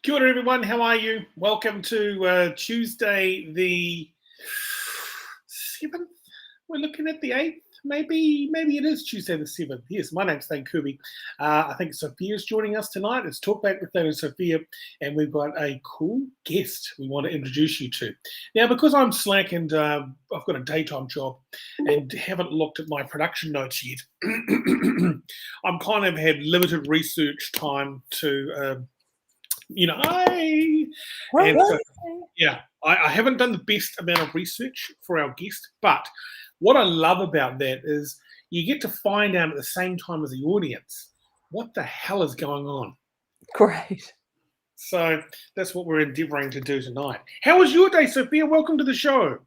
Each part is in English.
Kia ora, everyone. How are you? Welcome to Tuesday the 7th. We're looking at the 8th. Maybe it is Tuesday the 7th. Yes, my name's Thane, Kirby. I think Sophia's joining us tonight. It's Talkback with Thane and Sophia, and we've got a cool guest we want to introduce you to. Now, because I'm slack and I've got a daytime job and haven't looked at so yet, I'm kind of had limited research time to... I haven't done the best amount of research for our guest, but what I love about that is you get to find out at the same time as the audience what the hell is going on. Great. So that's what we're endeavouring to do tonight. How was your day, Sophia? Welcome to the show.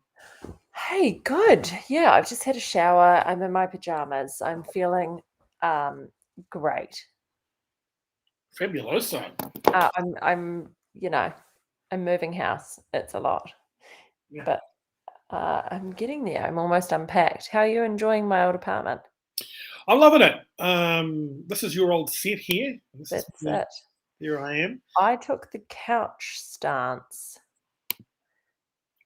Hey, good. Yeah, I've just had a shower. I'm in my pajamas. I'm feeling great. Fabuloso. I'm moving house. It's a lot, but I'm getting there. I'm almost unpacked. How are you enjoying my old apartment? I'm loving it. This is your old set here. That's it. Here I am. I took the couch stance.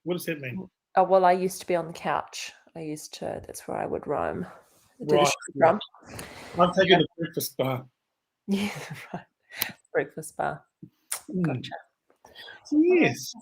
What does that mean? Oh, well, I used to be on the couch. That's where I would roam. Right. Yeah. I'm taking the breakfast bar. Yeah, right. Breakfast bar. Gotcha. Yes.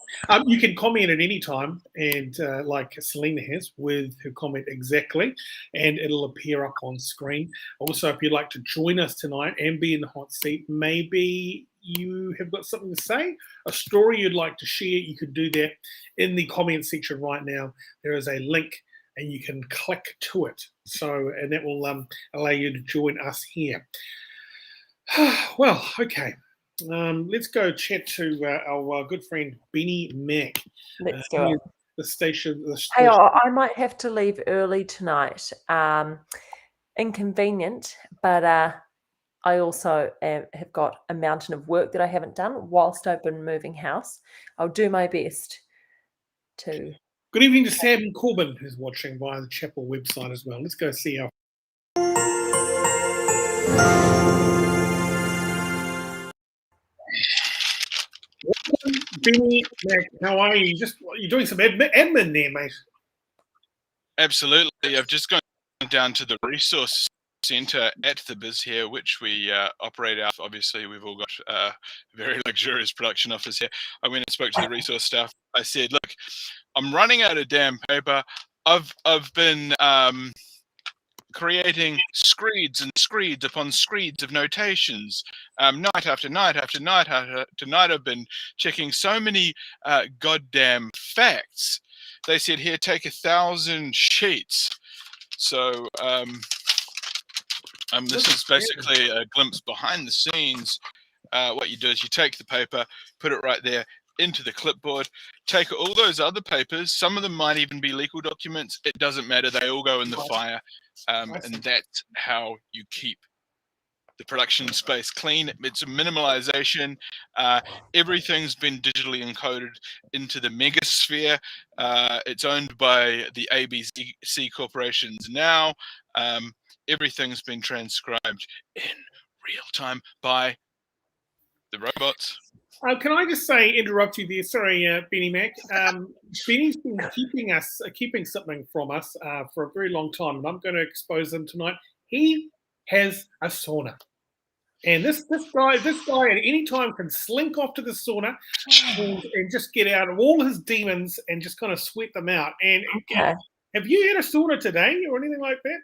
You can comment at any time, and like Selena has with her comment exactly, and it'll appear up on screen. Also, if you'd like to join us tonight and be in the hot seat, maybe you have got something to say, a story you'd like to share, you could do that in the comment section right now. There is a link and you can click to it. And that will allow you to join us here. Well, okay. Let's go chat to our good friend Benny Mack. Let's do it. The station. Hey, I might have to leave early tonight. Inconvenient, but I also have got a mountain of work that I haven't done whilst I've been moving house. I'll do my best to. Good evening to Sam Corbin, who's watching via the Chapel website as well. Let's go see our. Benny Mack, how are you? You're doing some admin there, mate. Absolutely. I've just gone down to the resource centre at the Biz here, which we operate out. Obviously, we've all got a very luxurious production office here. I went and spoke to the resource staff. I said, look, I'm running out of damn paper. I've been creating screeds and screeds upon screeds of notations. Night after night after night after night, I've been checking so many goddamn facts. They said, here, take 1,000 sheets. So this is basically a glimpse behind the scenes. What you do is you take the paper, put it right there into the clipboard, take all those other papers. Some of them might even be legal documents. It doesn't matter. They all go in the fire. And that's how you keep the production space clean. It's a minimalization. Everything's been digitally encoded into the megasphere. It's owned by the ABC corporations now. Everything's been transcribed in real time by the robots. Can I just interrupt you there? Sorry, Benny Mack. Benny's been keeping something from us for a very long time, and I'm going to expose him tonight. He has a sauna. And this guy at any time can slink off to the sauna and just get out of all his demons and just kind of sweat them out. And have you had a sauna today or anything like that?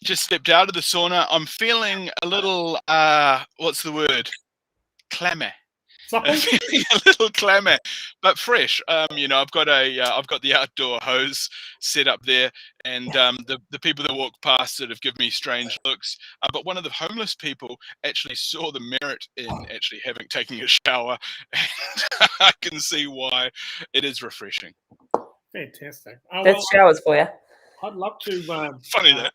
Just stepped out of the sauna. I'm feeling a little, what's the word? Clammy. I'm feeling a little clammy, but fresh. I've got the outdoor hose set up there, and the people that walk past it have given me strange looks. But one of the homeless people actually saw the merit in actually taking a shower, and I can see why it is refreshing. Fantastic. That's showers for you. I'd love to. Funny that.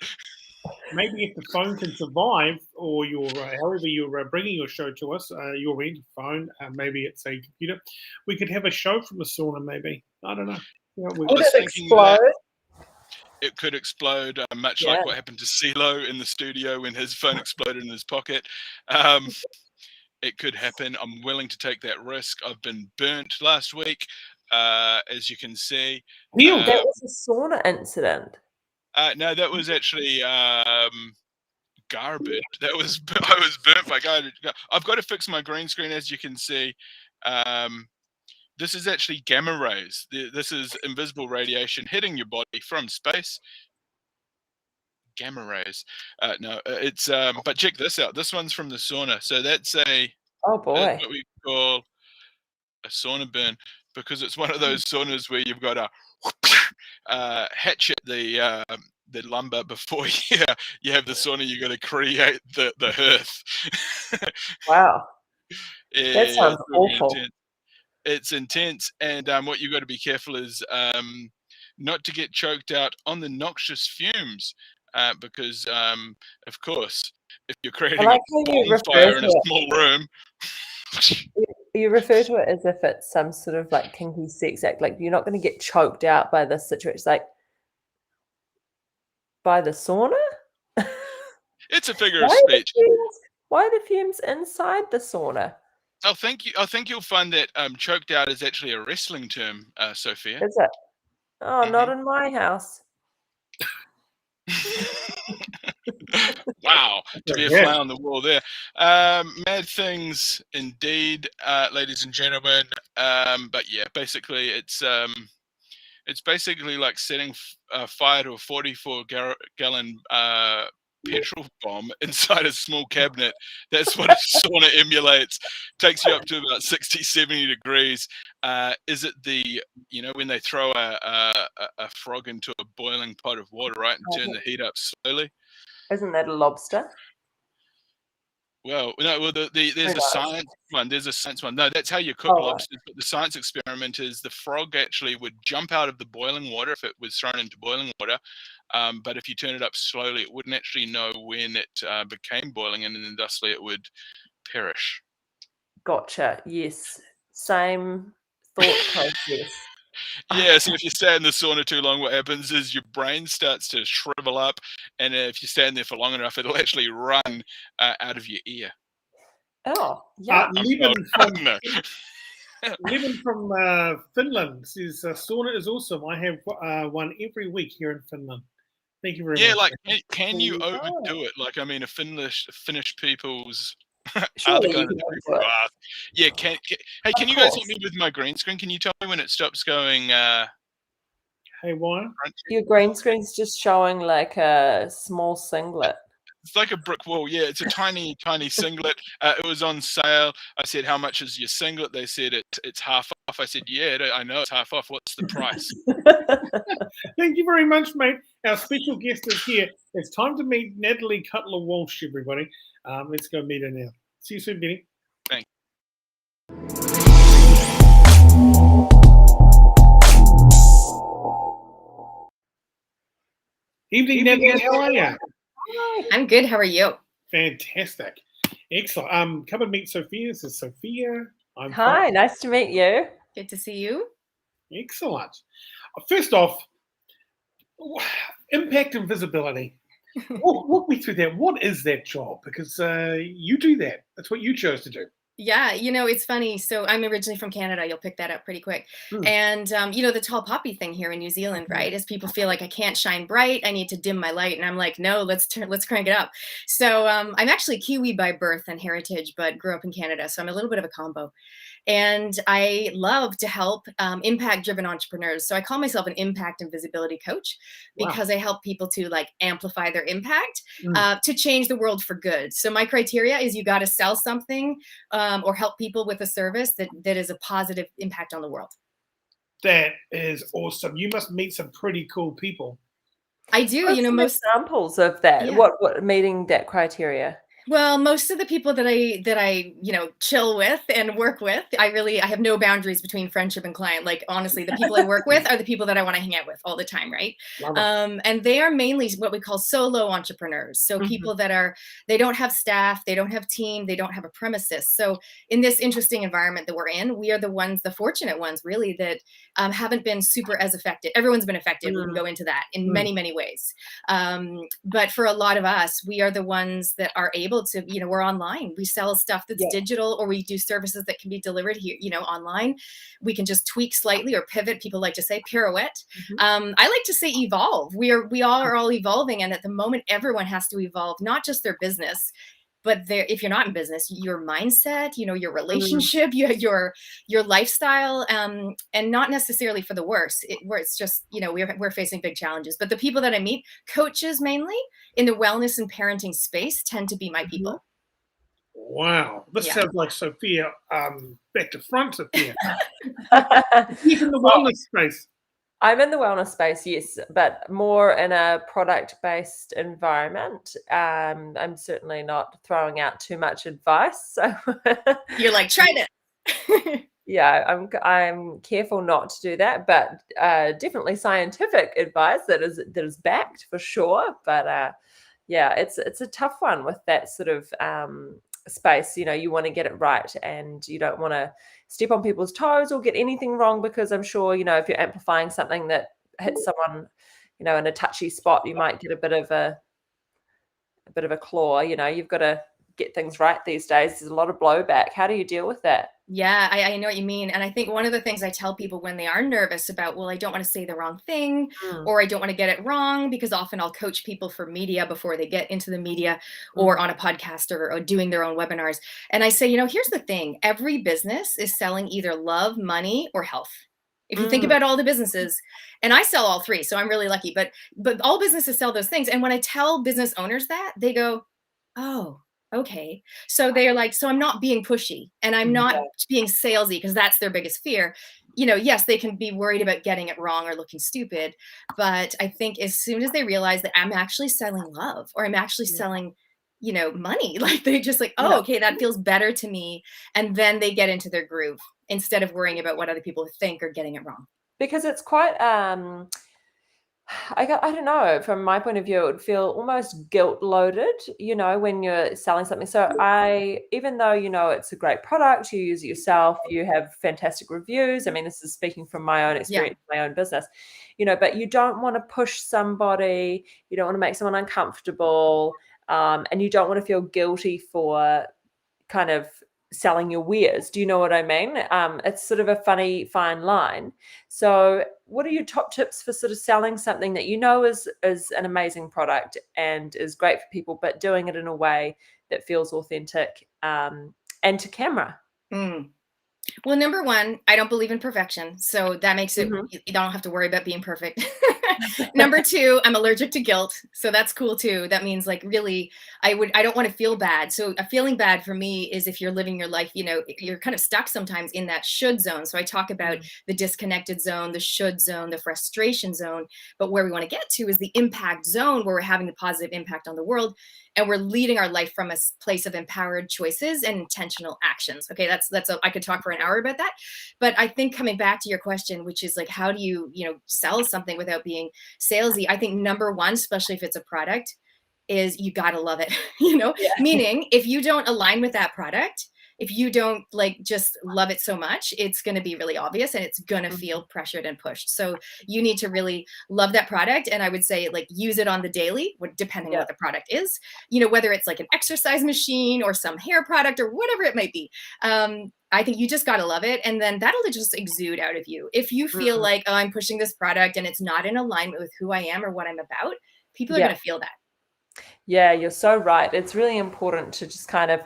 Maybe if the phone can survive, or however you're bringing your show to us, your end phone, maybe it's a computer, we could have a show from the sauna. Maybe, I don't know. Would it explode? It could explode, much like what happened to CeeLo in the studio when his phone exploded in his pocket. it could happen. I'm willing to take that risk. I've been burnt last week, as you can see. That was a sauna incident. No, that was actually garbage. I was burnt by garbage. I've got to fix my green screen, as you can see. This is actually gamma rays. This is invisible radiation hitting your body from space. Gamma rays. No, it's but check this out. This one's from the sauna. So that's Oh boy. That's what we call a sauna burn, because it's one of those saunas where you've got to hatchet the lumber before you have the sauna. You got to create the hearth. Wow. Yeah, That sounds awful. It's intense, and what you've got to be careful is not to get choked out on the noxious fumes, because of course, if you're creating a bonfire in a small room, you refer to it as if it's some sort of like kinky sex act. Like, you're not going to get choked out by this situation, like by the sauna. It's a figure of speech. Why are the fumes inside the sauna? I think you'll find that choked out is actually a wrestling term, Sophia. Is it? Oh, not in my house. Wow, to be a fly on the wall there. Mad things indeed, ladies and gentlemen. But yeah, basically it's basically like setting fire to a 44-gallon petrol bomb inside a small cabinet. That's what a sauna emulates. Takes you up to about 60, 70 degrees. Is it when they throw a frog into a boiling pot of water, right, and turn the heat up slowly? Isn't that a lobster? Well, no. Well, there's a science one. There's a science one. No, that's how you cook lobsters. But the science experiment is the frog actually would jump out of the boiling water if it was thrown into boiling water. But if you turn it up slowly, it wouldn't actually know when it became boiling, and then thusly it would perish. Gotcha. Yes. Same thought process. Yeah, so if you stay in the sauna too long, what happens is your brain starts to shrivel up, and if you stand there for long enough, it'll actually run out of your ear. Oh, yeah. Living from Finland says sauna is awesome. I have one every week here in Finland. Thank you very much. Yeah, like, can you overdo it? Like, I mean, Finnish people's Surely kind of people are. Yeah, can you guys help me with my green screen? Can you tell me when it stops going? Hey, why? Your green screen's just showing like a small singlet. It's like a brick wall. Yeah, it's a tiny, tiny singlet. It was on sale. I said, "How much is your singlet?" They said it's half off. I said, "Yeah, I know it's half off. What's the price?" Thank you very much, mate. Our special guest is here. It's time to meet Natalie-Cutler Walsh, everybody. Let's go meet her now. See you soon, Benny. Thanks. Evening, Natalie. How are you? Hi. I'm good. How are you? Fantastic. Excellent. Come and meet Sophia. This is Sophia. Hi, nice to meet you. Good to see you. Excellent. First off, impact and visibility. Walk me through that. What is that job? Because you do that. That's what you chose to do. Yeah, it's funny. So I'm originally from Canada. You'll pick that up pretty quick. And, the tall poppy thing here in New Zealand, right, is people feel like I can't shine bright. I need to dim my light. And I'm like, no, let's crank it up. So I'm actually Kiwi by birth and heritage, but grew up in Canada. So I'm a little bit of a combo. And I love to help impact-driven entrepreneurs. So I call myself an impact and visibility coach because I help people to amplify their impact to change the world for good. So my criteria is you got to sell something or help people with a service that is a positive impact on the world. That is awesome. You must meet some pretty cool people. I do. Most examples of that. Yeah. What meeting that criteria? Well, most of the people that I chill with and work with, I have no boundaries between friendship and client. Like, honestly, the people I work with are the people that I want to hang out with all the time, right? And they are mainly what we call solo entrepreneurs. So people they don't have staff, they don't have team, they don't have a premises. So in this interesting environment that we're in, we are the fortunate ones, really, that haven't been super as affected. Everyone's been affected. We can go into that in many, many ways. But for a lot of us, we are the ones that are able able to, we're online. We sell stuff that's digital, or we do services that can be delivered here, online. We can just tweak slightly or pivot. People like to say pirouette. I like to say evolve. We all are all evolving. And at the moment, everyone has to evolve, not just their business, but if you're not in business, your mindset, your relationship, your lifestyle, and not necessarily for the worse, where it's just, we're facing big challenges. But the people that I meet, coaches mainly in the wellness and parenting space, tend to be my people. Wow. This sounds like Sophia, back to front, Sophia. He's in the wellness space. I'm in the wellness space, yes, but more in a product-based environment. I'm certainly not throwing out too much advice. So you're like, try it. Yeah, I'm careful not to do that, but definitely scientific advice that is backed for sure. But it's a tough one with that sort of space. You want to get it right, and you don't want to step on people's toes or get anything wrong, because I'm sure, if you're amplifying something that hits someone, in a touchy spot, you might get a bit of a claw. You've got to get things right these days. There's a lot of blowback. How do you deal with that? Yeah, I know what you mean. And I think one of the things I tell people when they are nervous about, well, I don't want to say the wrong thing, or I don't want to get it wrong, because often I'll coach people for media before they get into the media or on a podcast or doing their own webinars. And I say, here's the thing. Every business is selling either love, money, or health. If you think about all the businesses, and I sell all three, so I'm really lucky, but all businesses sell those things. And when I tell business owners that, they go, oh, okay. So they're like, so I'm not being pushy, and I'm not being salesy, because that's their biggest fear. Yes, they can be worried about getting it wrong or looking stupid. But I think as soon as they realize that I'm actually selling love, or I'm actually selling, money, like they just like, oh, okay, that feels better to me. And then they get into their groove instead of worrying about what other people think or getting it wrong. Because it's quite, I don't know, from my point of view, it would feel almost guilt loaded, when you're selling something. So even though, it's a great product, you use it yourself, you have fantastic reviews. I mean, this is speaking from my own experience, my own business, but you don't want to push somebody, you don't want to make someone uncomfortable, and you don't want to feel guilty for kind of selling your wares. Do you know what I mean? It's sort of a funny fine line. So what are your top tips for sort of selling something that is an amazing product and is great for people, but doing it in a way that feels authentic and to camera? Well, number one, I don't believe in perfection. So that makes it, you don't have to worry about being perfect. Number two, I'm allergic to guilt. So that's cool too. That means like really, I don't want to feel bad. So feeling bad for me is if you're living your life, you're kind of stuck sometimes in that should zone. So I talk about the disconnected zone, the should zone, the frustration zone. But where we want to get to is the impact zone, where we're having the positive impact on the world. And we're leading our life from a place of empowered choices and intentional actions. Okay, I could talk for an hour about that. But I think coming back to your question, which is like, how do you, sell something without being salesy? I think number one, especially if it's a product, is you got to love it, meaning if you don't align with that product, if you don't just love it so much, it's going to be really obvious, and it's going to feel pressured and pushed. So you need to really love that product. And I would say use it on the daily, depending on what the product is, whether it's like an exercise machine or some hair product or whatever it might be. I think you just got to love it. And then that'll just exude out of you. If you feel like, oh, I'm pushing this product and it's not in alignment with who I am or what I'm about, people are going to feel that. Yeah, you're so right. It's really important to just kind of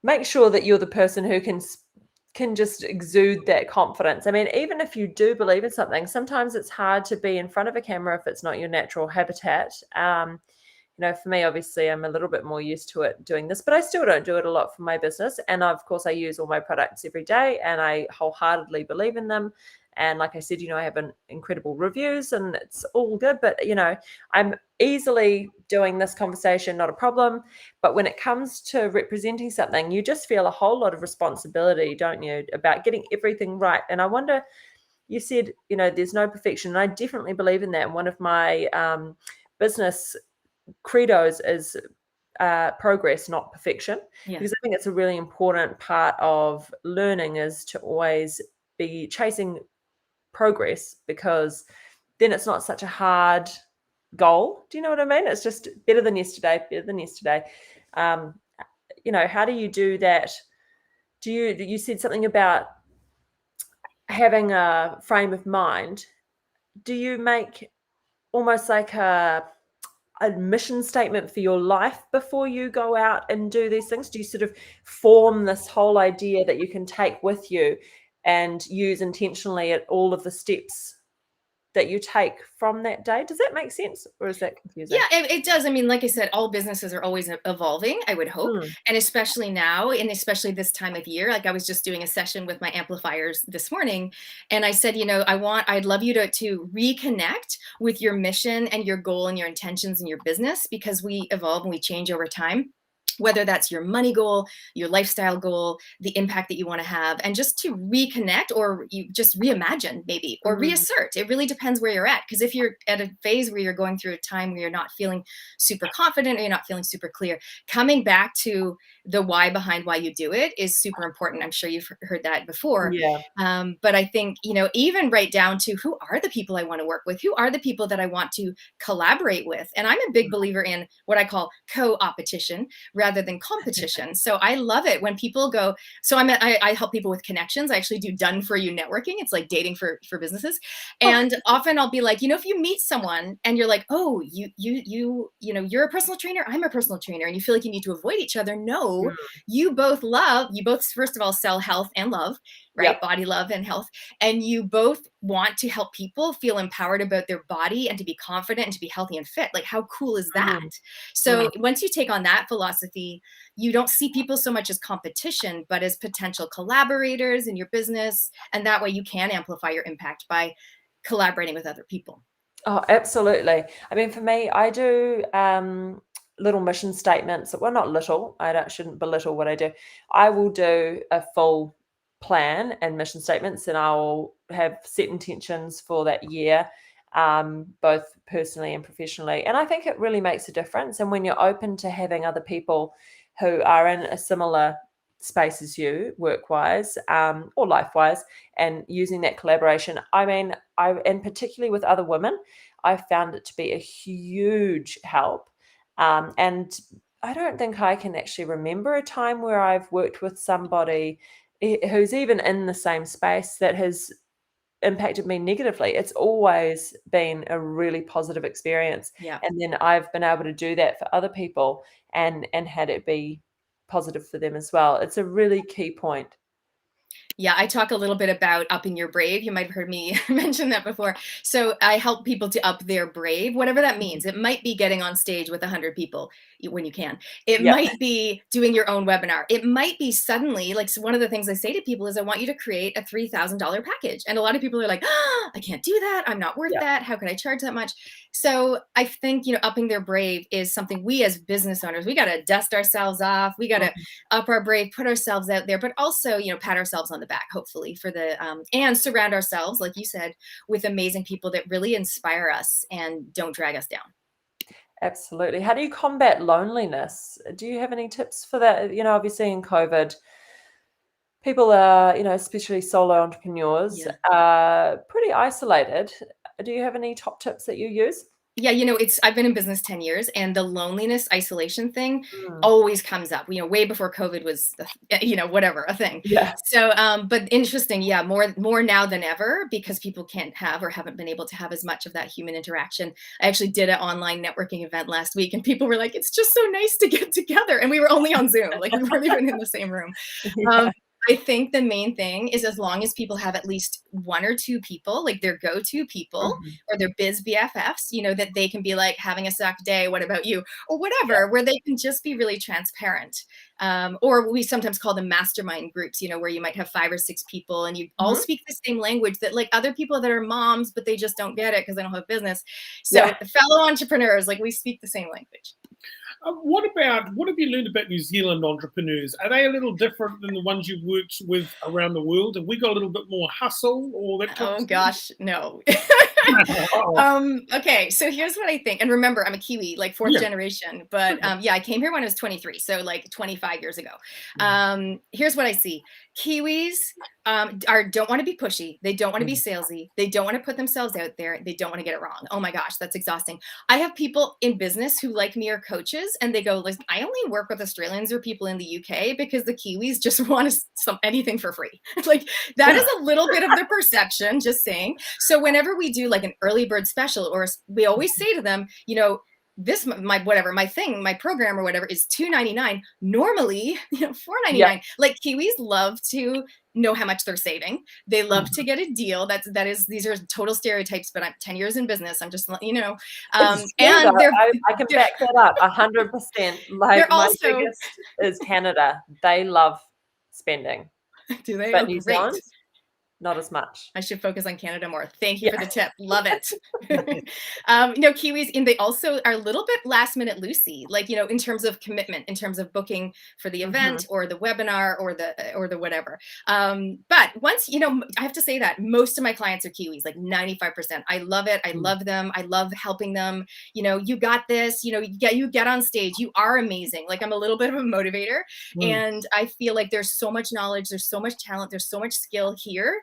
make sure that you're the person who can just exude that confidence. I mean, even if you do believe in something, sometimes it's hard to be in front of a camera if it's not your natural habitat. For me, obviously, I'm a little bit more used to it doing this, but I still don't do it a lot for my business. And of course, I use all my products every day, and I wholeheartedly believe in them. And like I said, I have incredible reviews, and it's all good. But, I'm easily doing this conversation, not a problem. But when it comes to representing something, you just feel a whole lot of responsibility, don't you, about getting everything right. And I wonder, you said, there's no perfection. And I definitely believe in that. And one of my business credos is progress, not perfection. Because I think it's a really important part of learning, is to always be chasing progress, because then it's not such a hard goal. Do you know what I mean? It's just better than yesterday, better than yesterday. How do you do that? You said something about having a frame of mind. Do you make almost like a mission statement for your life before you go out and do these things? Do you sort of form this whole idea that you can take with you and use intentionally at all of the steps that you take from that day? Does that make sense, or is that confusing? Yeah, it does. I mean, like I said, all businesses are always evolving, I would hope. And especially now, and especially this time of year, like I was just doing a session with my amplifiers this morning, and I said, I'd love you to reconnect with your mission and your goal and your intentions in your business, because we evolve and we change over time. Whether that's your money goal, your lifestyle goal, the impact that you want to have, and just to reconnect, or you just reimagine maybe, or reassert. It really depends where you're at. Because if you're at a phase where you're going through a time where you're not feeling super confident, or you're not feeling super clear, coming back to the why behind why you do it is super important. I'm sure you've heard that before. Yeah. But I think, even right down to who are the people I want to work with? Who are the people that I want to collaborate with? And I'm a big believer in what I call co-opetition rather than competition. So I love it when people go, I help people with connections. I actually do done for you networking. It's like dating for businesses. And often I'll be like, if you meet someone and you're like, oh, you're a personal trainer, I'm a personal trainer, and you feel like you need to avoid each other. No, you both first of all sell health and love, right? Yep. Body love and health. And you both want to help people feel empowered about their body and to be confident and to be healthy and fit. Like, how cool is that? So once you take on that philosophy, you don't see people so much as competition, but as potential collaborators in your business. And that way you can amplify your impact by collaborating with other people. Oh, absolutely. I mean, for me, I do little mission statements. Well, not little. Shouldn't belittle what I do. I will do a full plan and mission statements, and I'll have set intentions for that year, both personally and professionally. And I think it really makes a difference. And when you're open to having other people who are in a similar space as you, work-wise or life-wise, and using that collaboration, and particularly with other women, I found it to be a huge help. And I don't think I can actually remember a time where I've worked with somebody who's even in the same space that has impacted me negatively. It's always been a really positive experience. Yeah. And then I've been able to do that for other people and had it be positive for them as well. It's a really key point. Yeah, I talk a little bit about upping your brave. You might have heard me mention that before. So I help people to up their brave, whatever that means. It might be getting on stage with 100 people when you can. It might be doing your own webinar. It might be suddenly, like, so one of the things I say to people is, I want you to create a $3,000 package. And a lot of people are like, I can't do that. I'm not worth that. How can I charge that much? So I think, upping their brave is something we as business owners, we got to dust ourselves off. We got to up our brave, put ourselves out there, but also, pat ourselves on the back, hopefully, for and surround ourselves, like you said, with amazing people that really inspire us and don't drag us down. Absolutely. How do you combat loneliness? Do you have any tips for that? Obviously in COVID, people are, especially solo entrepreneurs, are pretty isolated. Do you have any top tips that you use? Yeah, I've been in business 10 years, and the loneliness, isolation thing always comes up, way before COVID was, a thing. Yeah. So, but interesting. Yeah. More now than ever, because people can't have or haven't been able to have as much of that human interaction. I actually did an online networking event last week, and people were like, it's just so nice to get together. And we were only on Zoom, like we weren't even in the same room. I think the main thing is, as long as people have at least one or two people, like their go-to people or their biz BFFs, that they can be like, having a suck day, what about you? Or whatever, where they can just be really transparent. Or we sometimes call them mastermind groups, where you might have 5 or 6 people and you all speak the same language, that like other people that are moms, but they just don't get it because they don't have business. So fellow entrepreneurs, like, we speak the same language. What have you learned about New Zealand entrepreneurs? Are they a little different than the ones you've worked with around the world? Have we got a little bit more hustle or that kind of stuff? Gosh, no. Okay, so here's what I think. And remember, I'm a Kiwi, like 4th generation. But I came here when I was 23, so like 25 years ago. Here's what I see. Kiwis don't want to be pushy. They don't want to be salesy. They don't want to put themselves out there. They don't want to get it wrong. Oh my gosh, that's exhausting. I have people in business who like me are coaches, and they go, listen, I only work with Australians or people in the UK because the Kiwis just want anything for free. Like that is a little bit of the perception, just saying. So whenever we do like an early bird special, or we always say to them, you know, this my program or whatever is $2.99. Normally, you know, $4.99. Yeah. Like Kiwis love to know how much they're saving. They love to get a deal. These are total stereotypes, but I'm 10 years in business. I'm just, you know, and I can back that up 100%. Like my biggest is Canada. They love spending. Do they? But New Zealand, not as much. I should focus on Canada more. Thank you for the tip. Love it. You know, Kiwis, and they also are a little bit last minute loosey, like, you know, in terms of commitment, in terms of booking for the event or the webinar or the whatever. But once, you know, I have to say that most of my clients are Kiwis, like 95%. I love it. I love them. I love helping them. You know, you got this, you know, you get on stage. You are amazing. Like I'm a little bit of a motivator, and I feel like there's so much knowledge. There's so much talent. There's so much skill here.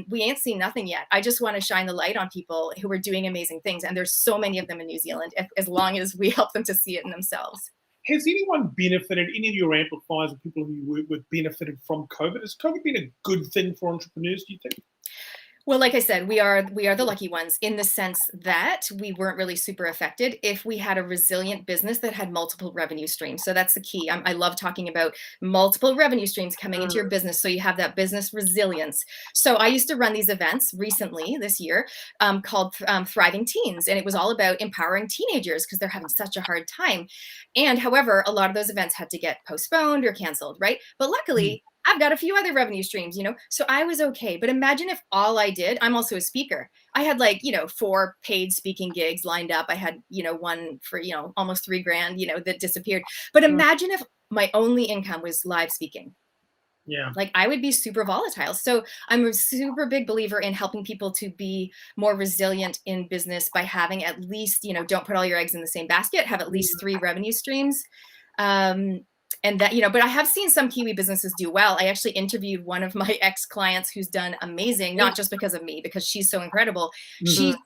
We ain't seen nothing yet. I just want to shine the light on people who are doing amazing things. And there's so many of them in New Zealand, as long as we help them to see it in themselves. Has anyone benefited, any of your amplifiers or people who you work with benefited from COVID? Has COVID been a good thing for entrepreneurs, do you think? Well, like I said, we are the lucky ones in the sense that we weren't really super affected if we had a resilient business that had multiple revenue streams. So that's the key. I love talking about multiple revenue streams coming into your business, so you have that business resilience. So I used to run these events recently this year called Thriving Teens, and it was all about empowering teenagers because they're having such a hard time. And however, a lot of those events had to get postponed or canceled, right? But luckily, I've got a few other revenue streams, you know, so I was okay. But imagine if all I did, I'm also a speaker. I had like, you know, 4 paid speaking gigs lined up. I had, you know, one for, you know, almost $3,000, you know, that disappeared. But imagine if my only income was live speaking. Yeah. Like I would be super volatile. So I'm a super big believer in helping people to be more resilient in business by having at least, you know, don't put all your eggs in the same basket, have at least 3 revenue streams. And that, you know, but I have seen some Kiwi businesses do well. I actually interviewed one of my ex-clients who's done amazing, not just because of me, because she's so incredible.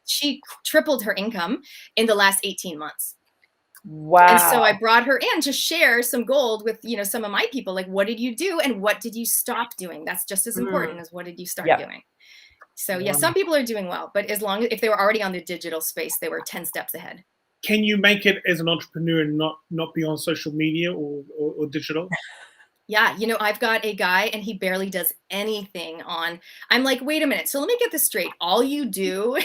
She tripled her income in the last 18 months. Wow. And so I brought her in to share some gold with, you know, some of my people. Like, what did you do? And what did you stop doing? That's just as important as what did you start doing? So yeah, some people are doing well, but as long as if they were already on the digital space, they were 10 steps ahead. Can you make it as an entrepreneur and not be on social media or digital? Yeah, you know, I've got a guy and he barely does anything on. I'm like, wait a minute. So let me get this straight. All you do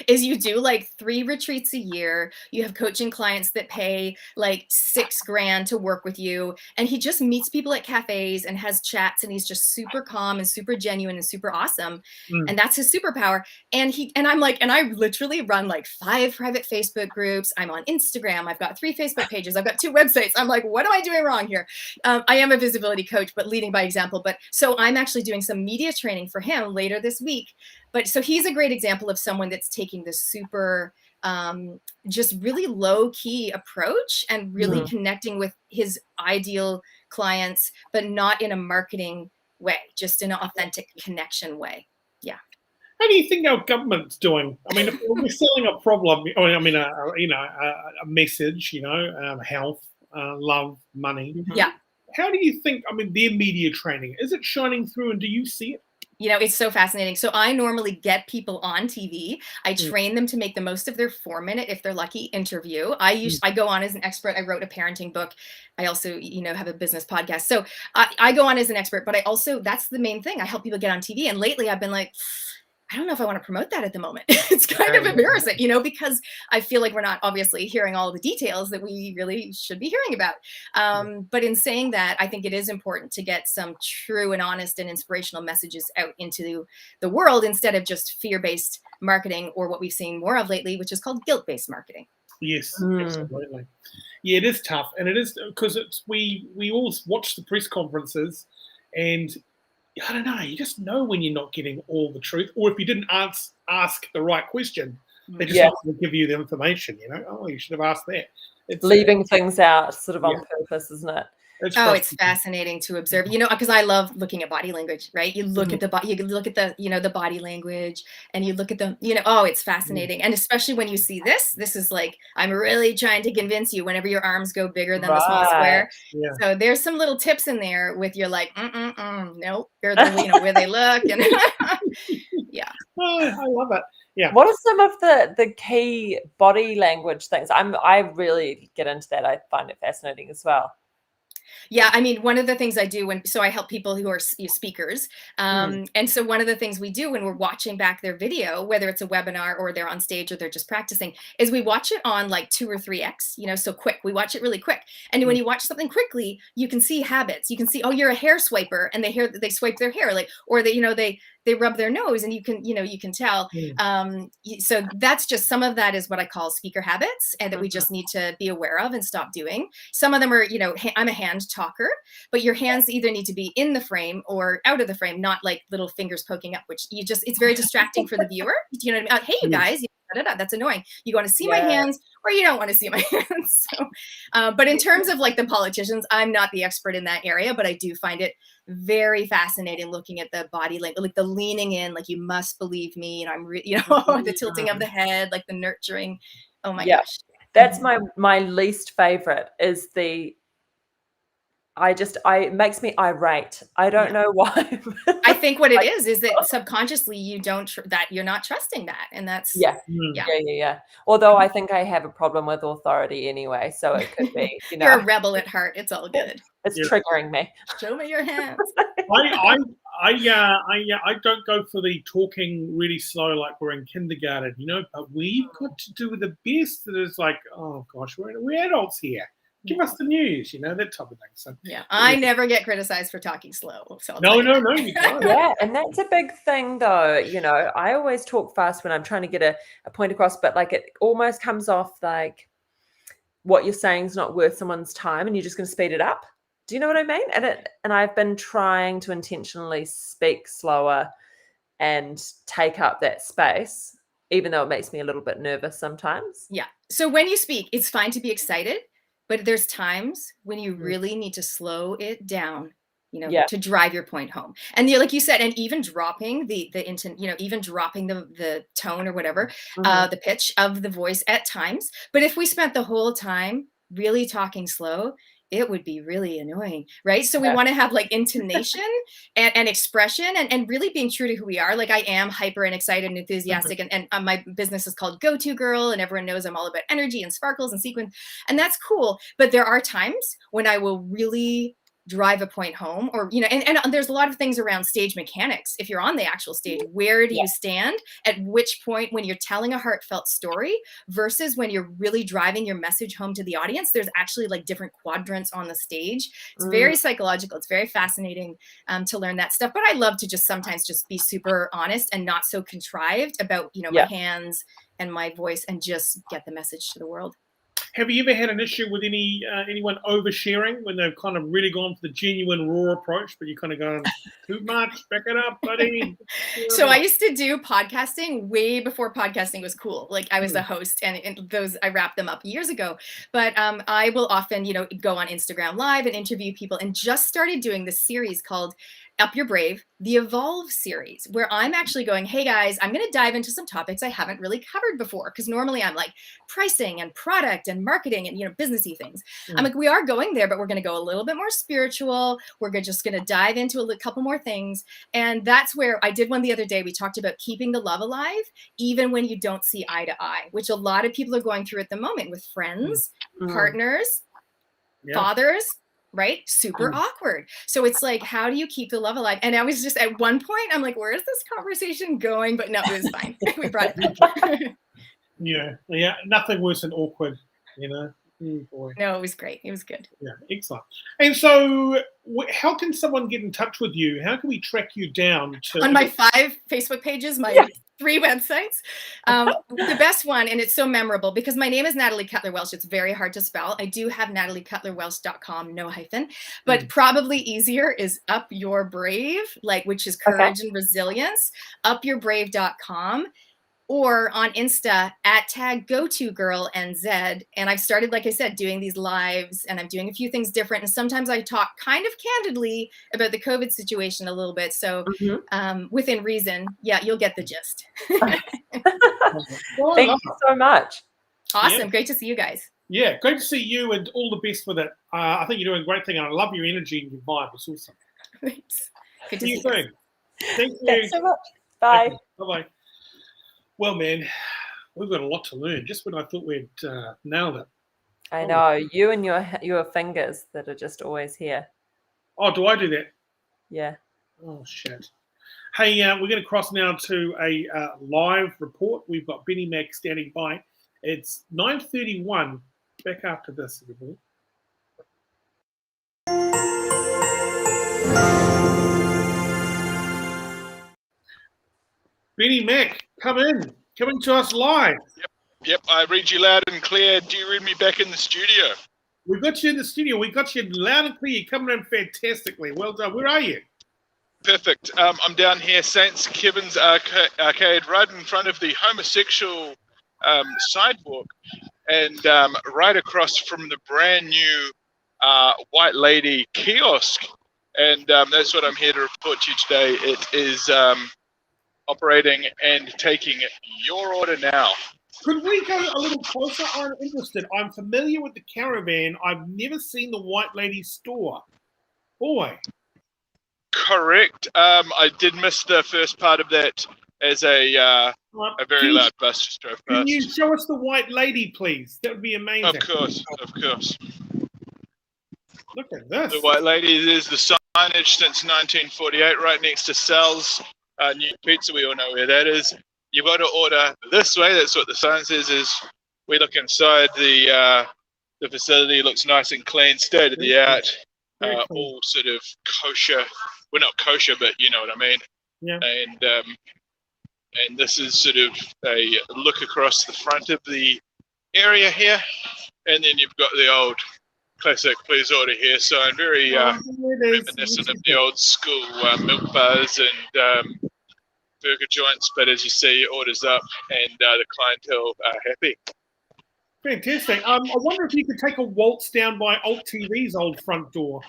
is you do like 3 retreats a year. You have coaching clients that pay like $6,000 to work with you. And he just meets people at cafes and has chats, and he's just super calm and super genuine and super awesome. And that's his superpower. And I'm like, and I literally run like 5 private Facebook groups. I'm on Instagram. I've got 3 Facebook pages. I've got 2 websites. I'm like, what am I doing wrong here? I am a visibility coach, but leading by example. But so I'm actually doing some media training for him later this week. But so he's a great example of someone that's taking this super, just really low key approach and really connecting with his ideal clients, but not in a marketing way, just in an authentic connection way. Yeah. How do you think our government's doing? I mean, if we're selling a problem, I mean, a message, you know, health, love, money. Yeah. How do you think, I mean, their media training, is it shining through, and do you see it? You know, it's so fascinating. So I normally get people on TV. I train them to make the most of their 4-minute, if they're lucky, interview. I go on as an expert. I wrote a parenting book. I also, you know, have a business podcast. So I go on as an expert, but I also, that's the main thing. I help people get on TV. And lately I've been like, I don't know if I want to promote that at the moment. It's kind of embarrassing, you know, because I feel like we're not obviously hearing all the details that we really should be hearing about. But in saying that, I think it is important to get some true and honest and inspirational messages out into the world instead of just fear-based marketing, or what we've seen more of lately, which is called guilt-based marketing. Yes, absolutely. Yeah, it is tough. And it is because we all watch the press conferences, and I don't know, you just know when you're not getting all the truth, or if you didn't ask the right question, they just want to give you the information, you know, oh, you should have asked that. It's leaving things out sort of on purpose, isn't it? It's fascinating to observe, because I love looking at body language, right? You look at the body, you look at the body language, and you look at the, it's fascinating. And especially when you see this is like, I'm really trying to convince you whenever your arms go bigger than the small square. Yeah. So there's some little tips in there with your like, nope, they're the, where they look. And yeah. Oh, I love it. Yeah. What are some of the key body language things? I really get into that. I find it fascinating as well. Yeah, I mean, one of the things I do so I help people who are speakers. And so one of the things we do when we're watching back their video, whether it's a webinar or they're on stage or they're just practicing, is we watch it on like 2 or 3x, so quick. We watch it really quick. And when you watch something quickly, you can see habits. You can see, oh, you're a hair swiper, and they swipe their hair, like, or they rub their nose, and you can tell. So that's just, some of that is what I call speaker habits, and that we just need to be aware of and stop doing. Some of them are, I'm a hand talker, but your hands either need to be in the frame or out of the frame, not like little fingers poking up, which it's very distracting for the viewer. You know what I mean? Hey, you guys, that's annoying. You want to see my hands, or you don't want to see my hands. So, but in terms of like the politicians, I'm not the expert in that area, but I do find it very fascinating looking at the body language, like the leaning in, like, you must believe me, and the tilting of the head, like the nurturing. Oh my gosh. That's my least favorite is it makes me irate. I don't know why. I think what it is that subconsciously you're not trusting that. And that's, yeah. Although I think I have a problem with authority anyway. So it could be, you're a rebel at heart. It's all good. It's triggering me. Show me your hands. I don't go for the talking really slow like we're in kindergarten, but we've got to do the best. That is like, oh gosh, we're adults here. Give us the news, that type of thing. So, I never get criticized for talking slow. So no, you don't. Yeah, and that's a big thing, though. I always talk fast when I'm trying to get a point across, but like it almost comes off like what you're saying is not worth someone's time, and you're just going to speed it up. Do you know what I mean? And I've been trying to intentionally speak slower and take up that space, even though it makes me a little bit nervous sometimes. Yeah. So when you speak, it's fine to be excited. But there's times when you really need to slow it down, to drive your point home. And like you said, and even dropping the intent, even dropping the tone or whatever, the pitch of the voice at times. But if we spent the whole time really talking slow, it would be really annoying, right? So we want to have like intonation and expression and really being true to who we are. Like, I am hyper and excited and enthusiastic, and my business is called Go-To Girl, and everyone knows I'm all about energy and sparkles and sequins, and that's cool. But there are times when I will really drive a point home, or and there's a lot of things around stage mechanics. If you're on the actual stage, where do you stand at which point when you're telling a heartfelt story versus when you're really driving your message home to the audience? There's actually like different quadrants on the stage. It's very psychological. It's very fascinating to learn that stuff. But I love to just sometimes just be super honest and not so contrived about my hands and my voice, and just get the message to the world. Have you ever had an issue with anyone oversharing when they've kind of really gone for the genuine raw approach, but you're kind of going too much, back it up, buddy? So I used to do podcasting way before podcasting was cool. Like, I was the host, and those, I wrapped them up years ago. But I will often, go on Instagram Live and interview people, and just started doing this series called Up Your Brave, the Evolve series, where I'm actually going, hey guys, I'm going to dive into some topics I haven't really covered before. Because normally I'm like pricing and product and marketing and, businessy things. I'm like, we are going there, but we're going to go a little bit more spiritual. We're just going to dive into a couple more things. And that's where I did one the other day. We talked about keeping the love alive, even when you don't see eye to eye, which a lot of people are going through at the moment with friends, partners, fathers. Right? Super awkward. So it's like, how do you keep the love alive? And I was just, at one point, I'm like, where is this conversation going? But no, it was fine. We brought it back. Yeah. Nothing worse than awkward, Boy. No, it was great. It was good. Yeah, excellent. And so how can someone get in touch with you? How can we track you down? On my 5 Facebook pages, my 3 websites. The best one, and it's so memorable because my name is Natalie-Cutler Walsh. It's very hard to spell. I do have Natalie-CutlerWalsh.com, no hyphen, but probably easier is Up Your Brave, which is courage and resilience, upyourbrave.com. or on Insta at tag go-to-girl-nz. And I've started, like I said, doing these lives, and I'm doing a few things different. And sometimes I talk kind of candidly about the COVID situation a little bit. So within reason, yeah, you'll get the gist. Thank you so much. Awesome. Yeah. Great to see you guys. Yeah, great to see you, and all the best with it. I think you're doing a great thing, and I love your energy and your vibe. It's awesome. Thanks. Good to See you see you. soon. Thank you. Thanks so much. Bye. Okay, bye-bye. Well, man, we've got a lot to learn. Just when I thought we'd nailed it. I know, you and your fingers that are just always here. Oh, do I do that? Yeah. Oh, shit. Hey, we're going to cross now to a live report. We've got Benny Mack standing by. It's 9:31. Back after this, everybody. Benny Mack, come in. Coming to us live. Yep, I read you loud and clear. Do you read me back in the studio? We got you in the studio. We got you loud and clear. You're coming in fantastically. Well done. Where are you? Perfect. I'm down here, St. Kevin's Arcade, right in front of the homosexual sidewalk, and right across from the brand new White Lady kiosk. And that's what I'm here to report to you today. It is operating and taking your order now. Could we go a little closer? I'm interested. I'm familiar with the caravan. I've never seen the White Lady store. Boy. Correct. I did miss the first part of that as a very loud bus just drove past. Can you show us the White Lady, please? That would be amazing. Of course, of course. Look at this. The White Lady is the signage since 1948, right next to Sal's new pizza. We all know where that is. You've got to order this way. That's what the sign says. Is we look inside the facility. It looks nice and clean, state of the art. All sort of kosher. We're not kosher, but you know what I mean. Yeah. And this is sort of a look across the front of the area here, and then you've got the old classic please order here sign, very reminiscent of the old school milk bars and burger joints. But as you see, orders up, and the clientele are happy. Fantastic. I wonder if you could take a waltz down by Alt TV's old front door.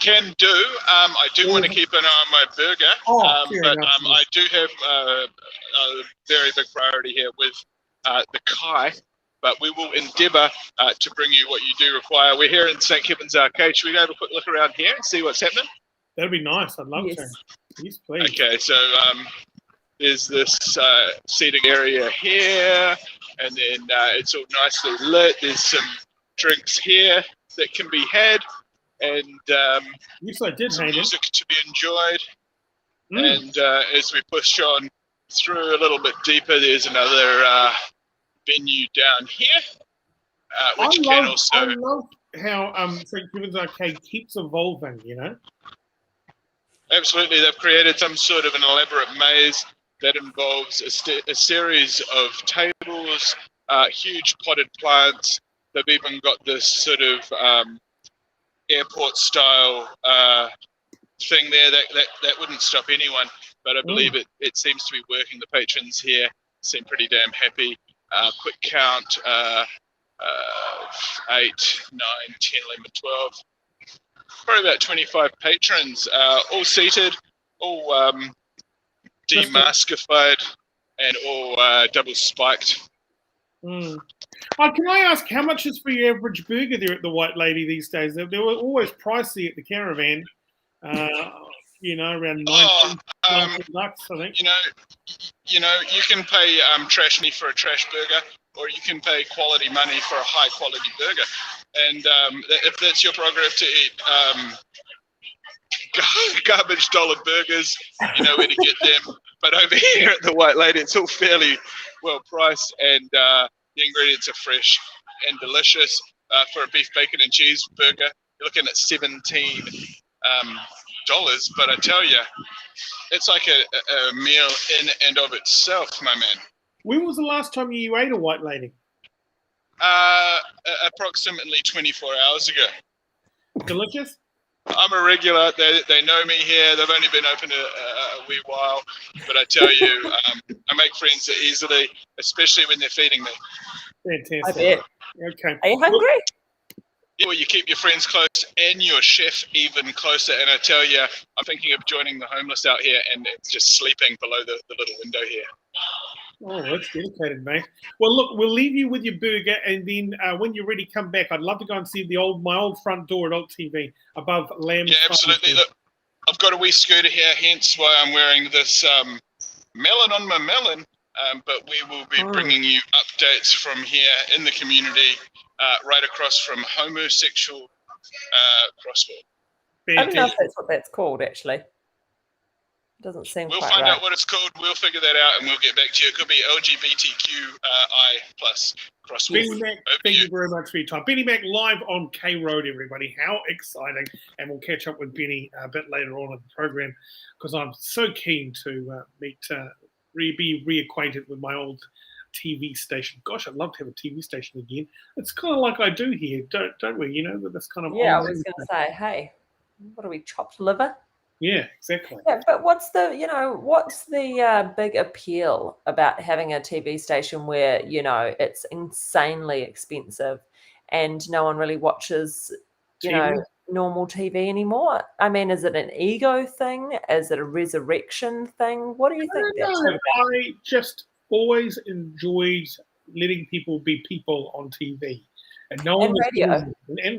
Can do. I do want to keep an eye on my burger, but I do have a very big priority here with the Kai. But we will endeavour to bring you what you do require. We're here in St. Kevin's Arcade. Should we go have a quick look around here and see what's happening? That'd be nice. I'd love to. Yes, please. Okay, so there's this seating area here, and then it's all nicely lit. There's some drinks here that can be had, and yes, I did, some music to be enjoyed. And as we push on through a little bit deeper, there's another venue down here, which I love how St. Kevin's Arcade keeps evolving, you know? Absolutely. They've created some sort of an elaborate maze that involves a series of tables, huge potted plants. They've even got this sort of airport-style thing there that wouldn't stop anyone, but I believe it seems to be working. The patrons here seem pretty damn happy. Quick count, 8, 9, 10, 11, 12. Probably about 25 patrons, all seated, all demaskified, and all double spiked. Can I ask how much is for your average burger there at the White Lady these days? They were always pricey at the caravan. You know, around $19 I think. You can pay trash money for a trash burger, or you can pay quality money for a high quality burger. And if that's your prerogative to eat garbage dollar burgers, you know where to get them. But over here at the White Lady, it's all fairly well priced, and the ingredients are fresh and delicious. For a beef, bacon, and cheese burger, you're looking at $17. But I tell you, it's like a meal in and of itself, my man. When was the last time you ate a White Lady? Approximately 24 hours ago. Delicious? I'm a regular. They know me here. They've only been open a wee while. But I tell you, I make friends easily, especially when they're feeding me. Fantastic. I bet. Okay. Are you hungry? Yeah, well, you keep your friends close and your chef even closer. And I tell you, I'm thinking of joining the homeless out here and just sleeping below the little window here. Oh, that's dedicated, mate. Well, look, we'll leave you with your burger, and then when you're ready, come back. I'd love to go and see my old front door at Alt TV above Lamb's. Yeah, absolutely. Look, I've got a wee scooter here, hence why I'm wearing this melon on my melon. But we will be bringing you updates from here in the community, right across from homosexual crosswalk. I don't know if that's what that's called, actually. Doesn't seem We'll quite find right. out what it's called. We'll figure that out, and we'll get back to you. It could be LGBTQI plus crosswalk. Benny Mack, thank you very much for your time. Benny Mack live on K Road, everybody. How exciting! And we'll catch up with Benny a bit later on in the program because I'm so keen to be reacquainted with my old TV station. Gosh, I'd love to have a TV station again. It's kind of like I do here, don't we? You know, with this kind of I was going to say, hey, what are we, chopped liver? Yeah, exactly. Yeah, but what's the big appeal about having a TV station where, it's insanely expensive and no one really watches, normal TV anymore? I mean, is it an ego thing? Is it a resurrection thing? What do you think that's about? I just always enjoyed letting people be people on TV. And no one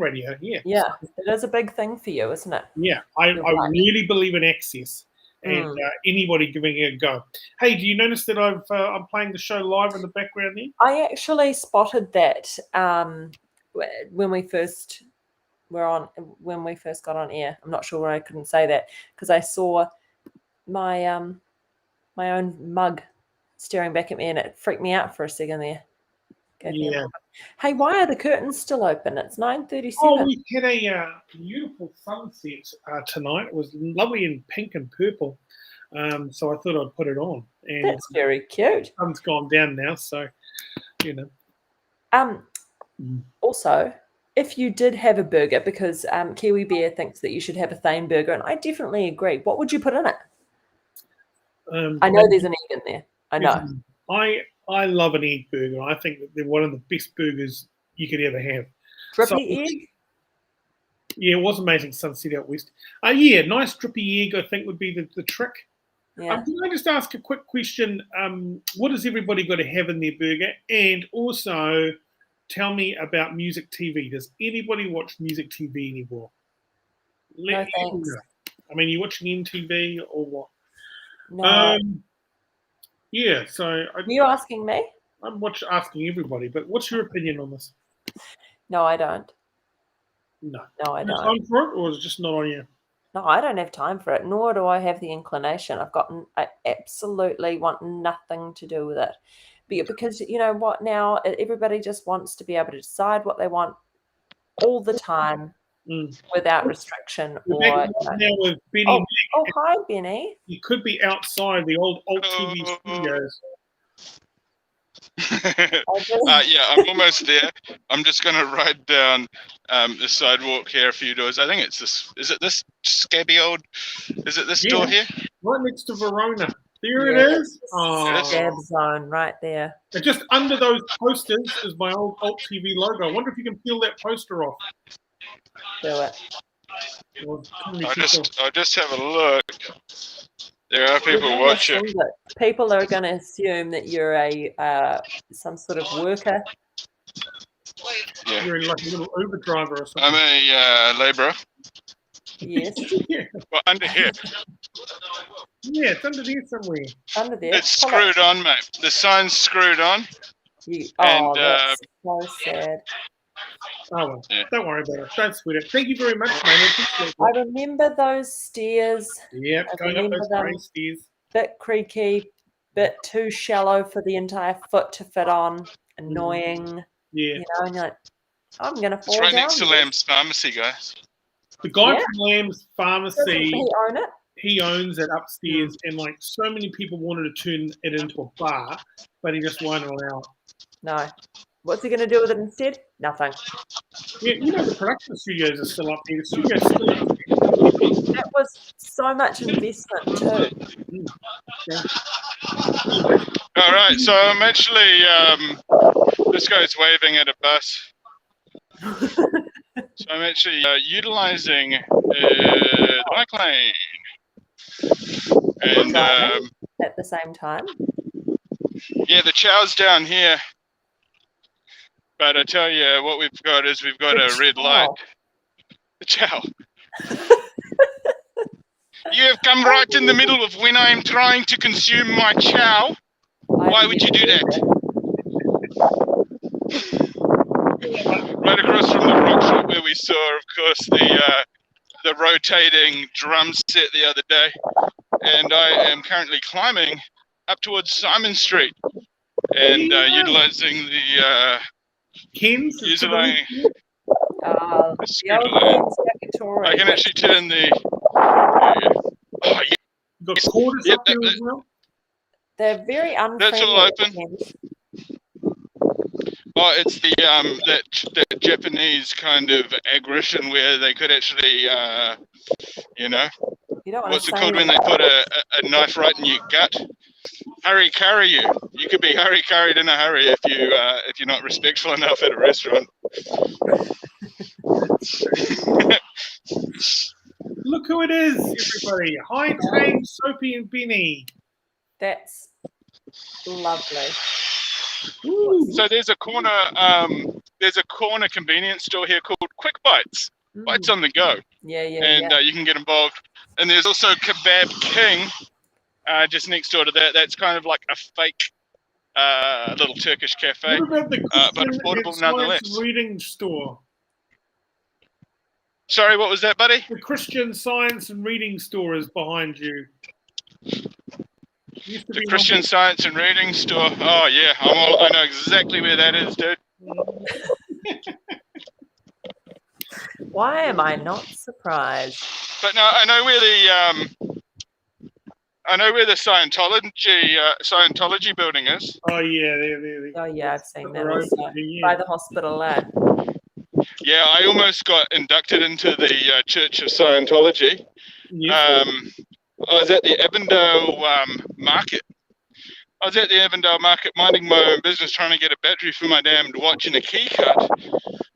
radio, yeah. Yeah, it is a big thing for you, isn't it? Yeah, I really believe in access and anybody giving it a go. Hey, do you notice that I'm playing the show live in the background there? I actually spotted that when we first got on air. I'm not sure why I couldn't say that because I saw my my own mug staring back at me and it freaked me out for a second there. Yeah. Hey, why are the curtains still open? It's 9:37. Oh, we had a beautiful sunset tonight. It was lovely in pink and purple. So I thought I'd put it on. And that's very cute. The sun's gone down now, so Also, if you did have a burger, because Kiwi Bear thinks that you should have a Thane burger, and I definitely agree. What would you put in it? I know there's an egg in there. I know. I love an egg burger. I think that they're one of the best burgers you could ever have. Drippy egg? Yeah, it was amazing sunset out west. Yeah, nice drippy egg I think would be the trick. Yeah. Can I just ask a quick question? What has everybody got to have in their burger? And also tell me about music TV. Does anybody watch music TV anymore? No, thanks. I mean, you watching MTV or what? No. Yeah, so... Are you asking me? I'm asking everybody, but what's your opinion on this? No, I don't. No. No, I don't. Time for it, or is it just not on you? No, I don't have time for it, nor do I have the inclination. I absolutely want nothing to do with it. Because you know what now? Everybody just wants to be able to decide what they want all the time. Without restriction now with Benny. Oh, hi, Benny. You could be outside the old Alt TV studios. Yeah, I'm almost there. I'm just going to ride down the sidewalk here a few doors. I think it's this. Is it this scabby old? Is it this door here? Right next to Verona. There it is. Scab zone right there. And just under those posters is my old Alt TV logo. I wonder if you can peel that poster off. Do it. I'll just have a look. There are people watching. People are going to assume that you're some sort of worker. Yeah. You're like a little Uber driver or something. I'm a labourer. Yes. Yeah. Well, under here. Yeah, it's under there somewhere. Under there. It's screwed on, mate. The sign's screwed on. That's so sad. Oh, well, yeah. Don't worry about it. Don't sweat it. Thank you very much, man. I remember those stairs. Yeah, going up those great stairs. Bit creaky, bit too shallow for the entire foot to fit on. Annoying. Yeah. You know, and you're like, I'm going to fall down. It's right down next to Lamb's Pharmacy, guys. The guy from Lamb's Pharmacy. Doesn't he own it? He owns it upstairs, and like so many people wanted to turn it into a bar, but he just won't allow it. No. What's he going to do with it instead? Nothing. Yeah, you know the production studios are still up there. The studio's still up there. That was so much investment too. All right, so I'm actually, this guy's waving at a bus. So I'm actually utilizing the bike lane. And At the same time. yeah, the chow's down here. But I tell you, what we've got is we've got a red light. The chow. You have come right in the middle of when I am trying to consume my chow. Why would you do that? Right across from the rock shop where we saw, of course, the rotating drum set the other day. And I am currently climbing up towards Simon Street and utilizing the Ken's. user-lane. I can actually turn the. Oh, yeah. You've got quarters up there as well? They're very unfriendly. That's all open. Oh, it's the that Japanese kind of aggression where they could actually, you know, what's it called when they put a knife right in your gut? Hurry carry you. You could be hurry carried in a hurry if you're not respectful enough at a restaurant. Look who it is, everybody. Hi, Thane, Sophie, and Benny. That's lovely. Ooh. So there's a corner convenience store here called Quick Bites. Bites on the go. Yeah. And you can get involved. And there's also Kebab King, just next door to that. That's kind of like a fake little Turkish cafe, What about the but affordable nonetheless. reading store? Sorry, what was that, buddy? The Christian Science and Reading Store is behind you. The Christian Science and Reading Store. Oh yeah, I know exactly where that is, dude. Why am I not surprised? But no, I know where the Scientology building is. Oh yeah, there. Oh yeah, I've seen that also. By the hospital there. Yeah, I almost got inducted into the Church of Scientology. Yes. I was at the Avondale market. I was at the Avondale market minding my own business, trying to get a battery for my damned watch and a key cut.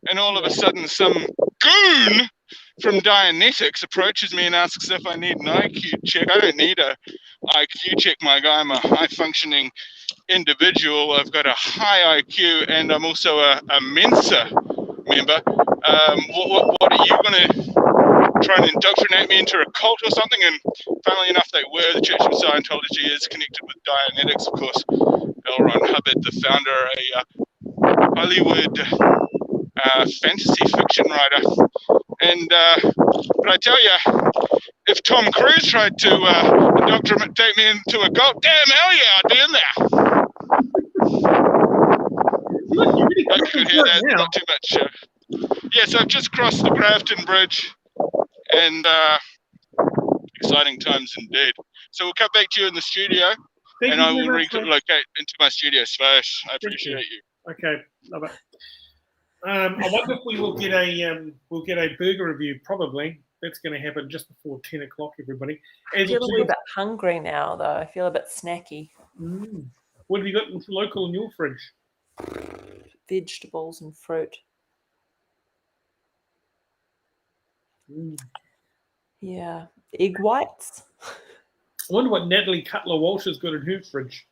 And all of a sudden, some goon from Dianetics approaches me and asks if I need an IQ check. I don't need a IQ check, my guy. I'm a high-functioning individual. I've got a high IQ, and I'm also a Mensa member. What are you going to try and indoctrinate me into a cult or something? And funnily enough, they were. The Church of Scientology is connected with Dianetics, of course. L. Ron Hubbard, the founder, a Hollywood fantasy fiction writer. And but I tell you, if Tom Cruise tried to indoctrinate me into a cult, damn hell yeah, I'd be in there. I could hear that. Not too much. Yes, I've just crossed the Grafton Bridge, and exciting times indeed. So we'll come back to you in the studio, and I will relocate into my studio space. I appreciate you. Okay, love it. I wonder if we will get a burger review. Probably that's going to happen just before 10 o'clock. Everybody. I feel a little bit hungry now, though. I feel a bit snacky. What have you got local in your fridge? Vegetables and fruit. Yeah, egg whites. I wonder what Natalie-Cutler Walsh has got in her fridge.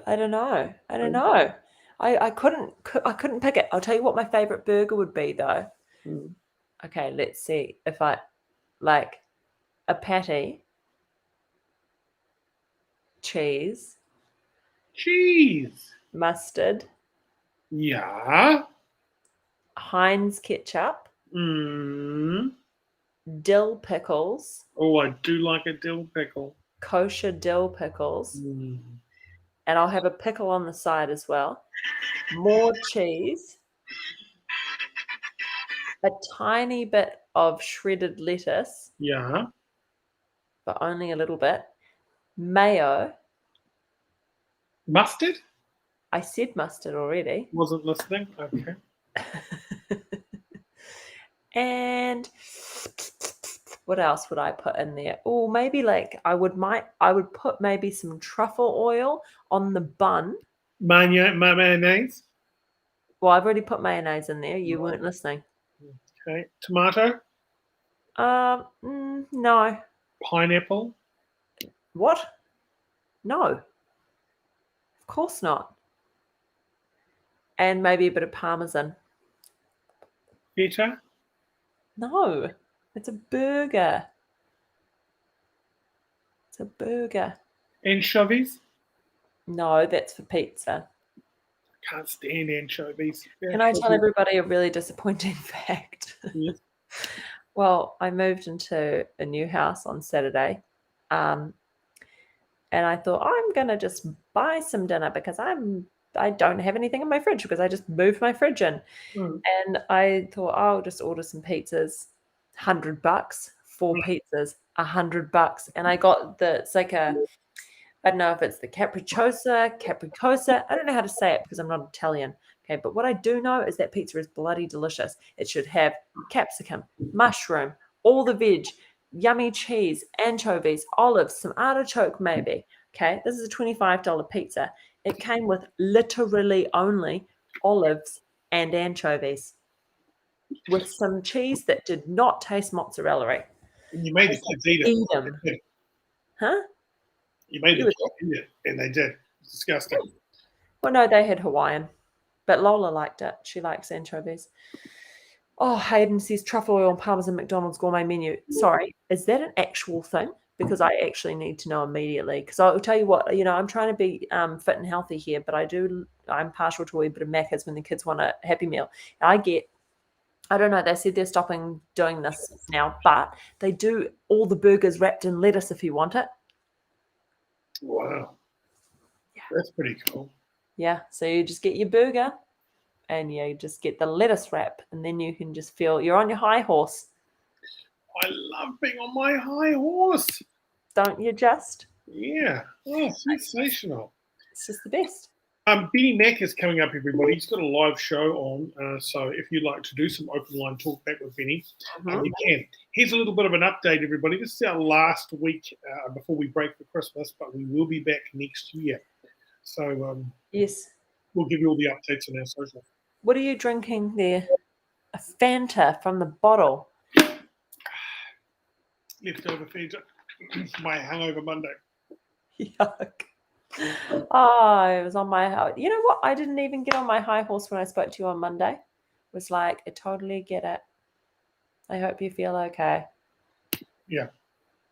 I don't know. I couldn't pick it. I'll tell you what my favorite burger would be, though. Okay, let's see. If I like a patty, cheese, mustard, yeah, Heinz ketchup, dill pickles. Oh, I do like a dill pickle. Kosher dill pickles. And I'll have a pickle on the side as well. More cheese. A tiny bit of shredded lettuce. Yeah. But only a little bit. Mayo. Mustard? I said mustard already. Wasn't listening? Okay. And what else would I put in there? Oh, maybe like I would put maybe some truffle oil on the bun. Mayonnaise. Well, I've already put mayonnaise in there. You weren't listening. Okay. Tomato. No. Pineapple. What? No. Of course not. And maybe a bit of parmesan. Feta. No. It's a burger. It's a burger. Anchovies. No, that's for pizza. Can't stand anchovies. Can I tell everybody a really disappointing fact? Yes. Well, I moved into a new house on Saturday. And I thought, I'm going to just buy some dinner because I don't have anything in my fridge because I just moved my fridge in. And I thought, I'll just order some pizzas, $100, 4 pizzas, $100. And I got it's like I don't know if it's the capricciosa. I don't know how to say it because I'm not Italian. Okay, but what I do know is that pizza is bloody delicious. It should have capsicum, mushroom, all the veg, yummy cheese, anchovies, olives, some artichoke maybe. Okay, this is a $25 pizza. It came with literally only olives and anchovies with some cheese that did not taste mozzarella-y. And you made the kids eat them. it. Huh? You made the kids eat it, and they did. It's disgusting. Well, no, they had Hawaiian. But Lola liked it. She likes anchovies. Oh, Hayden says truffle oil and parmesan McDonald's gourmet menu. Sorry, is that an actual thing? Because I actually need to know immediately. Because I'll tell you what, I'm trying to be fit and healthy here, but I'm partial to a wee bit of Macca's when the kids want a Happy Meal. I don't know, they said they're stopping doing this now, but they do all the burgers wrapped in lettuce if you want it. Wow. Yeah. That's pretty cool. Yeah, so you just get your burger and you just get the lettuce wrap and then you can just feel you're on your high horse. I love being on my high horse. Don't you just? Yeah. Oh, sensational. It's just the best. Benny Mack is coming up, everybody. He's got a live show on. So if you'd like to do some open line talk back with Benny, you can. Here's a little bit of an update, everybody. This is our last week before we break for Christmas, but we will be back next year. So yes, we'll give you all the updates on our social. What are you drinking there? A Fanta from the bottle. Leftover Fanta. My hangover Monday. Yuck. I was on my... You know what? I didn't even get on my high horse when I spoke to you on Monday. It was like, I totally get it. I hope you feel okay. Yeah.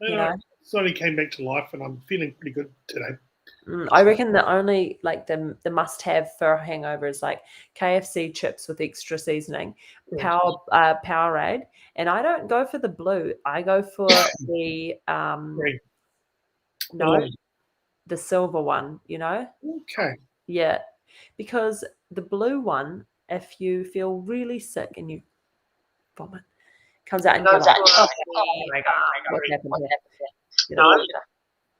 I slowly came back to life and I'm feeling pretty good today. I reckon the only, like, the must-have for a hangover is, like, KFC chips with extra seasoning, Powerade, and I don't go for the blue. I go for the, the silver one, Okay. Yeah, because the blue one, if you feel really sick and you vomit, comes out and you're like, oh my God, what happened here?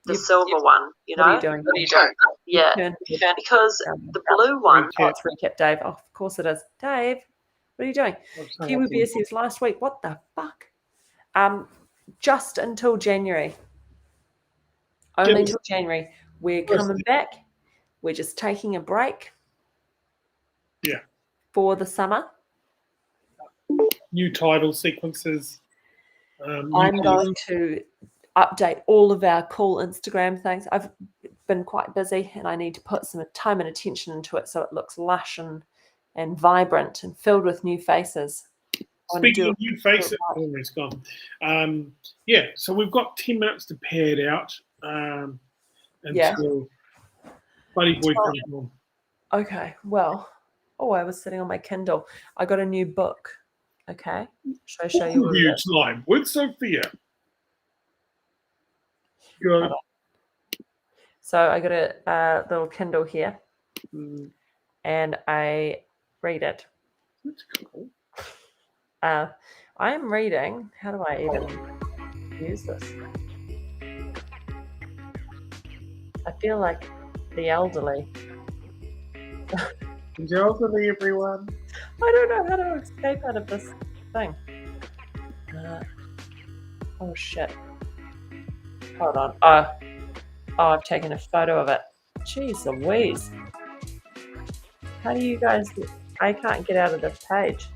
The silver one, What are you doing? Yeah, because the blue one. Oh, it's recap, Dave. Oh, of course it is. Dave, what are you doing? Kiwi Bear says last week. What the fuck? Just until January. Only until January. We're coming back. We're just taking a break. Yeah. For the summer. New title sequences. I'm going to update all of our cool Instagram things. I've been quite busy and I need to put some time and attention into it so it looks lush and vibrant and filled with new faces. Speaking of new faces, it's gone. So we've got 10 minutes to pay it out until Buddy Boy comes on. Okay, well, I was sitting on my Kindle. I got a new book. Okay, should I show you? Review time with Sophia. Good. So I got a little Kindle here, and I read it. That's cool. I am reading. How do I even use this? I feel like the elderly. The elderly, everyone. I don't know how to escape out of this thing. Oh shit. Hold on. Oh, I've taken a photo of it. Jeez Louise. How do you guys... I can't get out of this page.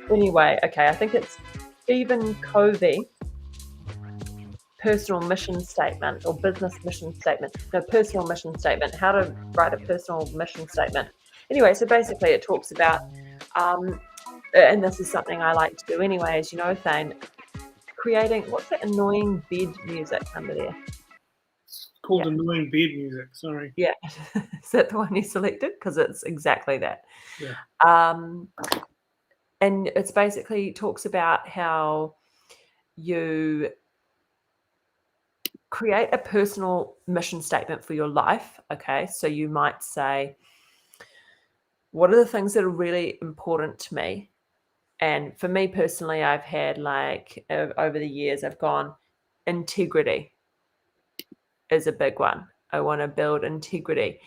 Anyway, okay, I think it's Stephen Covey. Personal mission statement or business mission statement. No, personal mission statement. How to write a personal mission statement. Anyway, so basically it talks about, and this is something I like to do anyway, as you know, Thane, creating, what's that annoying bed music under there? Called annoying bed music. Sorry. Yeah. Is that the one you selected? Because it's exactly that. Yeah. And it's basically talks about how you create a personal mission statement for your life. Okay. So you might say, what are the things that are really important to me? And for me personally, I've had like over the years, I've gone integrity is a big one. I want to build integrity,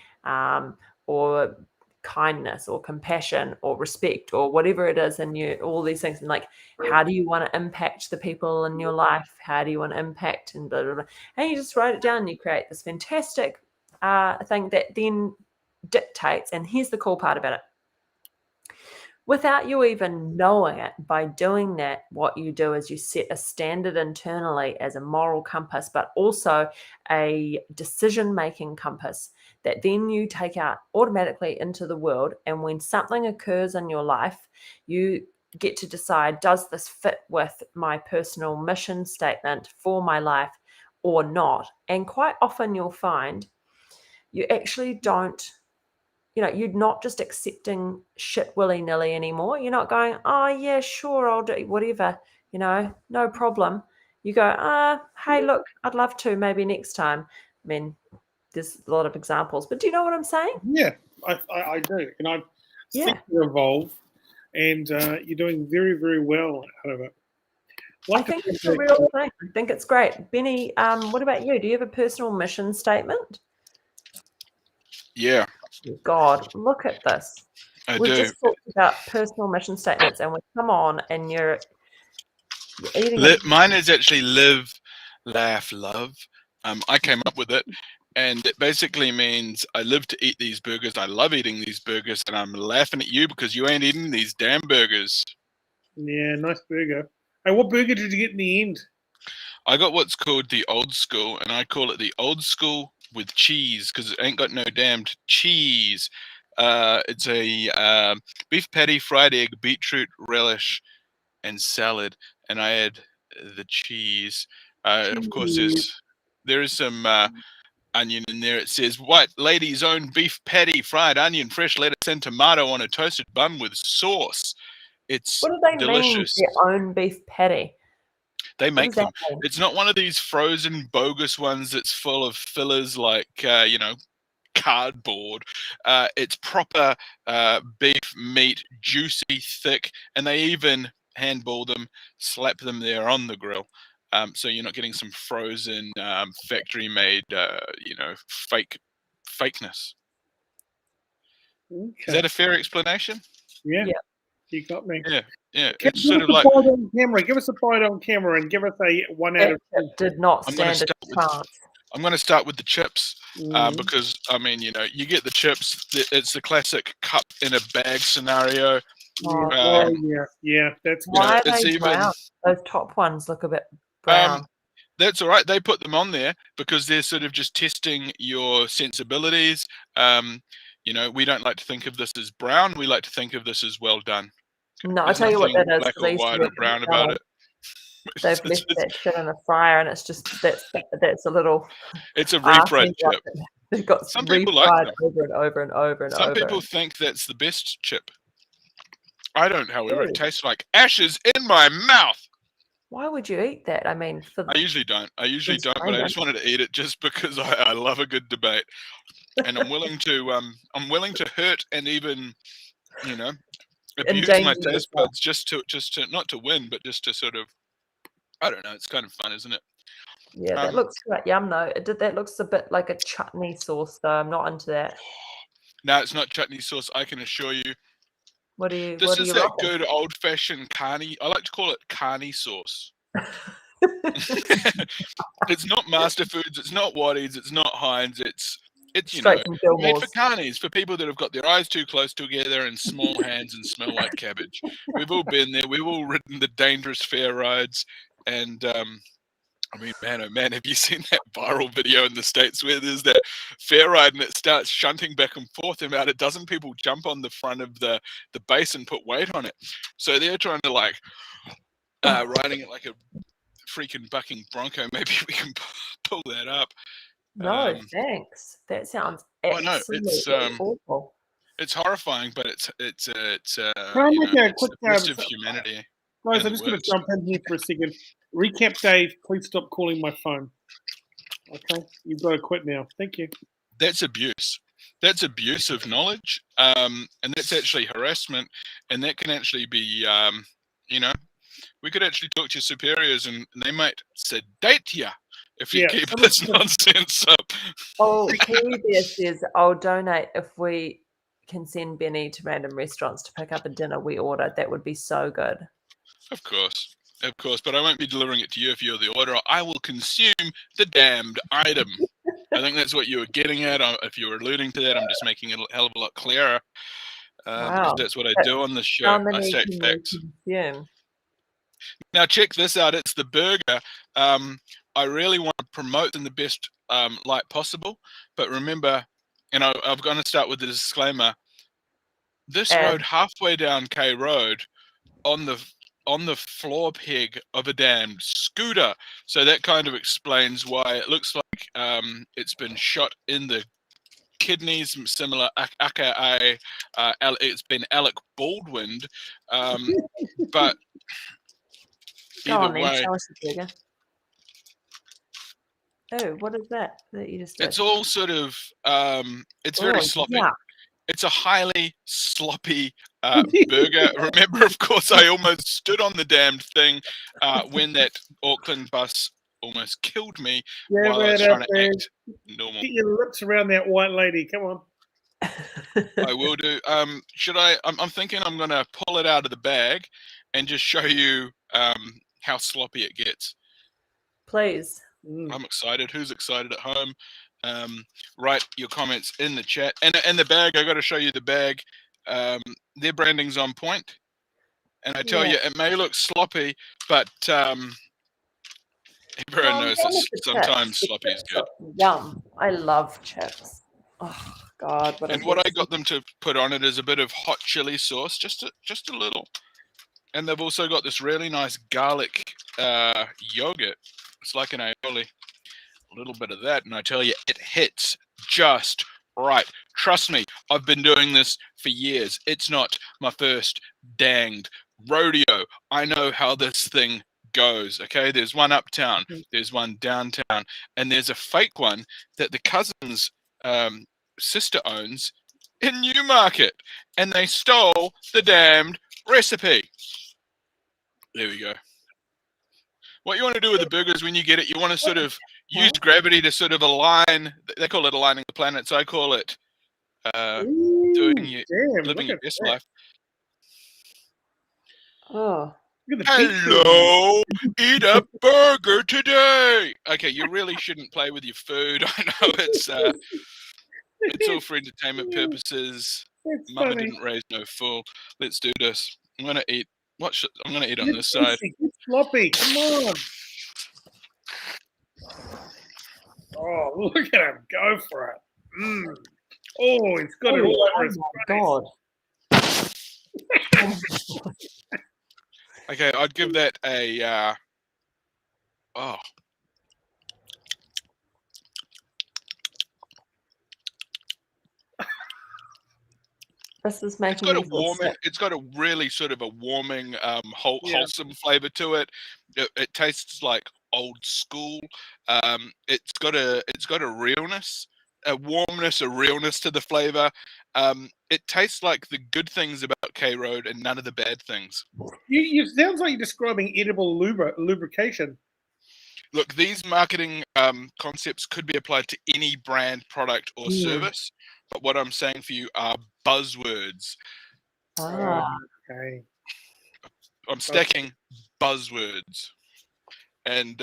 or kindness or compassion or respect or whatever it is, and you all these things. And like, how do you want to impact the people in your life? How do you want to impact and blah, blah, blah. And you just write it down and you create this fantastic thing that then dictates. And here's the cool part about it. Without you even knowing it, by doing that, what you do is you set a standard internally as a moral compass, but also a decision-making compass that then you take out automatically into the world. And when something occurs in your life, you get to decide, does this fit with my personal mission statement for my life or not? And quite often you'll find you actually don't, you're not just accepting shit willy-nilly anymore. You're not going, oh, yeah, sure, I'll do whatever, no problem. You go, hey, look, I'd love to, maybe next time. I mean, there's a lot of examples, but do you know what I'm saying? Yeah, I do. And I've seen you evolve, and you're doing very, very well out of it. I think it's a real thing. I think it's great. Benny, what about you? Do you have a personal mission statement? Yeah. God, look at this. We just talked about personal mission statements, and we come on and you're eating. Mine is actually live, laugh, love. I came up with it, and it basically means I live to eat these burgers. I love eating these burgers, and I'm laughing at you because you ain't eating these damn burgers. Yeah, nice burger. Hey, what burger did you get in the end? I got what's called the old school, and I call it the old school with cheese because it ain't got no damned cheese. It's a beef patty, fried egg, beetroot relish, and salad, and I add the cheese. Of course, there is some onion in there. It says white lady's own beef patty, fried onion, fresh lettuce, and tomato on a toasted bun with sauce. It's what do they delicious. mean, their own beef patty? They make them. It's not one of these frozen bogus ones that's full of fillers like cardboard. It's proper beef meat, juicy, thick, and they even handball them, slap them there on the grill. So you're not getting some frozen factory-made, fakeness. Okay. Is that a fair explanation? Yeah. You got me. Yeah. It's sort of like on camera. Give us a bite on camera and give us a 1 out of 10. Did not stand a chance. I'm going to start with the chips because I mean, you get the chips. It's the classic cup in a bag scenario. Yeah, that's good. Why are they brown? Those top ones look a bit brown. That's all right. They put them on there because they're sort of just testing your sensibilities. We don't like to think of this as brown. We like to think of this as well done. No, I'll tell you what that is. Black or white or brown about it. They've left that shit in a fryer, and it's just that's a little. It's a refried chip. They've got some people like that. Over and over and over and Some over. people think that's the best chip. I don't, however. It tastes like ashes in my mouth. Why would you eat that? I mean, I usually don't. But I just wanted to eat it just because I love a good debate, and I'm willing to hurt and even, abuse my taste buds just to not to win, but just to sort of, I don't know. It's kind of fun, isn't it? Yeah, that looks quite yum though. That looks a bit like a chutney sauce though. I'm not into that. No, it's not chutney sauce. I can assure you. This is that good old-fashioned carne. I like to call it carne sauce. It's not Master Foods, it's not Waddies, it's not Heinz, it's Straight from made for Gilmore's. carnies, for people that have got their eyes too close together and small hands and smell like cabbage. We've all been there. We've all ridden the dangerous fair rides, and I mean, man, oh man, have you seen that viral video in the States where there's that fair ride and it starts shunting back and forth, and about a dozen people jump on the front of the base and put weight on it. So they're trying to like riding it like a freaking bucking bronco. Maybe we can pull that up. No, thanks. That sounds absolutely awful. It's horrifying, but it's Can I make a quick of humanity. Guys, I'm just going to jump in here for a second. Recap, Dave. Please stop calling my phone. Okay, you've got to quit now. Thank you. That's abuse. That's abuse of knowledge, and that's actually harassment, and that can actually be, we could actually talk to your superiors, and they might sedate you if you keep this nonsense up. Oh, Kirby says, I'll donate if we can send Benny to random restaurants to pick up a dinner we ordered. That would be so good. Of course, but I won't be delivering it to you if you're the orderer. I will consume the damned item. I think that's what you were getting at. If you were alluding to that, I'm just making it a hell of a lot clearer. Because that's what I do on the show. I state facts. Now check this out. It's the burger. I really want to promote in the best light possible. But remember, and I'm going to start with the disclaimer. This road halfway down K Road on the floor peg of a damned scooter. So that kind of explains why it looks like it's been shot in the kidneys, similar, aka it's been Alec Baldwined. But either way, oh, what is that you just did? It's all sort of, it's very sloppy. Yeah. It's a highly sloppy burger. Remember, of course, I almost stood on the damned thing when that Auckland bus almost killed me while I was trying to act normal. Get your lips around that white lady. Come on. I will do. Should I? I'm thinking I'm going to pull it out of the bag and just show you how sloppy it gets. Please. I'm excited. Who's excited at home? Write your comments in the chat. And the bag, I got to show you the bag. Their branding's on point. And I tell you, it may look sloppy, but everyone knows that sometimes sloppy is good. Yum. I love chips. Oh, God. What I got them to put on it is a bit of hot chili sauce, just a little. And they've also got this really nice garlic yogurt. It's like an aioli. A little bit of that, and I tell you, it hits just right. Trust me, I've been doing this for years. It's not my first danged rodeo. I know how this thing goes, okay? There's one uptown, there's one downtown, and there's a fake one that the cousin's sister owns in Newmarket, and they stole the damned recipe. There we go. What you want to do with the burgers when you get it, you want to sort of use gravity to sort of align. They call it aligning the planets. I call it living your best life. Oh. Hello, eat a burger today. Okay, you really shouldn't play with your food. I know it's all for entertainment purposes. Mama didn't raise no fool. Let's do this. I'm gonna eat. I'm gonna eat on this side. It's floppy. Come on. Oh, look at him go for it. Oh, he's got it all over his face. God. Okay, I'd give that a This is making it's got a really sort of a warming, wholesome flavor to it. It tastes like old school. It's got a realness, a warmness, a realness to the flavor. It tastes like the good things about K Road and none of the bad things. You sounds like you're describing edible lubrication. Look, these marketing concepts could be applied to any brand, product, or service. But what I'm saying for you are buzzwords. Okay. I'm stacking buzzwords. And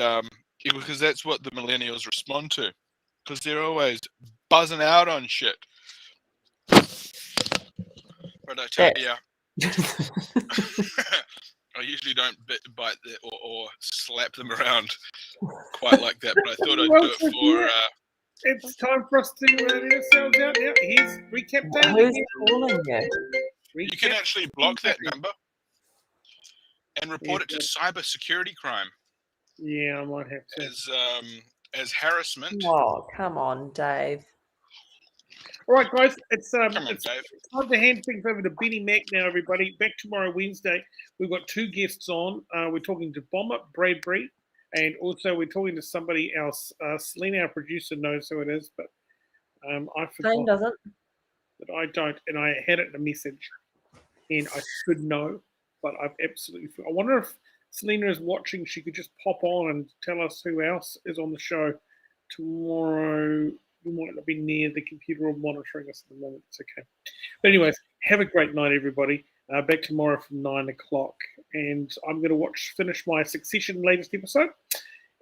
because that's what the millennials respond to, because they're always buzzing out on shit. But I tell you, I usually don't bite or slap them around quite like that. But I thought I'd do it for. It's time for us to let ourselves out now. Here's recap day. Who's calling you? You can actually block that number and report it to cybersecurity crime. Yeah, I might have to. As harassment. Oh, come on, Dave. All right, guys, it's Dave. time to hand things over to Benny Mack now, everybody. Back tomorrow, Wednesday. We've got 2 guests on. We're talking to Bomber Bradbury, and also we're talking to somebody else. Selena, our producer, knows who it is, but I forgot. Thane doesn't. But I don't, and I had it in a message, and I should know, but I've absolutely. I wonder if Selena is watching. She could just pop on and tell us who else is on the show tomorrow. We might not be near the computer or monitoring us at the moment. It's okay. But anyways, have a great night, everybody. Back tomorrow from 9 o'clock, and I'm going to finish my Succession latest episode,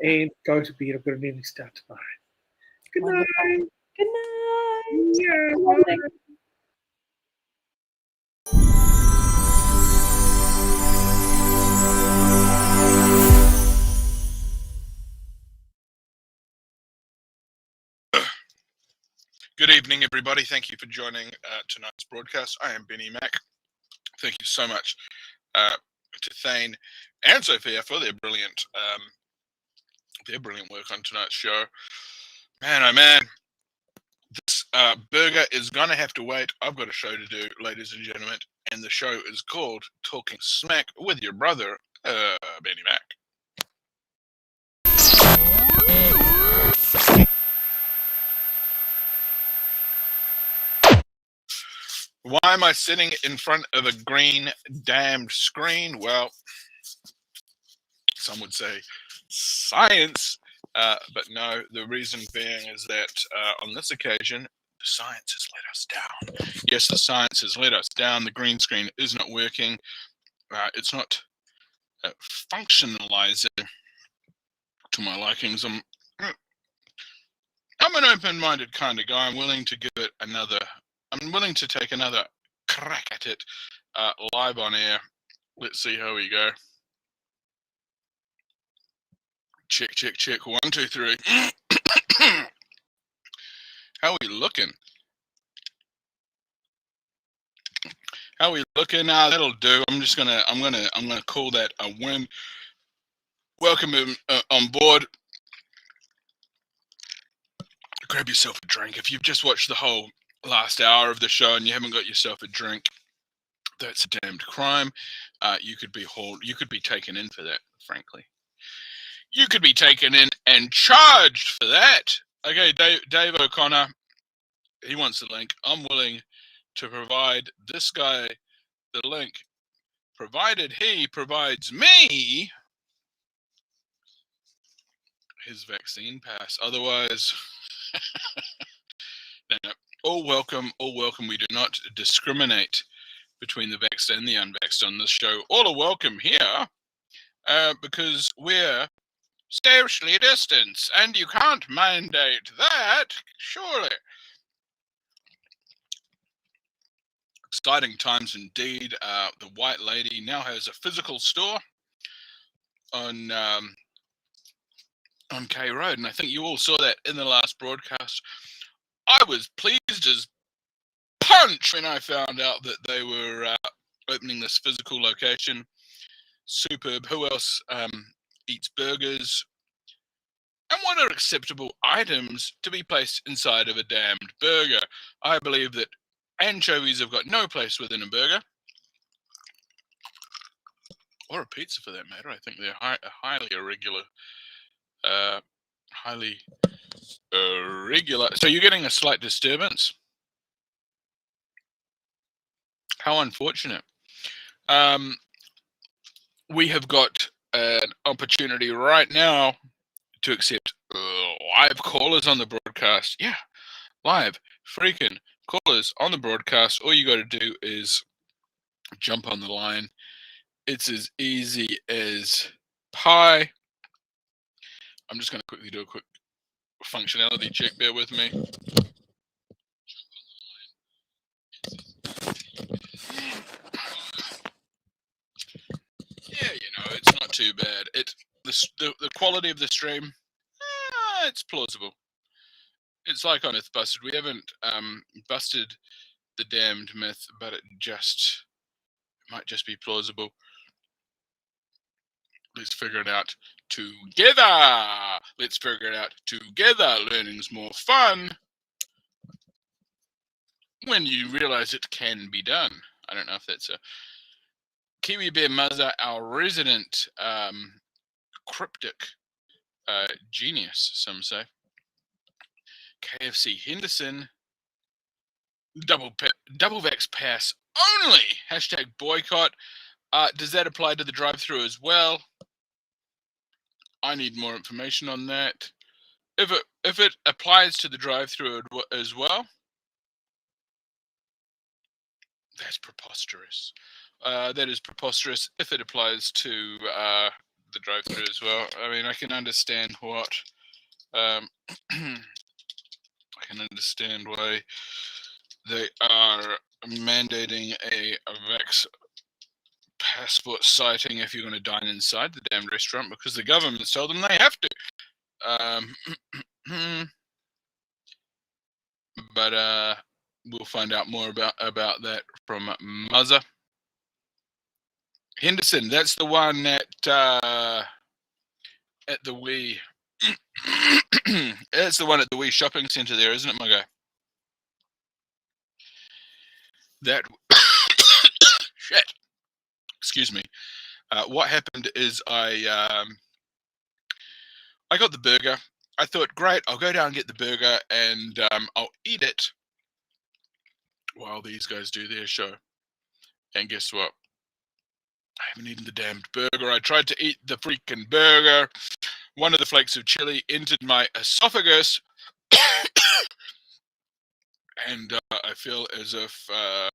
and go to bed. I've got an early start tomorrow. Good night. Good night. Yeah. Good evening, everybody. Thank you for joining tonight's broadcast. I am Benny Mack. Thank you so much to Thane and Sophia for their brilliant work on tonight's show. Man, oh man, this burger is gonna have to wait. I've got a show to do, ladies and gentlemen, and the show is called Talking Smack with your brother, Benny Mack. Why am I sitting in front of a green damned screen? Well, some would say science, but no, the reason being is that on this occasion, the science has let us down. Yes, the science has let us down. The green screen is not working. It's not functionalizing to my likings. I'm an open-minded kind of guy. I'm willing to give it I'm willing to take another crack at it live on air. Let's see how we go. Check, check, check. 1, 2, 3. How are we looking? How are we looking? That'll do. I'm gonna call that a win. Welcome him on board. Grab yourself a drink. If you've just watched the whole last hour of the show and you haven't got yourself a drink, that's a damned crime. You could be taken in for that, frankly. You could be taken in and charged for that. Okay, Dave O'Connor, he wants the link. I'm willing to provide this guy the link, provided he provides me his vaccine pass. Otherwise, no. All welcome. We do not discriminate between the vaxxed and the unvaxxed on this show. All are welcome here because we're socially distanced, and you can't mandate that, surely. Exciting times indeed. The White Lady now has a physical store on K Road, and I think you all saw that in the last broadcast. I was pleased as punch when I found out that they were opening this physical location. Superb. Who else eats burgers? And what are acceptable items to be placed inside of a damned burger? I believe that anchovies have got no place within a burger. Or a pizza for that matter. I think they're highly irregular. Highly irregular. So you're getting a slight disturbance. How unfortunate. We have got an opportunity right now to accept live callers on the broadcast. Yeah, live freaking callers on the broadcast. All you got to do is jump on the line. It's as easy as pie. I'm just going to quickly do a quick functionality check. Bear with me. Yeah, it's not too bad. The quality of the stream, it's plausible. It's like on Myth Busted. We haven't busted the damned myth, but it might just be plausible. Let's figure it out together. Let's figure it out together. Learning's more fun when you realize it can be done. I don't know if that's a Kiwi Bear Muzza, our resident cryptic genius, some say. KFC Henderson, double vax pass only. Hashtag boycott. Does that apply to the drive-through as well? I need more information on that. If it applies to the drive-through as well, that's preposterous. That is preposterous if it applies to the drive-through as well. I mean, I can understand what. I can understand why they are mandating a vax passport citing if you're going to dine inside the damn restaurant, because the government's told them they have to. But we'll find out more about that from Muzza. Henderson, that's the one at the Wee. That's the one at the Wee shopping centre there, isn't it, my guy? That shit. Excuse me. What happened is I got the burger. I thought, great, I'll go down and get the burger and I'll eat it while these guys do their show. And guess what? I haven't eaten the damned burger. I tried to eat the freaking burger. One of the flakes of chili entered my esophagus. And I feel as if I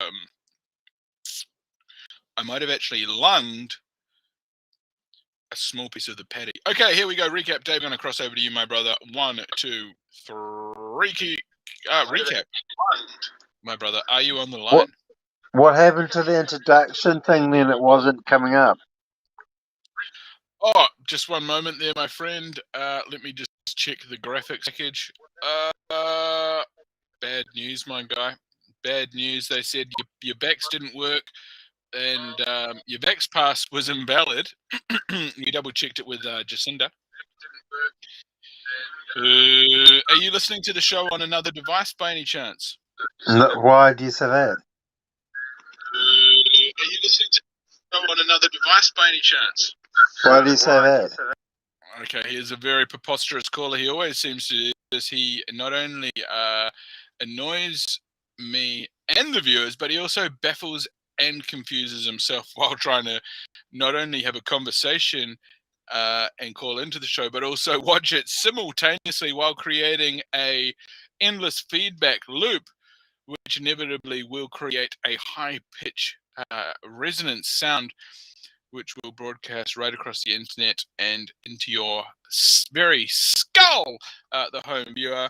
might have actually lunged a small piece of the patty. Okay, here we go. Recap. Dave, I'm going to cross over to you, my brother. 1, 2, 3. Recap. My brother, are you on the line? What happened to the introduction thing then? It wasn't coming up. Oh, just one moment there, my friend. Let me just check the graphics package. Bad news, my guy. Bad news. They said your backs didn't work and your Vax pass was invalid. You double checked it with Jacinda. Are you listening to the show on another device by any chance? No, why do you say that? Are you listening to the show on another device by any chance? Why do you say that? Okay, here's a very preposterous caller. He always seems to do this. He not only annoys me and the viewers, but he also baffles and confuses himself while trying to not only have a conversation and call into the show, but also watch it simultaneously while creating a endless feedback loop, which inevitably will create a high-pitch resonance sound, which will broadcast right across the internet and into your very skull, the home viewer,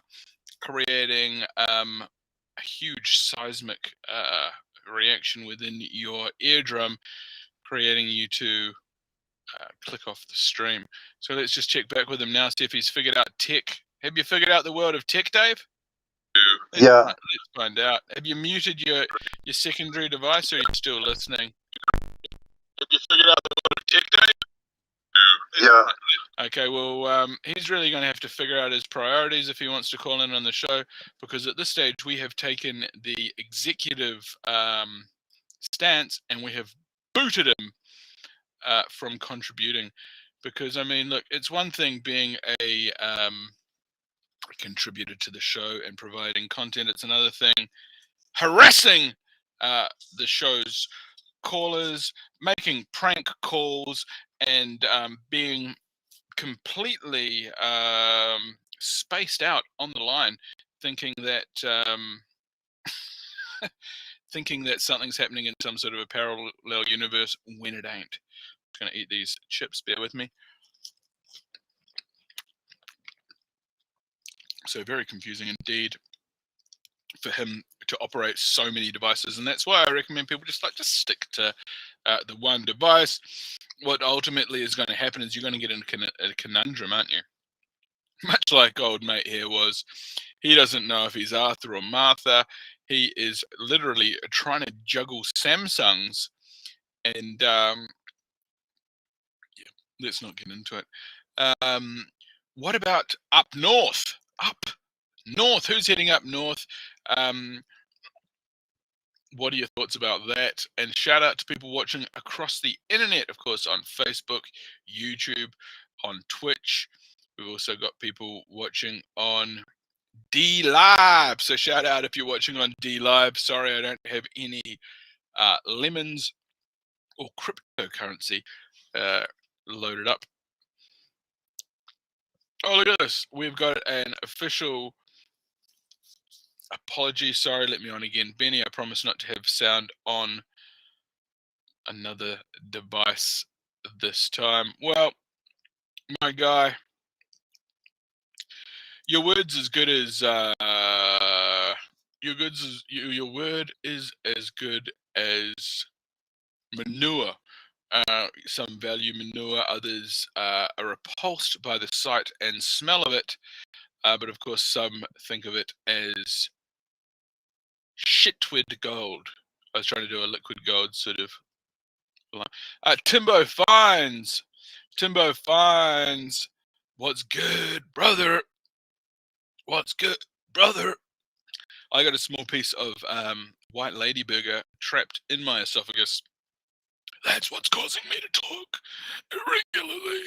creating a huge seismic reaction within your eardrum, creating you to click off the stream. So let's just check back with him now, see if he's figured out tech. Have you figured out the world of tech, Dave? Yeah. Let's find out. Have you muted your secondary device, or are you still listening? Have you figured out the world of tech, Dave? Yeah. Okay, well, he's really going to have to figure out his priorities if he wants to call in on the show, because at this stage we have taken the executive stance and we have booted him from contributing. Because, I mean, look, it's one thing being a contributor to the show and providing content. It's another thing harassing the show's callers, making prank calls, and being completely spaced out on the line, thinking that thinking that something's happening in some sort of a parallel universe when it ain't. I'm just gonna eat these chips. Bear with me. So very confusing indeed for him to operate so many devices, and that's why I recommend people just stick to the one device. What ultimately is going to happen is you're going to get in a conundrum, aren't you? Much like old mate here was. He doesn't know if he's Arthur or Martha. He is literally trying to juggle Samsungs, and yeah, let's not get into it. What about up north? Up north, who's heading up north? What are your thoughts about that? And shout out to people watching across the internet, of course, on Facebook, YouTube, on Twitch. We've also got people watching on D Live. So shout out if you're watching on D Live. Sorry, I don't have any lemons or cryptocurrency loaded up. Oh, look at this. We've got an official apology. Sorry, let me on again. Benny, I promise not to have sound on another device this time. Well, my guy, your word's as good as your word is as good as manure. Some value manure, others are repulsed by the sight and smell of it, but of course some think of it as shitwid gold. I was trying to do a liquid gold sort of line. Timbo Fines, what's good, brother? What's good, brother? I got a small piece of white lady burger trapped in my esophagus. That's what's causing me to talk irregularly.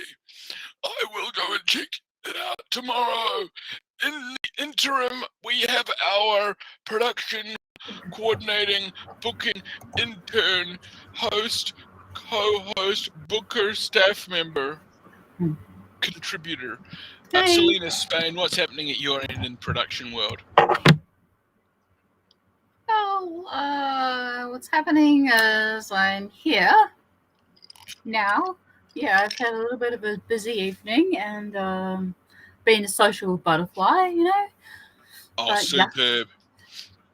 I will go and check it out tomorrow. In the interim, we have our production coordinating, booking, intern, host, co-host, booker, staff member, contributor. Selena Spain, what's happening at your end in production world? Well, what's happening is I'm here now. Yeah, I've had a little bit of a busy evening and being a social butterfly, you know. Oh, superb.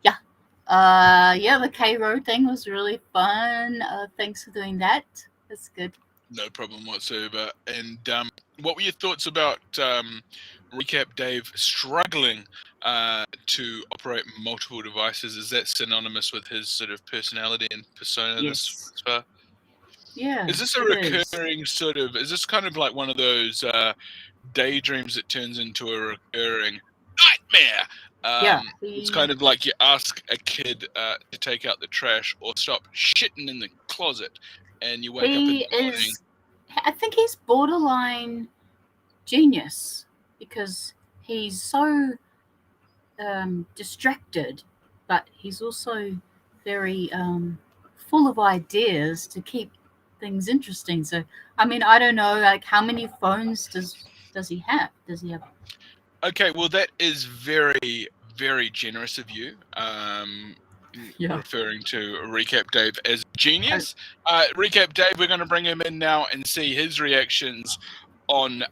Yeah, the K Road thing was really fun. Thanks for doing that. That's good. No problem whatsoever. And what were your thoughts about Recap Dave struggling to operate multiple devices? Is that synonymous with his sort of personality and persona this far? Yeah. Is this a recurring sort of, is this kind of like one of those daydreams that turns into a recurring nightmare? It's kind of like you ask a kid to take out the trash or stop shitting in the closet, and you wake up in the morning. I think he's borderline genius because he's so distracted, but he's also very full of ideas to keep things interesting. So, I mean, I don't know, like, how many phones does he have? Does he have? Okay, well, that is very, very generous of you. Referring to Recap Dave as genius. Recap Dave, we're going to bring him in now and see his reactions on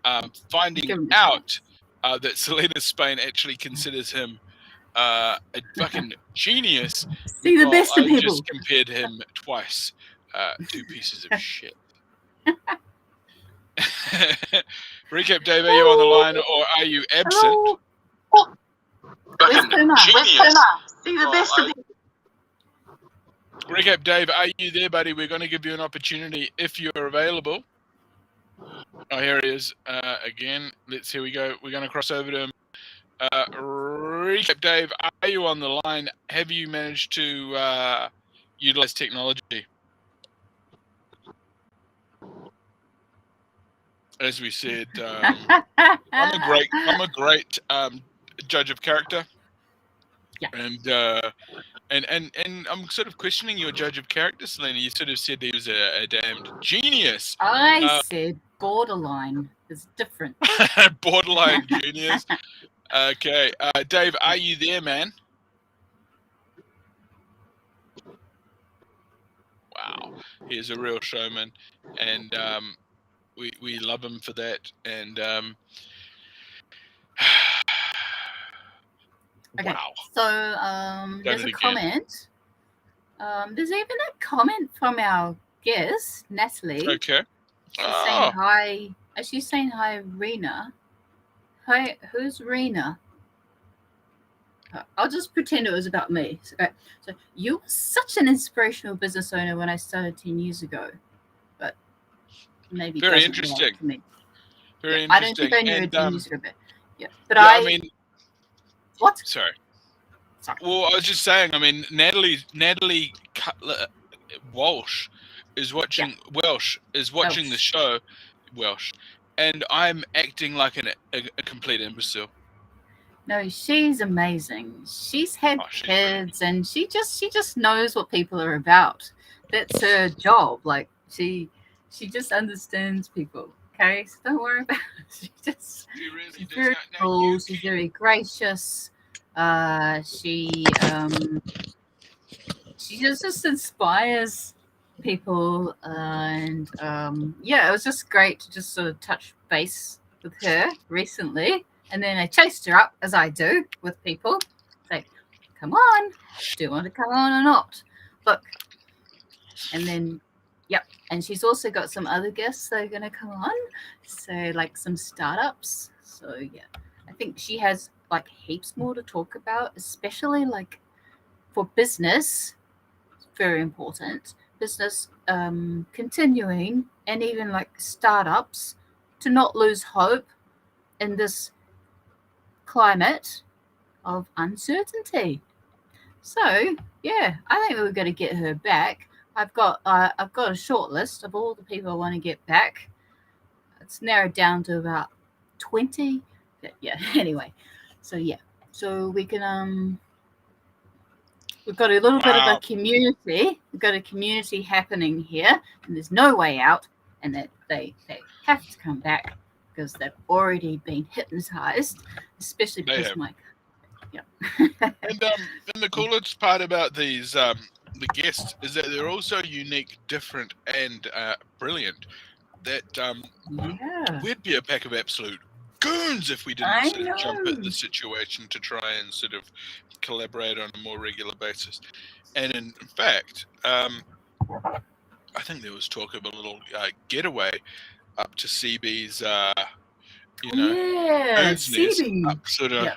finding out that Selena Spain actually considers him a fucking genius. See the best of people. I just compared him twice. Two pieces of shit. Recap Dave, are you on the line or are you absent? Genius. See the best of people. Recap Dave, are you there, buddy? We're going to give you an opportunity if you're available. Oh, here he is again. Here we go. We're going to cross over to him. Recap Dave, are you on the line? Have you managed to utilize technology? As we said, I'm a great judge of character. Yeah. And I'm sort of questioning your judge of character, Selena. You sort of said he was a damned genius. I said borderline. It's different. Borderline genius. Okay. Dave, are you there, man? Wow. He is a real showman. And we love him for that. And Okay. Wow. So there's it a again. comment. There's even a comment from our guest, Natalie. Okay. She's saying hi. She's saying hi, Rena. Hi, who's Rena? I'll just pretend it was about me. So you were such an inspirational business owner when I started 10 years ago, but maybe Very doesn't relate interesting. to me. Very I don't interesting. think I knew And, 10 years ago, but yeah. But yeah, I mean, what? sorry. Sorry. Well, I was just saying. I mean, Natalie-Cutler Walsh is watching. Welsh is watching the Welsh. show. Welsh, and I'm acting like a complete imbecile. No, she's amazing. She's had She's kids, and she just knows what people are about. That's her job. Like she just understands people. Okay, so don't worry about it. She's very cool. She's very gracious. She just inspires people, and yeah, it was just great to just sort of touch base with her recently. And then I chased her up, as I do with people. Say, come on, do you want to come on or not? Look. And then, yep. And she's also got some other guests that are going to come on. So, like some startups. So, yeah. I think she has like heaps more to talk about, especially like for business. It's very important. Business continuing, and even like startups, to not lose hope in this climate of uncertainty. So yeah, I think we're going to get her back. I've got a short list of all the people I want to get back. It's narrowed down to about 20. But yeah, anyway. So yeah, so we can we've got a little bit of a community. We've got a community happening here, and there's no way out, and that they have to come back because they've already been hypnotized, especially because And the coolest part about these the guests is that they're also unique, different, and brilliant. That we'd be a pack of absolute goons if we didn't sort of jump at the situation to try and sort of collaborate on a more regular basis. And in fact, I think there was talk of a little getaway up to CB's, bird's nest, up sort of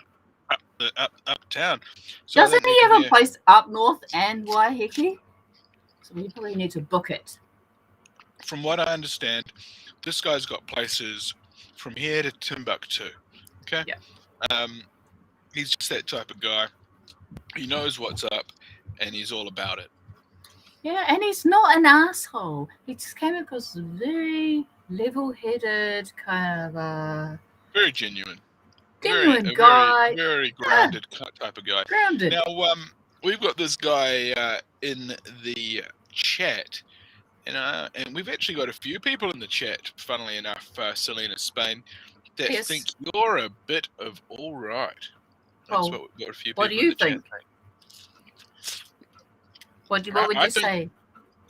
uptown. So doesn't he have a place up north and Waiheke? So we probably need to book it. From what I understand, this guy's got places from here to Timbuktu. Okay. Yeah. He's just that type of guy. He knows what's up, and he's all about it. Yeah, and he's not an asshole. He just came across as a very level-headed kind of very genuine guy, very grounded type of guy. Grounded. Now, we've got this guy in the chat, and we've actually got a few people in the chat. Funnily enough, Selena Spain, that think you're a bit of all right. That's what we've got a few people. What do you think? What would you say?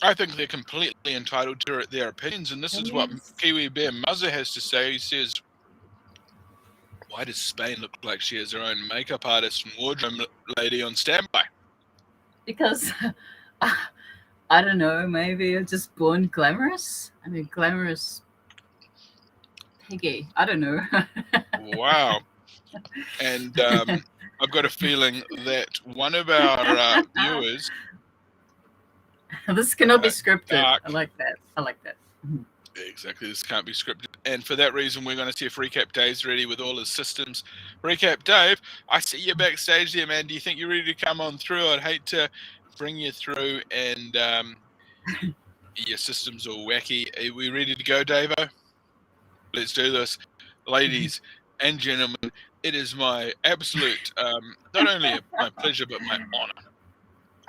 I think they're completely entitled to their opinions, and this is what Kiwi Bear Muzzer has to say. He says, why does Spain look like she has her own makeup artist and wardrobe lady on standby? Because, I don't know, maybe you're just born glamorous? I mean, glamorous piggy. I don't know. Wow. And I've got a feeling that one of our viewers... This cannot be scripted. I like that. Mm-hmm. Exactly. This can't be scripted. And for that reason, we're going to see if Recap Dave's ready with all his systems. Recap Dave, I see you backstage there, man. Do you think you're ready to come on through? I'd hate to bring you through and your system's all wacky. Are we ready to go, Davo? Let's do this. Ladies and gentlemen, it is my absolute, not only my pleasure, but my honor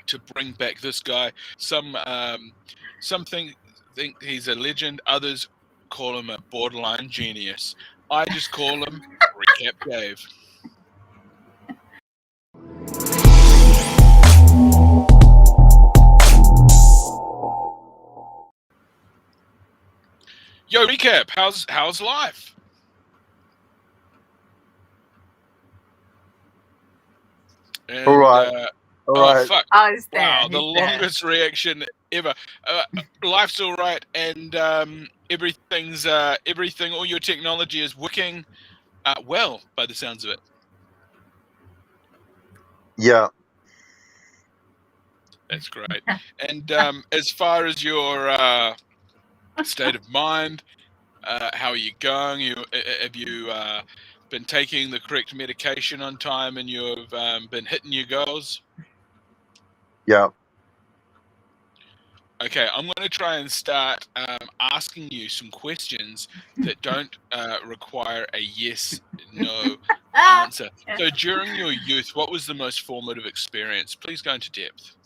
to bring back this guy. Some think he's a legend. Others call him a borderline genius. I just call him Recap Dave. Yo, Recap, how's life? And, All right. All oh, right. fuck. Oh, he's there. Wow, the he's there. longest reaction ever. Life's all right, and everything's everything. All your technology is working well, by the sounds of it. Yeah. That's great. And as far as your state of mind, how are you going? Have you been taking the correct medication on time, and you've been hitting your goals? Yeah. Okay, I'm going to try and start asking you some questions that don't require a yes/no answer. So during your youth, what was the most formative experience? Please go into depth.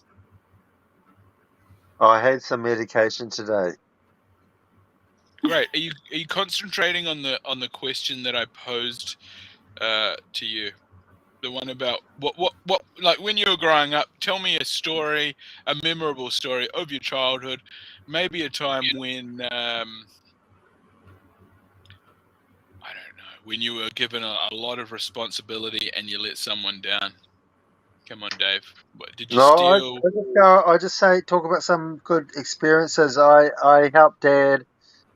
I had some medication today. Great. Are you concentrating on the question that I posed to you? The one about what like when you were growing up, tell me a story, a memorable story of your childhood, maybe a time when I don't know, when you were given a lot of responsibility and you let someone down. Come on, Dave. What, did you No, steal? I just say talk about some good experiences. I helped Dad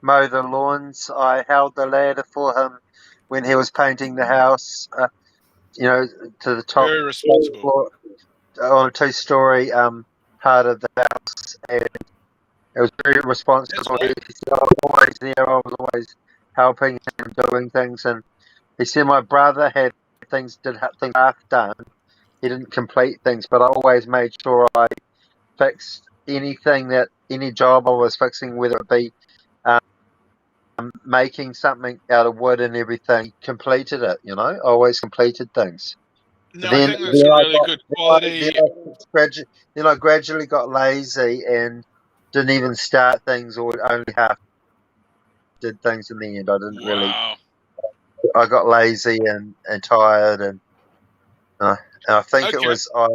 mow the lawns. I held the ladder for him when he was painting the house. To the top Very responsible. floor on a two-story part of the house, and it was very responsible. That's He said I was always there. I was always helping him doing things, and he said my brother had things half done. He didn't complete things, but I always made sure I fixed any job I was fixing, whether it be making something out of wood and everything. Completed it, I always completed things. No, I Then, think that's a really good quality. then I gradually got lazy and didn't even start things, or only half did things in the end. I didn't really. Wow. I got lazy and tired, and I think it Okay. was I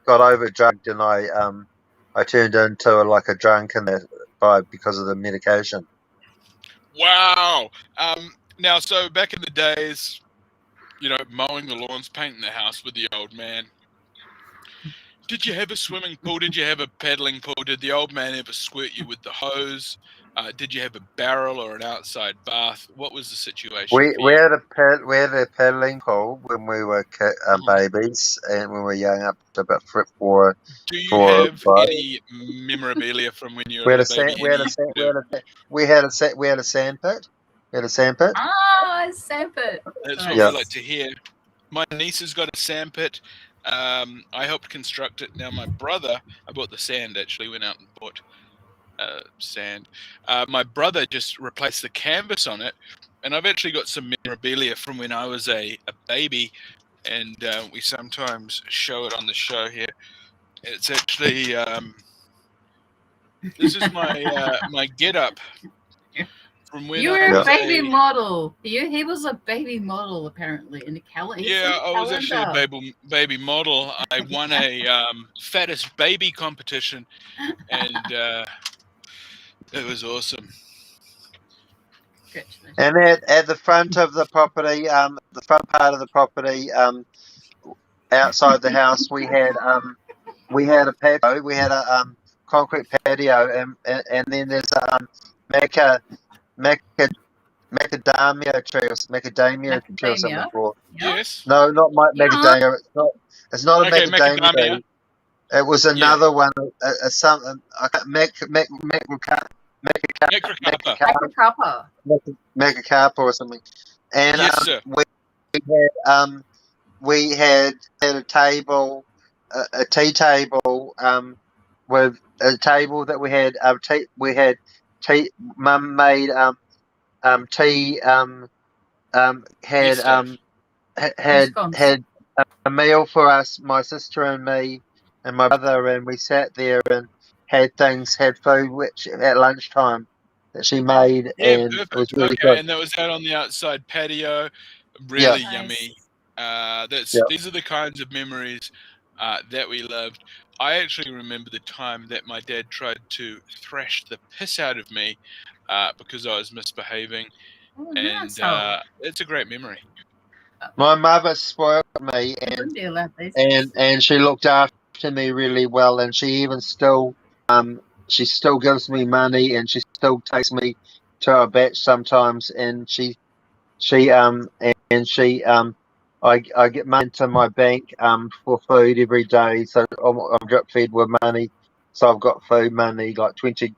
got over drugged, and I turned into like a drunk because of the medication. Wow. Now, so back in the days, mowing the lawns, painting the house with the old man. Did you have a swimming pool? Did you have a paddling pool? Did the old man ever squirt you with the hose? Did you have a barrel or an outside bath? What was the situation We for you? had a paddling pool when we were babies, and when we were young, up to about 4. Do you 4 or have 5. any memorabilia from when you were We a had a little baby? we had a we had a sandpit. We had a sandpit. Oh, sandpit. That's what Yeah. we like to hear. My niece has got a sandpit. I helped construct it. Now my brother, I bought the sand actually, went out and bought sand. My brother just replaced the canvas on it, and I've actually got some memorabilia from when I was a baby, and we sometimes show it on the show here. It's actually this is my my get up from when You I were was a baby model. He was a baby model apparently in the calendar. Yeah, I was actually a baby model. I won a fattest baby competition, and it was awesome. And at the front of the property, the front part of the property, outside the house, we had a patio. We had a concrete patio, and then there's a macadamia tree or something called. Yes. No, not macadamia. It's not a Okay, macadamia tree. It was another one. Something. Macacarpa or something. And yes, sir. we had a table, a tea table, with a table that we had tea. Mum made tea. Had a meal for us, my sister and me, and my brother, and we sat there and had food, which at lunchtime that she made, Yeah, and perfect. it was really Okay, good. and that was out on the outside patio, really yummy. These are the kinds of memories that we loved. I actually remember the time that my dad tried to thrash the piss out of me because I was misbehaving, and it's a great memory. My mother spoiled me, I wouldn't be allowed these. and she looked after me really well, and she even still she still gives me money, and she still takes me to a batch sometimes, and I get money to my bank for food every day, so I'm drip fed with money, so I've got food money like $25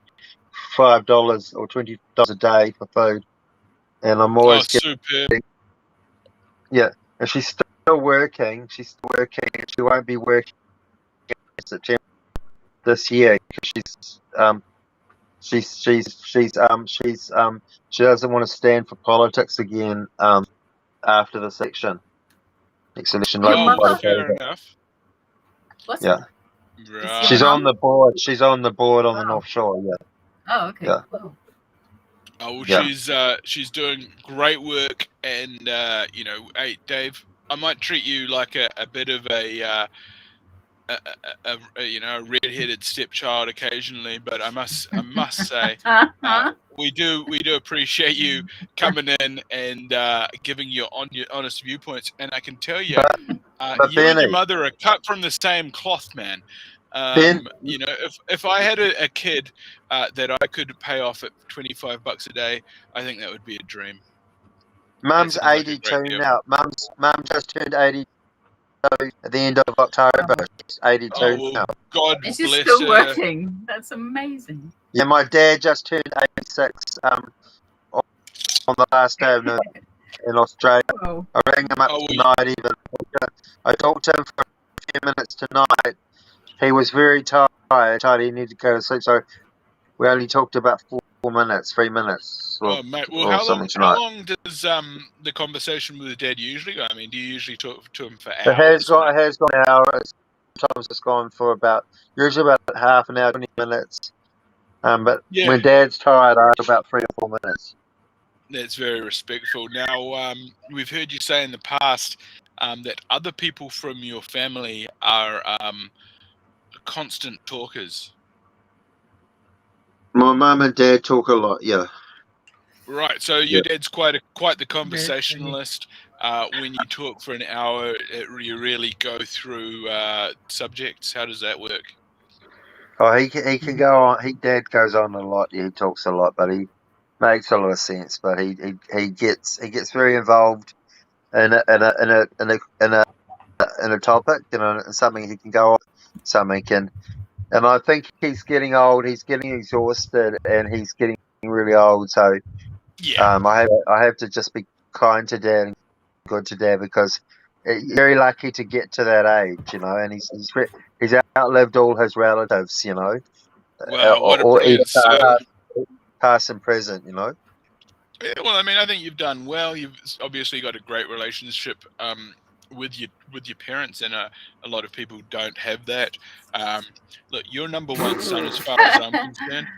or $20 a day for food, and I'm Oh, always getting. superb. Yeah, and she's still working. She's still working, and she won't be working in September this year because she doesn't want to stand for politics again after this election. Next election, Your local Oh, well, mother? fair politics. enough. What's Yeah, your she's Right. on mum? the board. She's on the board on the Wow. North Shore. Yeah, Oh, okay. Yeah. Wow. Oh, well, Yeah. she's doing great work, and you know, hey, Dave, I might treat you like a bit of a you know, a red-headed stepchild occasionally, but I must say, we do appreciate you coming in and giving your honest viewpoints. And I can tell you, but you and your Benny, mother are cut from the same cloth, man. Ben, You know, if I had a kid that I could pay off at $25 a day, I think that would be a dream. That Mum's sounds like a great 82 deal. now. Mum just turned 82 at the end of October. She's 82 Oh well, now. God And she's bless still her. working. That's amazing. Yeah, my dad just turned 86 on the last day of November in Australia. Whoa. I rang him up Oh, well, tonight even. I talked to him for a few minutes tonight. He was very tired. He needed to go to sleep. So we only talked about 3 minutes oh, mate. Well, or something how tonight. long does the conversation with the dad usually go? I mean, do you usually talk to him for It hours? has gone an hour. Sometimes it's gone for usually about half an hour, 20 minutes. But Yeah, when Dad's tired, I have about 3 or 4 minutes. that's very respectful. Now, we've heard you say in the past that other people from your family are constant talkers. My mum and Dad talk a lot. Yeah. Right. So Yeah. your dad's quite the Very funny. conversationalist. When you talk for an hour, you really go through subjects. How does that work? Oh, he can go on. Dad goes on a lot. Yeah, he talks a lot, but he makes a lot of sense. But he gets very involved in a topic, you know, and something he can go on, something can. And I think he's getting old. He's getting exhausted, and he's getting really old. So Yeah. I have to just be kind to Dad and good to Dad because he's very lucky to get to that age, you know. And he's outlived all his relatives, you know, Wow, what a or either brilliant soul. past and present, you know. Yeah, well, I mean, I think you've done well. You've obviously got a great relationship with your parents, and a lot of people don't have that. Look, you're number one son as far as I'm concerned.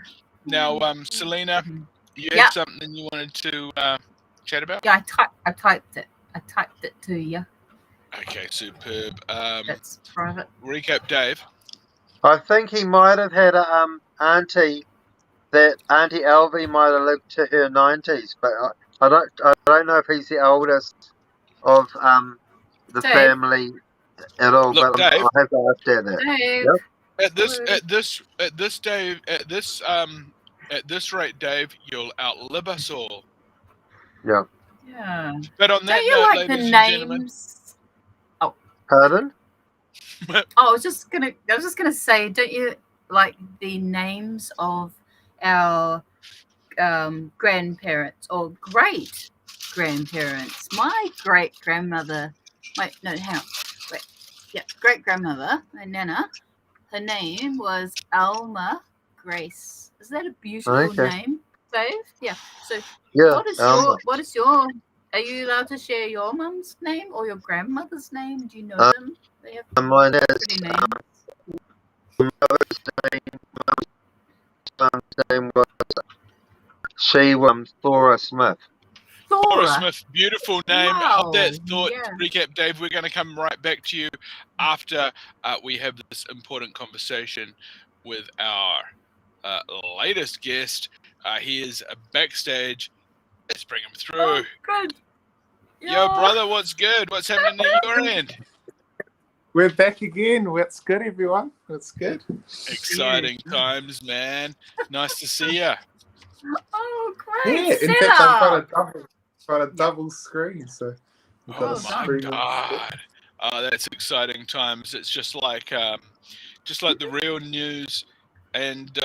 Now, Selena, you had Yeah. something you wanted to chat about? Yeah, I typed it. I typed it to you. Okay, superb. That's private. Recap, Dave. I think he might have had a auntie. That Auntie Elvie might have lived to her 90s, but I don't know if he's the oldest of the Dave. family at all. Look, but Dave. I have to ask Dad that. Dave. Yep. At this rate, Dave, you'll outlive us all. Yeah. Yeah. But on that Don't you note, like the ladies and gentlemen, names? Pardon? Oh, I was just gonna say, don't you like the names of our grandparents or great grandparents? My great grandmother, great grandmother, my nana, her name was Alma Grace. Is that a beautiful name, Dave? Yeah. So Yeah. what is your are you allowed to share your mum's name or your grandmother's name? Do you know them? They have mine is pretty names. mum's name was Thora Smith. Thora Smith, beautiful name. Wow. Hold that thought. Yeah. Recap, Dave. We're going to come right back to you after we have this important conversation with our latest guest. He is backstage. Let's bring him through. Oh, good. Yo, brother, what's good? What's happening at your end? We're back again. What's good, everyone? What's good? Exciting times, man. Nice to see ya. Oh, great. Yeah, in fact, I've got a double screen, so we've got Oh a my screen. god. Oh, that's exciting times. It's just like the real news and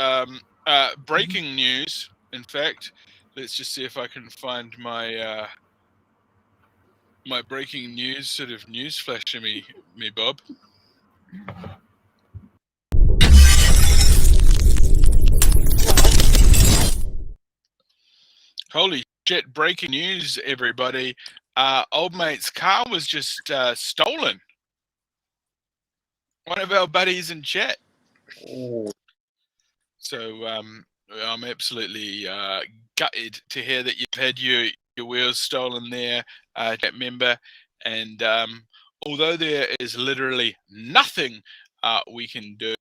breaking news. In fact, let's just see if I can find my my breaking news sort of news flash to me, Bob. Holy shit! Breaking news, everybody! Old mate's car was just stolen. One of our buddies in chat. Oh. So I'm absolutely gutted to hear that you've had your wheels stolen there, chat member. And although there is literally nothing we can do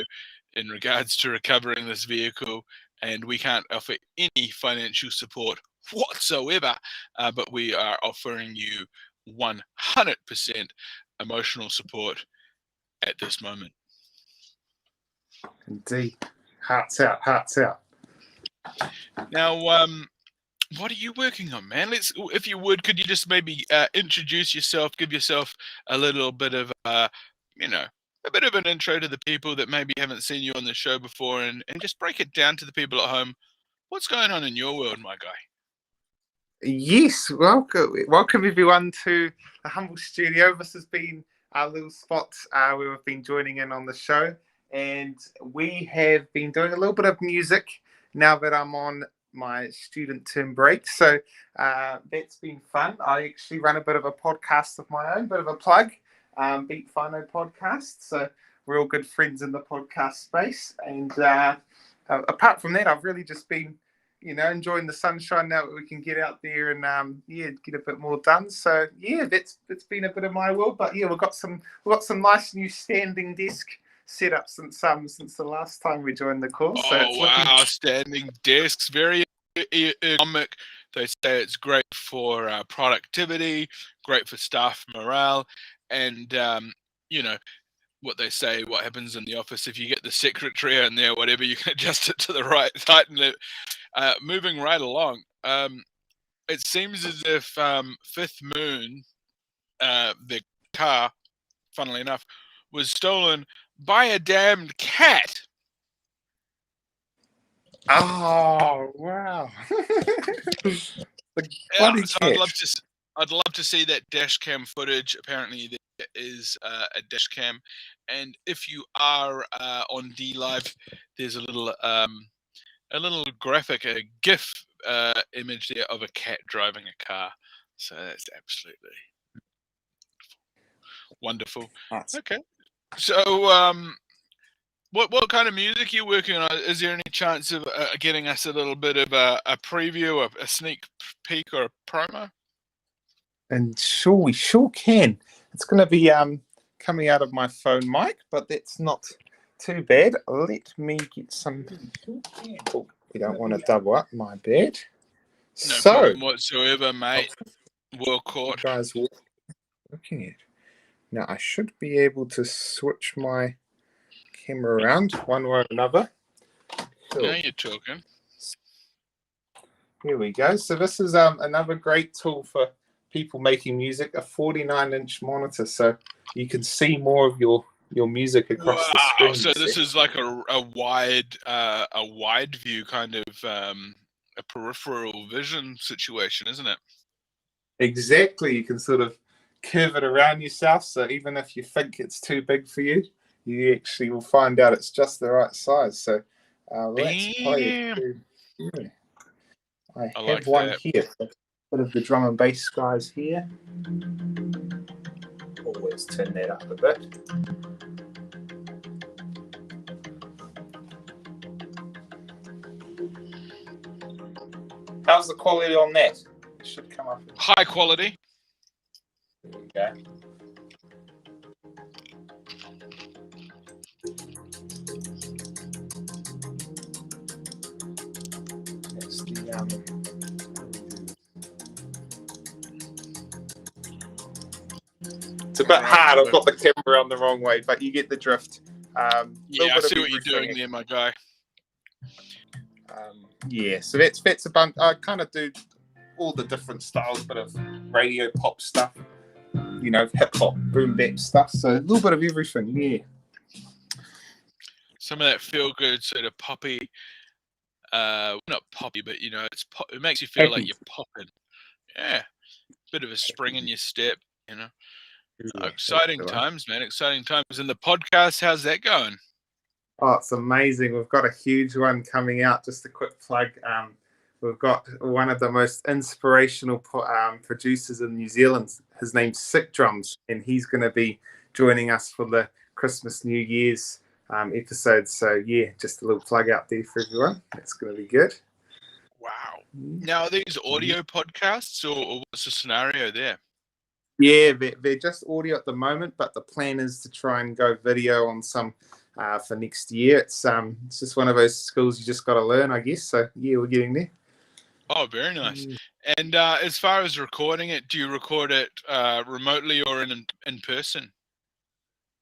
in regards to recovering this vehicle, and we can't offer any financial support whatsoever, but we are offering you 100% emotional support at this moment. Indeed. Hearts out, hearts out. Now, what are you working on, man? If you would, could you just maybe introduce yourself, give yourself a little bit of, a bit of an intro to the people that maybe haven't seen you on the show before, and just break it down to the people at home. What's going on in your world, my guy? Yes, welcome everyone to the Humble Studio. This has been our little spot where we've been joining in on the show, and we have been doing a little bit of music now that I'm on my student term break. So that's been fun. I actually run a bit of a podcast of my own, bit of a plug, Beat Whānau podcast. So we're all good friends in the podcast space. And apart from that, I've really just been, enjoying the sunshine now that we can get out there and get a bit more done. So yeah, that's been a bit of my world. But yeah, we've got some nice new standing desk set up since the last time we joined the course. So wow, standing desks, very ergonomic. They say it's great for productivity, great for staff morale, and what they say, what happens in the office, if you get the secretary in there, whatever, you can adjust it to the right, tighten it. Moving right along, it seems as if Fifth Moon, their car, funnily enough, was stolen by a damned cat. Oh wow! I'd love to see that dash cam footage. Apparently, there is a dash cam, and if you are on D Live, there's a little graphic, a GIF image there of a cat driving a car. So that's absolutely wonderful. Okay. So, what kind of music are you working on? Is there any chance of getting us a little bit of a preview, a sneak peek, or a promo? And sure, we sure can. It's going to be coming out of my phone mic, but that's not too bad. Let me get some. Oh, we don't want to double up. My bad. No problem whatsoever, mate. Well caught. Guys, looking at. Now, I should be able to switch my camera around one way or another. Cool. Now you're talking. Here we go. So this is another great tool for people making music, a 49-inch monitor, so you can see more of your music across the screen. So this is like a wide view kind of a peripheral vision situation, isn't it? Exactly. You can sort of curve it around yourself, so even if you think it's too big for you, you actually will find out it's just the right size. So let's play it. Yeah. I have like one that. Here. So a bit of the drum and bass guys here. Always turn that up a bit. How's the quality on that? It should come up. High quality. There we go. That's the bit Right, hard. I've but- got the camera on the wrong way, but you get the drift. Yeah, I see what you're doing there, my guy. Yeah, so that's a bunch. I kind of do all the different styles, bit of radio pop stuff, you know, hip hop, boom bap stuff. So a little bit of everything. Yeah. Some of that feel good sort of poppy, not poppy, but you know, it makes you feel like you're popping. Yeah, bit of a spring in your step, you know. Yeah, Exciting times, man. Exciting times. And the podcast, how's that going? Oh, it's amazing. We've got a huge one coming out. Just a quick plug. We've got one of the most inspirational producers in New Zealand. His name's Sick Drums, and he's going to be joining us for the Christmas New Year's episode. So, yeah, just a little plug out there for everyone. It's going to be good. Wow. Now, are these audio podcasts or what's the scenario there? Yeah, they're just audio at the moment, but the plan is to try and go video on some for next year. It's just one of those skills you just got to learn, I guess. So, yeah, we're getting there. Oh, very nice. And as far as recording it, do you record it remotely or in person?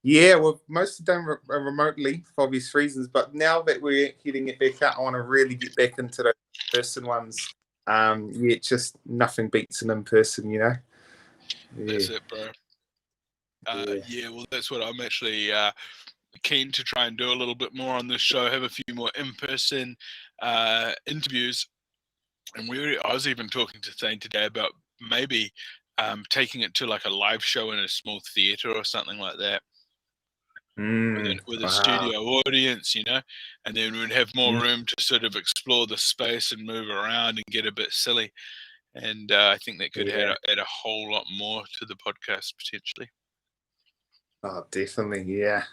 Yeah, we've mostly done remotely for obvious reasons, but now that we're getting it back out, I want to really get back into the person ones. Yeah, just nothing beats an in-person, you know? Yeah. That's it, bro. Yeah, well, that's what I'm actually keen to try and do a little bit more on this show, have a few more in-person interviews. And I was even talking to Thane today about maybe taking it to like a live show in a small theater or something like that. With a studio audience, you know, and then we'd have more room to sort of explore the space and move around and get a bit silly. And I think that could add a whole lot more to the podcast potentially. Oh, definitely, yeah.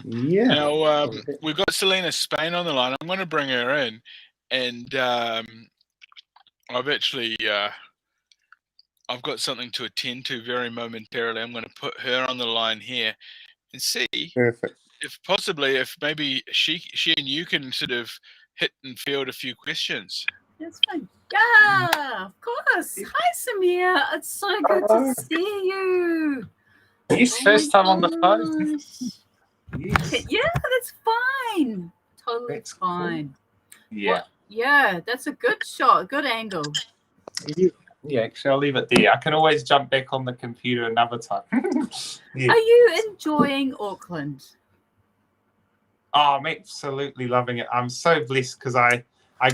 Yeah. Now, we've got Selena Spain on the line. I'm going to bring her in. And I've actually I've got something to attend to very momentarily. I'm going to put her on the line here and see if maybe she and you can sort of hit and field a few questions. That's fine. Yeah, of course. Hi, Samir. It's so good to see you. Yes, first time on the phone. Yes. Yeah, that's fine. Totally fine. Cool. Yeah. Yeah, that's a good shot, good angle. Yeah, actually, I'll leave it there. I can always jump back on the computer another time. Are you enjoying Auckland? Oh, I'm absolutely loving it. I'm so blessed because I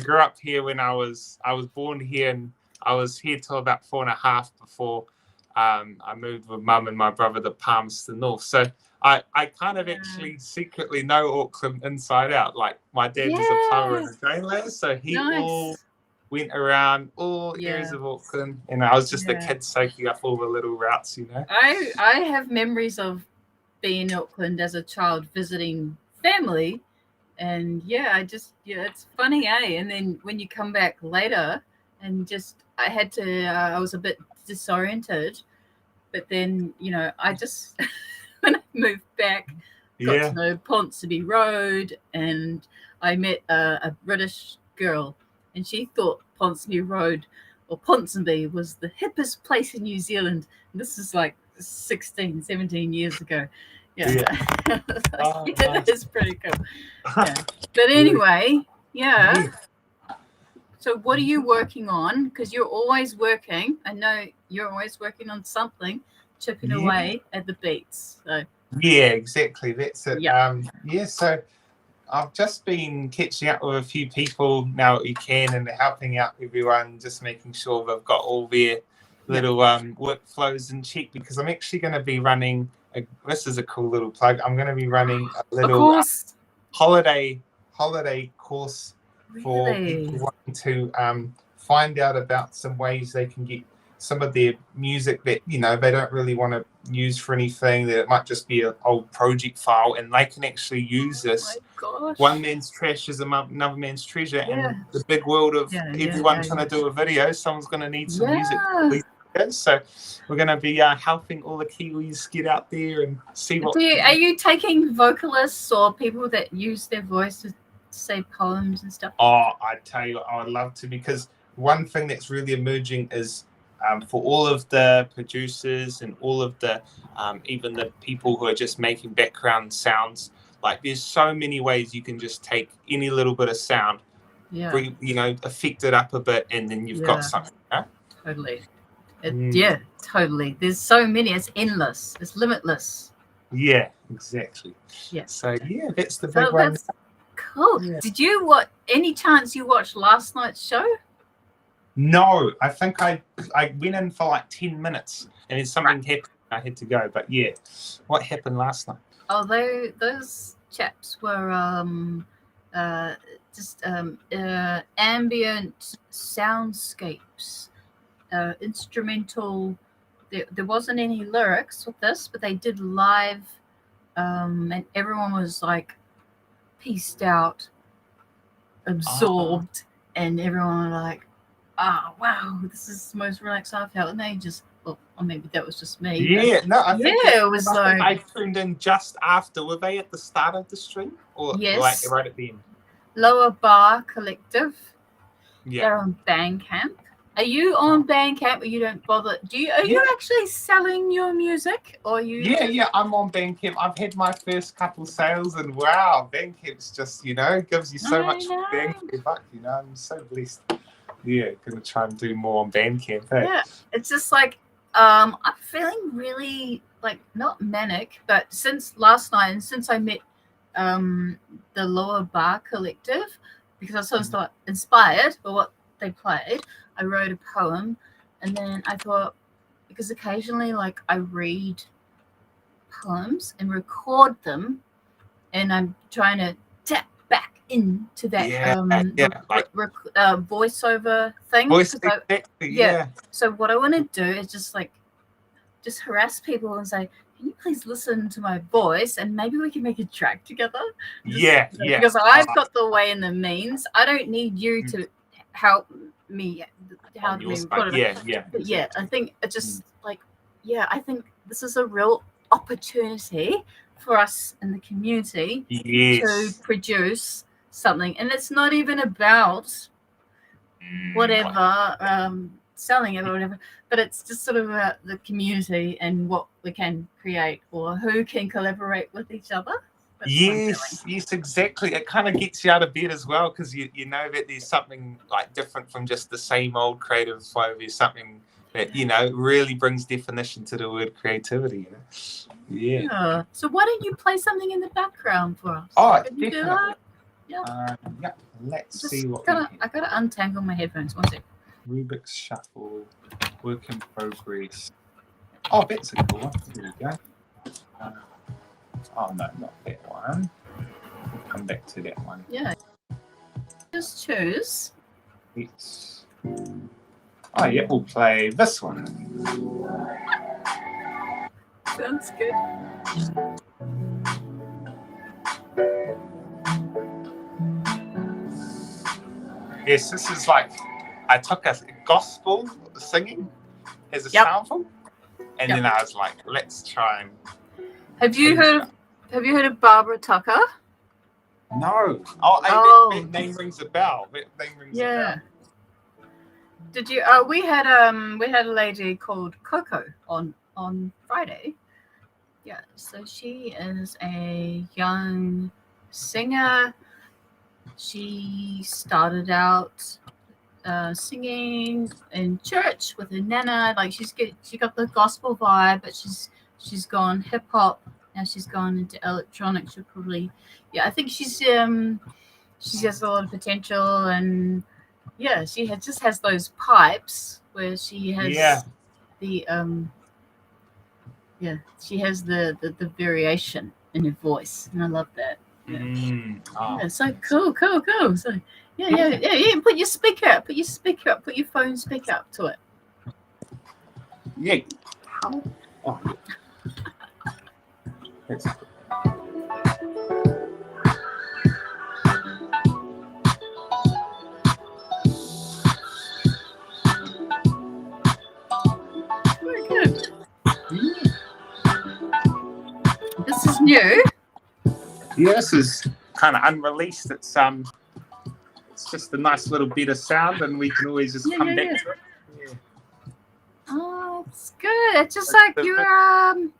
grew up here when I was born here, and I was here till about 4.5 before I moved with Mum and my brother to Palmerston North. So I kind of actually secretly know Auckland inside out. Like my dad was a plumber and a drain layer, so he all went around all areas of Auckland, and I was just a kid soaking up all the little routes, you know. I have memories of being in Auckland as a child visiting family, and it's funny, and then when you come back later, and I was a bit disoriented, but then I just when I moved back, got to know Ponsonby Road, and I met a British girl, and she thought Ponsonby Road or Ponsonby was the hippest place in New Zealand. And this is like 16, 17 years ago. It's pretty cool. But anyway, so what are you working on? Because you're always working. I know you're always working on something, chipping away at the beats. So yeah, exactly. That's it. So I've just been catching up with a few people now at UCAN and helping out everyone, just making sure they've got all their little workflows in check, because I'm actually going to be running this is a cool little plug. I'm going to be running a little holiday course for people wanting to find out about some ways they can get some of their music that they don't really want to use for anything, that it might just be an old project file, and they can actually use this. One man's trash is another man's treasure, and the big world of everyone trying to do a video, someone's going to need some music. So we're going to be helping all the Kiwis get out there and see what. Are you taking vocalists or people that use their voice to say poems and stuff? Oh, I tell you, I would love to, because one thing that's really emerging is for all of the producers and all of the even the people who are just making background sounds. Like, there's so many ways you can just take any little bit of sound, affect it up a bit, and then you've got something. Huh? Totally. Yeah, totally. There's so many. It's endless. It's limitless. Yeah, exactly. Yeah. So yeah, that's the big one. That's cool. Yeah. Did you any chance you watched last night's show? No, I think I went in for like 10 minutes and then something happened. I had to go. But yeah, what happened last night? Oh, those chaps were just ambient soundscapes, instrumental. There wasn't any lyrics with this, but they did live, and everyone was like pieced out, absorbed, and everyone was like, "Oh wow, this is the most relaxed I've felt." And they just, or maybe that was just me. Yeah, no, I think it was like I tuned in just after. Were they at the start of the stream, or yes, like right at the end? Lower Bar Collective. Yeah, they're on Bandcamp. Are you on Bandcamp, or you don't bother? Are you actually selling your music, or you? Yeah, I'm on Bandcamp. I've had my first couple sales, and wow, Bandcamp's just gives you so much bang for your buck. I'm so blessed. Yeah, gonna try and do more on Bandcamp. Hey? Yeah, it's just like I'm feeling really like not manic, but since last night and since I met the Lower Bar Collective, because I was sort of inspired by what they played, I wrote a poem, and then I thought, because occasionally like I read poems and record them, and I'm trying to tap back into that voiceover thing. So what I want to do is just harass people and say, can you please listen to my voice, and maybe we can make a track together? Because I've got the way and the means. I don't need you to help me. But I think it's just I think this is a real opportunity for us in the community to produce something, and it's not even about whatever selling it or whatever, but it's just sort of about the community and what we can create or who can collaborate with each other. Yes, exactly. It kind of gets you out of bed as well, because you know that there's something like different from just the same old creative flow. There's something that really brings definition to the word creativity. Yeah. So why don't you play something in the background for us? Oh, can you do that? Yeah. Let's see what I gotta untangle my headphones. One sec. Rubik's Shuffle, work in progress. Oh, that's a cool one. There we go. Oh no, not that one. We'll come back to that one. Yeah. Just choose. We'll play this one. Sounds good. Yes, this is like I took a gospel singing as a sample, and then I was like, let's try and. Have you heard of Barbara Tucker? No. That name rings a bell. That name rings a bell. Did you? We had a lady called Coco on Friday. Yeah. So she is a young singer. She started out singing in church with her nana. Like she got the gospel vibe, but she's gone hip hop. Now she's gone into electronics. She'll probably, I think she has a lot of potential, and she just has those pipes where she has the she has the variation in her voice, and I love that. So cool. So put your speaker up, put your phone speaker up to it. Yeah. Oh. That's very good. This is new. Yeah, this is kind of unreleased. It's just a nice little bit of sound, and we can always just come back to it. Oh, it's good. It's just like you're.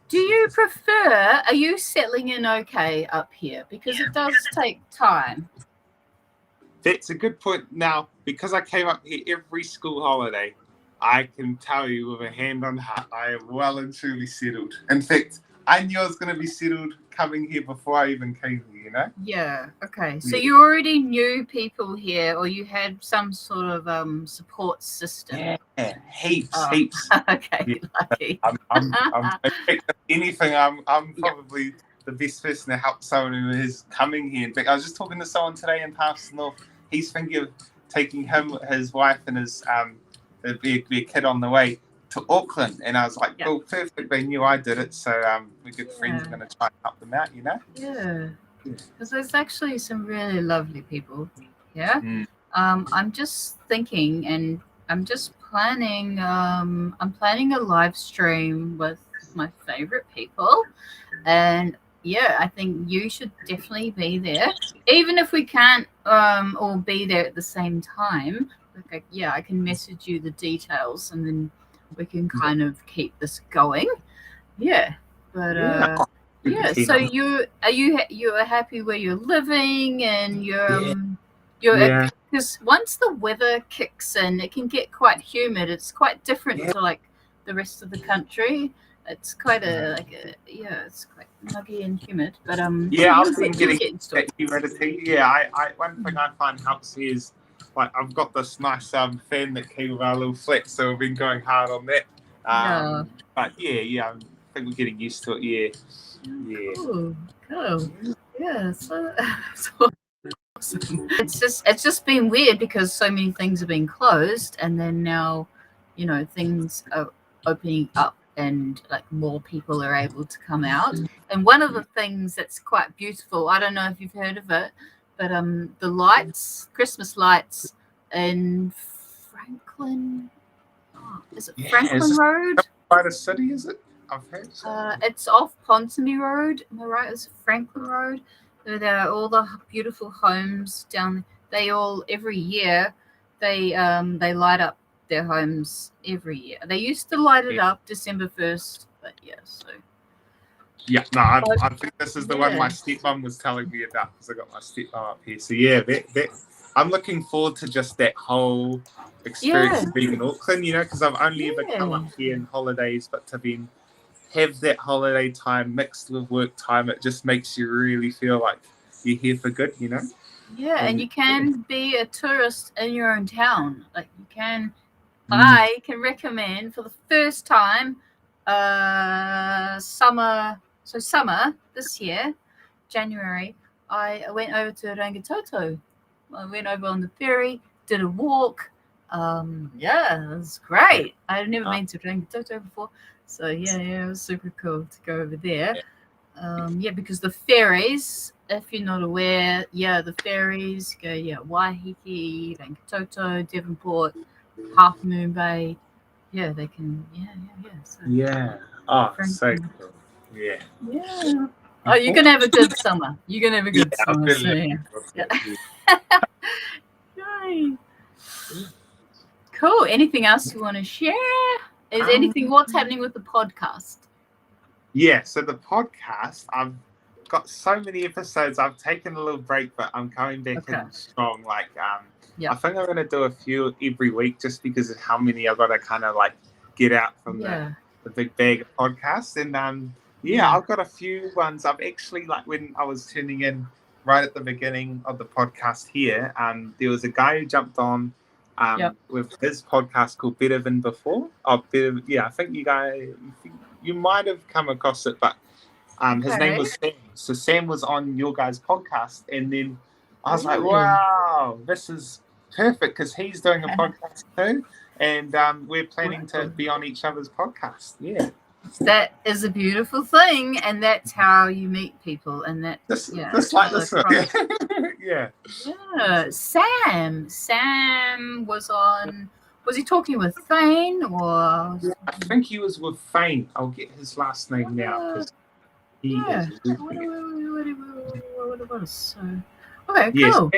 Do you prefer? Are you settling in okay up here? Because it does take time. That's a good point. Now, because I came up here every school holiday, I can tell you with a hand on heart, I am well and truly settled. In fact, I knew I was going to be settled coming here before I even came here, you know? Yeah. Okay. So Yeah. you already knew people here, or you had some sort of support system. Yeah, heaps. Okay. Yeah. Lucky. I'm in fact, if anything, I'm probably the best person to help someone who is coming here. In fact, I was just talking to someone today in Paris North. He's thinking of taking his wife, and his their kid on the way to Auckland, and I was like, "Well, perfect. They knew I did it, so we're good friends. We're going to try and help them out, you know." Yeah. Because there's actually some really lovely people here. Mm. I'm just thinking, and I'm just planning. I'm planning a live stream with my favorite people, and yeah, I think you should definitely be there, even if we can't all be there at the same time. Like, I can message you the details, and then we can kind of keep this going. Yeah, but so you are happy where you're living, and you're because once the weather kicks in, it can get quite humid. It's quite different to like the rest of the country. It's quite it's quite muggy and humid. But I've been getting that humidity. Yeah, I one thing I find helps me is like I've got this nice fan that came with our little flat, so we've been going hard on that. But I think we're getting used to it. Yeah. Cool. Yeah. So awesome. It's just been weird because so many things have been closed, and then now, things are opening up, and like more people are able to come out. And one of the things that's quite beautiful, I don't know if you've heard of it, but the lights, Christmas lights in Franklin. Is it Franklin Road? By the city, is it? I've heard so. It's off Ponsonby Road. Am I right? It's Franklin Road. There are all the beautiful homes down. They all every year they light up their homes every year. They used to light it up December 1st, but so. Yeah, no, I think this is the one my stepmom was telling me about, because I got my stepmom up here. So that I'm looking forward to just that whole experience of being in Auckland, because I've only ever come up here in holidays, but to then have that holiday time mixed with work time, it just makes you really feel like you're here for good, Yeah, and you can be a tourist in your own town. Like you can, I can recommend for the first time, summer this year, January, I went over to Rangitoto. I went over on the ferry, did a walk. It was great. I had never been to Rangitoto before. So it was super cool to go over there. Because the ferries, if you're not aware, the ferries go Waiheke, Rangitoto, Devonport, Half Moon Bay. Yeah, they can. So, so cool. Yeah. Oh, you're gonna have a good summer. You're gonna have a good summer. Yay. Cool. Anything else you want to share? Is what's happening with the podcast? Yeah, so the podcast, I've got so many episodes. I've taken a little break, but I'm coming back in strong. Like, I think I'm going to do a few every week, just because of how many I've got to kind of like get out from the big bag of podcasts. And I've got a few ones. I've actually, like, when I was tuning in right at the beginning of the podcast here, there was a guy who jumped on with his podcast called Better Than Before. I think you might have come across it, but his name was Sam. So Sam was on your guys' podcast, and then I was like, wow, this is perfect, because he's doing a podcast too, and we're planning to be on each other's podcast. Yeah. That is a beautiful thing, and that's how you meet people, and that just like this. Yeah. Sam was on. Was he talking with Thane, or? I think he was with Thane. I'll get his last name now, because he is. Okay, cool.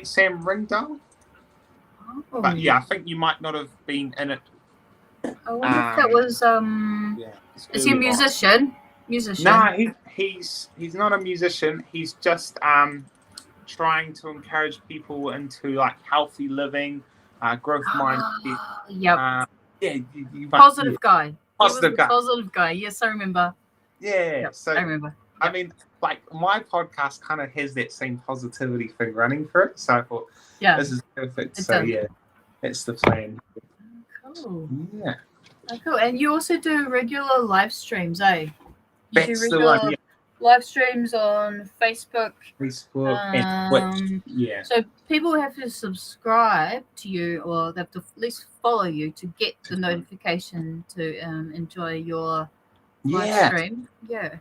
Sam Ringdale. But I think you might not have been in it I wonder if that was Yeah, it's Is he a early on. musician? Musician. No, he's not a musician. He's just trying to encourage people into like healthy living, growth mindset. Yep. Yeah, you Positive guy. Positive He was guy. a positive guy. Yes, I remember. Yeah. Yep, So I remember. I mean, like my podcast kind of has that same positivity thing running for it. So I thought, this is perfect. It So does. yeah, that's the plan. Cool. Yeah. Oh, cool. And you also do regular live streams, eh? You do That's the regular one. Yeah. live streams on Facebook. And Twitch. Yeah. So people have to subscribe to you, or they have to at least follow you to get the notification to enjoy your live stream. Yeah.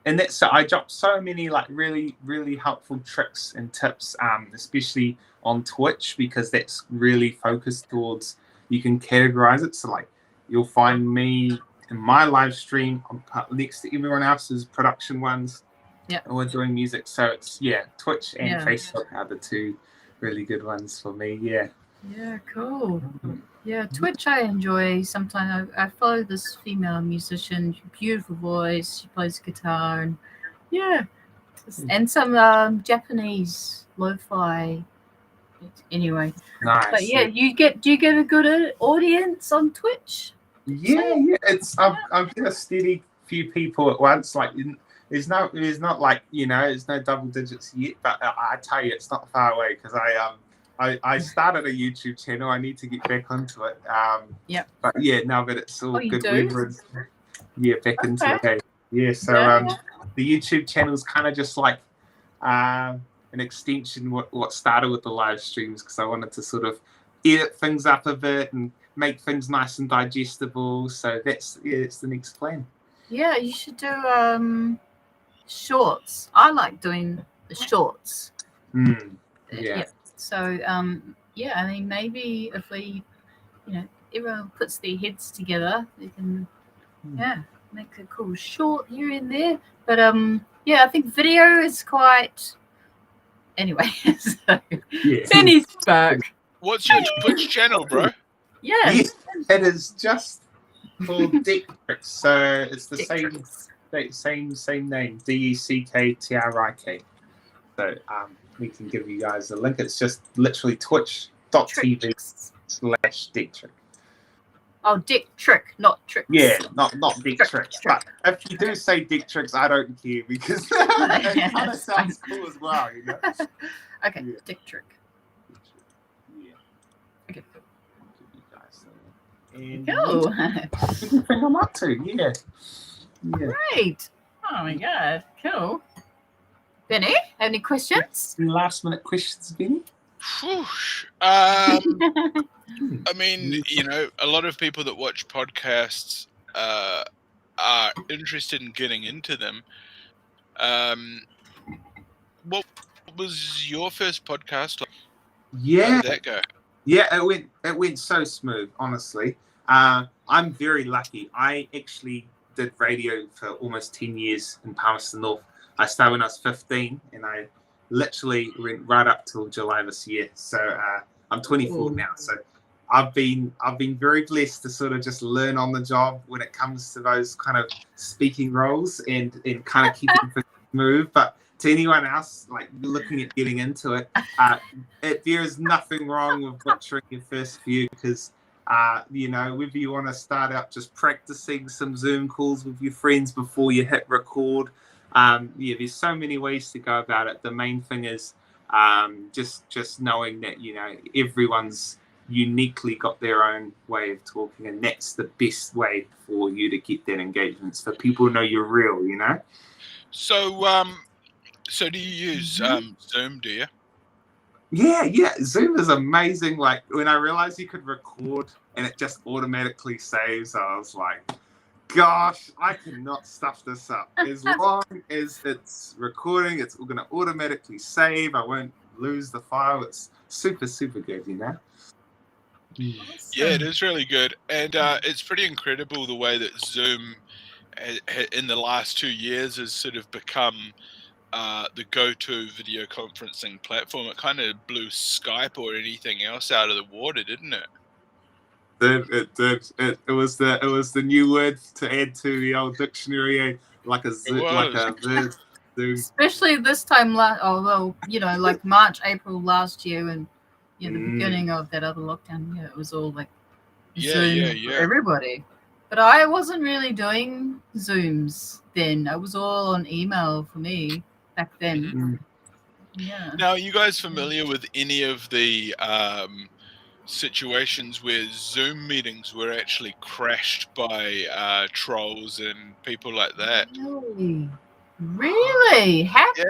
And that's so I dropped so many like really, really helpful tricks and tips, especially on Twitch, because that's really focused towards, you can categorize it. So like you'll find me in my live stream, I'm next to everyone else's production ones. Yeah. And we're doing music. So it's Twitch and Facebook are the two really good ones for me. Yeah. Yeah, cool. Yeah, Twitch I enjoy. Sometimes I follow this female musician, beautiful voice. She plays guitar, and and some Japanese lo-fi. Anyway, Nice. but yeah, do you get a good audience on Twitch? Yeah. It's I've got a steady few people at once. Like there's not like there's no double digits yet. But I tell you, it's not far away because I started a YouTube channel. I need to get back onto it. But now that it's all good weather, back into the game. Yeah. So the YouTube channel is kind of just like an extension what started with the live streams, because I wanted to sort of edit things up a bit and make things nice and digestible. So it's the next plan. Yeah, you should do shorts. I like doing the shorts. Yeah. So, I mean, maybe if we, everyone puts their heads together, they can, make a cool short here and there. But, I think video is quite. Anyway, so Penny's back. What's your Twitch channel, bro? Yes. It is just called Dick Tricks. So it's the same name, DECKTRIK. So we can give you guys a link. It's just literally twitch.tv/Dick. Oh, Dick Trick, not Tricks. Yeah, not Dick Tricks. But if you do say Dick Tricks, I don't care, because it kind of sounds cool as well, Okay, Dick Trick. Yeah. Okay, cool. And cool. Everything I'm up to, yeah. Great. Oh my god, cool. Benny, any questions? Last minute questions, Benny? I mean, a lot of people that watch podcasts are interested in getting into them. What was your first podcast like? Yeah. How did that go? Yeah, it went so smooth, honestly. I'm very lucky. I actually did radio for almost 10 years in Palmerston North. I started when I was 15, and I literally went right up till July this year. So I'm 24 now. So I've been very blessed to sort of just learn on the job when it comes to those kind of speaking roles and kind of keeping things smooth. But to anyone else like looking at getting into it, there is nothing wrong with butchering your first few, because whether you want to start out just practicing some Zoom calls with your friends before you hit record. There's so many ways to go about it. The main thing is just knowing that everyone's uniquely got their own way of talking, and that's the best way for you to get that engagement. So people know you're real, So do you use Zoom? Do you? Yeah. Zoom is amazing. Like when I realized you could record and it just automatically saves, I was like, gosh, I cannot stuff this up. As long as it's recording, it's going to automatically save. I won't lose the file. It's super, super good, Yeah, it is really good. And it's pretty incredible the way that Zoom in the last 2 years has sort of become the go-to video conferencing platform. It kind of blew Skype or anything else out of the water, didn't it? It did. It was the new word to add to the old dictionary, like a verb. Especially this time although, like March, April last year, and the beginning of that other lockdown, it was all like Zoom for everybody. But I wasn't really doing Zooms then. I was all on email for me back then. Yeah. Now, are you guys familiar with any of the situations where Zoom meetings were actually crashed by trolls and people like that? Really? Hacked?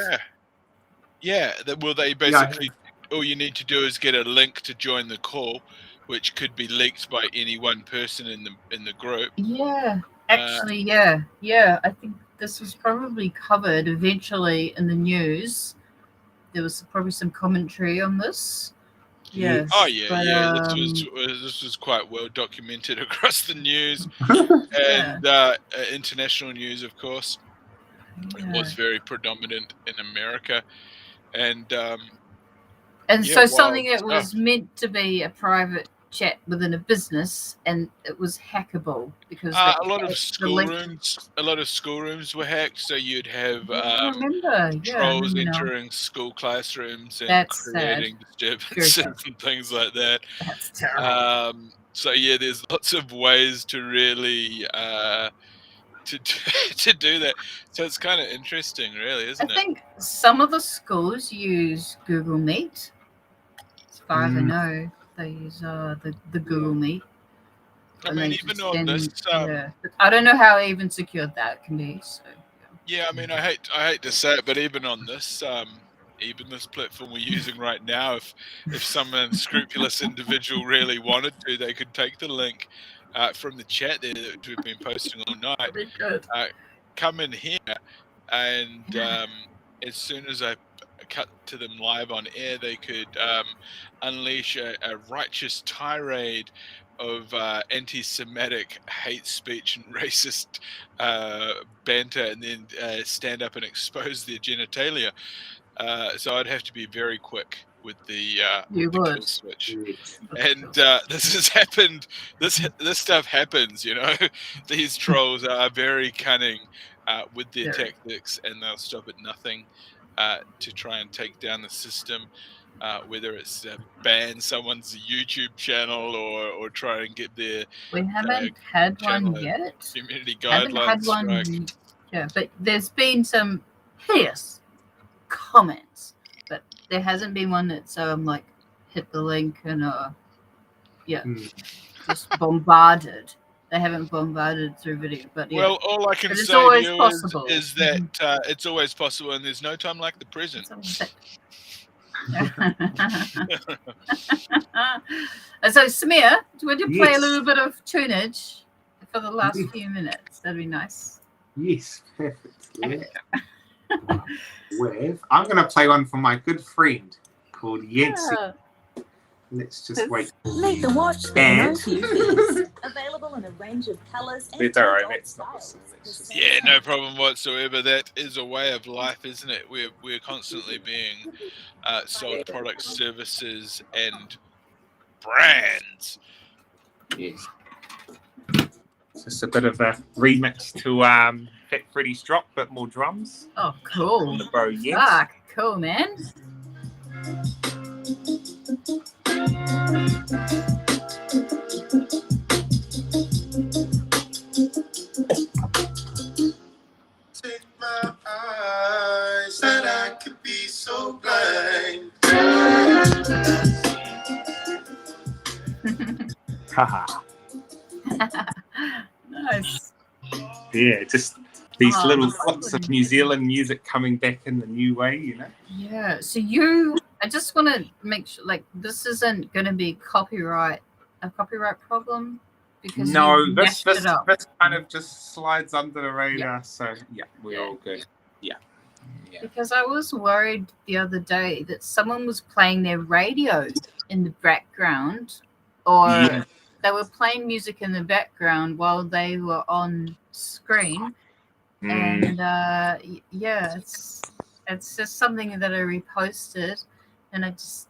Yeah. Well, they basically all you need to do is get a link to join the call, which could be leaked by any one person in the group. Yeah. Actually, yeah. I think this was probably covered eventually in the news. There was probably some commentary on this. Yes. Oh yeah. This was quite well documented across the news and international news, of course. It was very predominant in America, and so something that was meant to be a private chat within a business, and it was hackable because a lot of schoolrooms were hacked. So you'd have trolls entering school classrooms and creating disturbances and things like that. That's terrible. So yeah, there's lots of ways to really to do that. So it's kind of interesting, really, isn't it? I think some of the schools use Google Meet. As far as I know, they use the Google Meet. I mean, even on this, but I don't know how even secured that can be. So yeah, I mean, I hate to say it, but even on this platform we're using right now, if some unscrupulous individual really wanted to, they could take the link from the chat there that we've been posting all night. Come in here, and as soon as I cut to them live on air, they could unleash a righteous tirade of anti-Semitic hate speech and racist banter, and then stand up and expose their genitalia. So I'd have to be very quick with the kill switch. And this has happened. This stuff happens. These trolls are very cunning with their tactics, and they'll stop at nothing to try and take down the system. Whether it's ban someone's YouTube channel or try and get their we haven't had one yet. Community guidelines. Yeah, but there's been some hideous comments, but there hasn't been one that's like hit the link and just bombarded. They haven't bombarded through video, but well, all I can say to you is that it's always possible, and there's no time like the present. So Samir, would you play a little bit of tunage for the last few minutes? That'd be nice. Yes, perfect. I'm going to play one from my good friend called Yancy. Let's just wait. Make the watch available in a range of colors and styles. Yeah, no problem whatsoever. That is a way of life, isn't it? We're constantly being sold products, services, and brands. Yes. Just a bit of a remix to Fat Freddy's Drop, but more drums. Oh, cool. The bro, yes. Ah, cool, man. Take my eyes that I could be so blind. Haha. Nice. Yeah, just these little spots of New Zealand music coming back in the new way, Yeah. So I just want to make sure, like, this isn't going to be a copyright problem, because this kind of just slides under the radar. So we're all good. Yeah. Because I was worried the other day that someone was playing their radio in the background, or they were playing music in the background while they were on screen. And it's just something that I reposted, and I just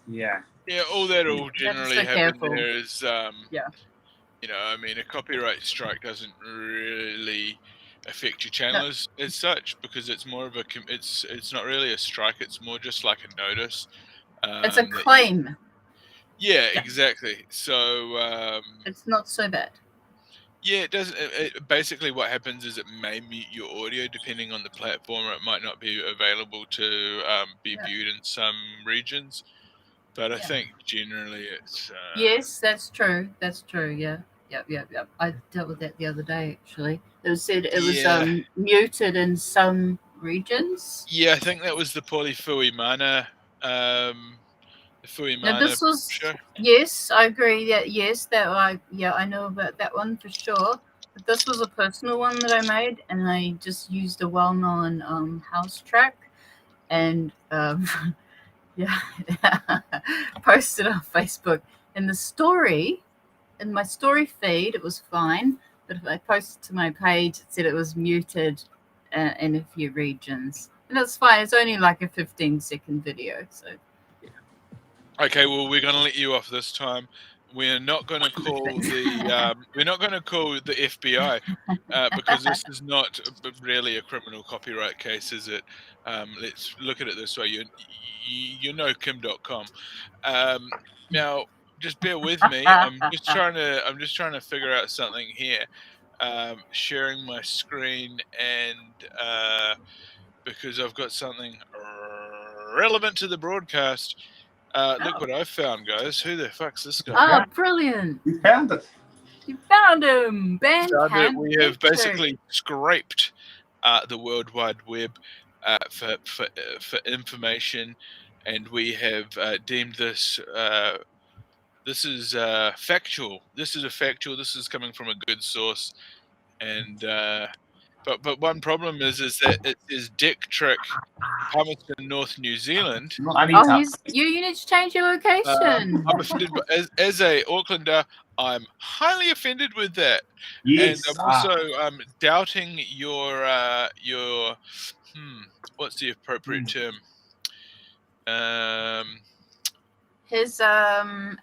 Yeah. Yeah, all that will You have to generally stay happen careful. there is, Yeah. you know, I mean, a copyright strike doesn't really affect your No, channel as such, because it's more of a it's not really a strike. It's more just like a notice. it's a That you, claim. yeah, Yeah. exactly. So It's not so bad. yeah, it doesn't. Basically, what happens is it may mute your audio depending on the platform, or it might not be available to be Yeah. viewed in some regions. But I Yeah. think generally it's. Yes, that's true. That's true. Yeah. Yep. I dealt with that the other day. Actually, it was said it was Yeah. muted in some regions. Yeah, I think that was the Polifui Mana, the Fui Now Mana this was show. yes, I agree. That I know about that one for sure. But this was a personal one that I made, and I just used a well-known house track, and yeah, posted on Facebook. And the story, in my story feed, it was fine. But if I posted to my page, it said it was muted in a few regions. And it's fine. It's only like a 15-second video. So Okay, well, we're going to let you off this time. We're not going to call the FBI because this is not really a criminal copyright case, is it? Let's look at it this way. You know Kim.com. Now, just bear with me. I'm just trying to figure out something here. Sharing my screen and because I've got something relevant to the broadcast. Look what I found, guys. Who the fuck's this guy? Oh, brilliant. You found it. You found him. Bandcamp. We have basically scraped the World Wide Web for information, and we have deemed this. This is factual. This is coming from a good source, and but one problem is that it is Dick Trick, Palmerston North, New Zealand. You need to change your location. I'm offended as a Aucklander. I'm highly offended with that, Yes. and I'm also doubting your what's the appropriate term? His factual.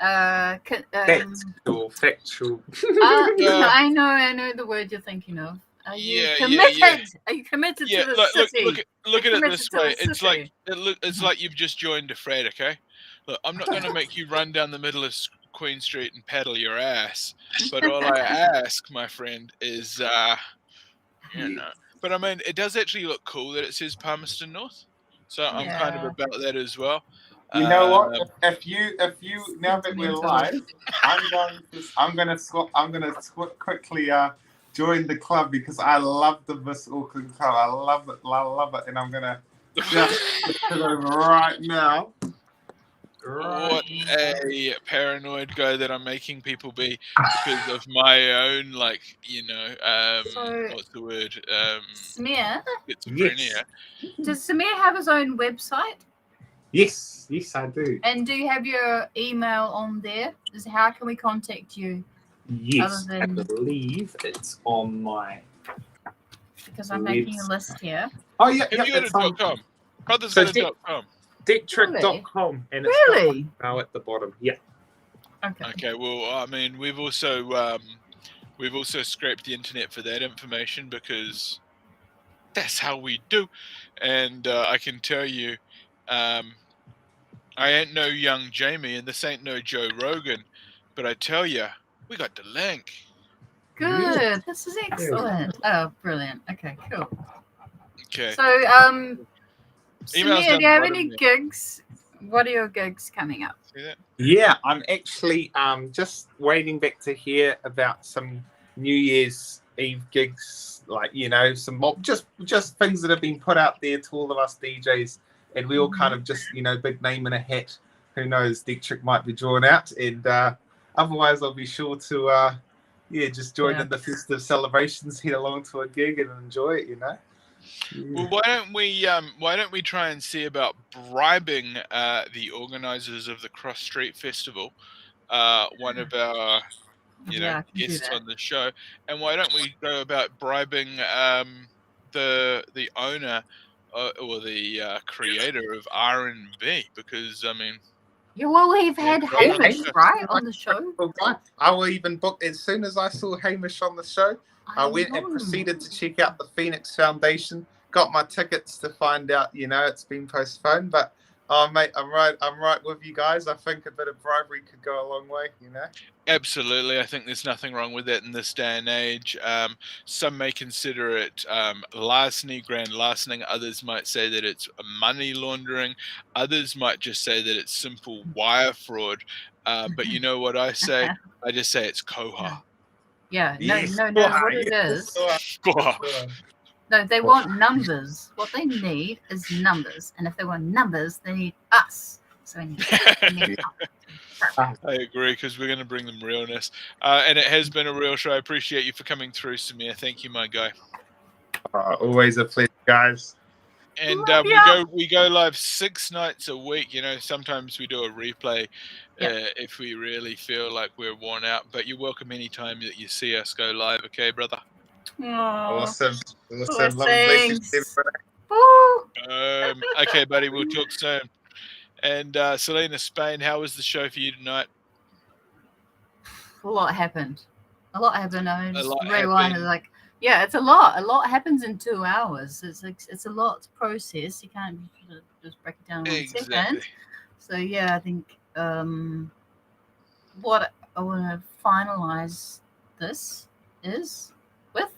I know the word you're thinking of. Are you committed? Yeah. Are you committed to the city? Look at it this way. It's like you've just joined a frat, okay? Look, I'm not going to make you run down the middle of Queen Street and paddle your ass, but all I ask, my friend, is you know. But I mean, it does actually look cool that it says Palmerston North, so I'm kind of about that as well. You know what? If you now that we're live, I'm gonna quickly join the club because I love the Miss Auckland Club. I love it, and I'm gonna just put it over right now. What a paranoid guy that I'm making people be because of my own, like, you know, what's the word? Samir? Schizophrenia. Does Samir have his own website? Yes, I do. And do you have your email on there? How can we contact you? Yes, I believe it's on my. Because I'm making a list here. Oh yeah, it's on .com. Brothersgotta.com. Dicktrick.com, and it's now at the bottom. Yeah. Okay. Well, I mean, we've also scraped the internet for that information because that's how we do, and I can tell you. I ain't no young Jamie, and this ain't no Joe Rogan, but I tell you, we got the link. Good. This is excellent. Oh, brilliant. Okay, cool. Okay. So, Samir, do you have any gigs? What are your gigs coming up? See that? Yeah, I'm actually just waiting back to hear about some New Year's Eve gigs, like, you know, some just things that have been put out there to all of us DJs. And we all kind of just, you know, big name in a hat. Who knows? Dick Trick might be drawn out. And otherwise, I'll be sure to, just join in the festive celebrations, head along to a gig and enjoy it, you know? Well, why don't we try and see about bribing the organisers of the Cross Street Festival, one of our, guests on the show, and why don't we go about bribing the owner or the creator of R&B, because I mean, Yeah, well, we've had Yeah, Hamish, right, on the show. Well, guy, I will even book as soon as I saw Hamish on the show. I went and know. proceeded to check out the Phoenix Foundation. Got my tickets to find out, it's been postponed. But oh, mate, I'm right with you guys. I think a bit of bribery could go a long way. Absolutely. I think there's nothing wrong with that in this day and age. Some may consider it larceny, grand larcening. Others might say that it's money laundering. Others might just say that it's simple wire fraud. But you know what I say? I just say it's koha. Yeah, Yes. no, what it is. No, they want numbers. What they need is numbers. And if they want numbers, they need us. So they need us. I agree, because we're going to bring them realness. And it has been a real show. I appreciate you for coming through, Samir. Thank you, my guy. Always a pleasure, guys. And we go live 6 nights a week. Sometimes we do a replay if we really feel like we're worn out. But you're welcome anytime that you see us go live. Okay, brother? Awesome. Thanks. Okay, buddy. We'll talk soon. And Selena, Spain, how was the show for you tonight? A lot happened. I mean, A lot rewind is like, yeah, it's a lot. A lot happens in 2 hours. It's a lot to process. You can't just break it down in 1 second. So yeah, I think what I want to finalize this is with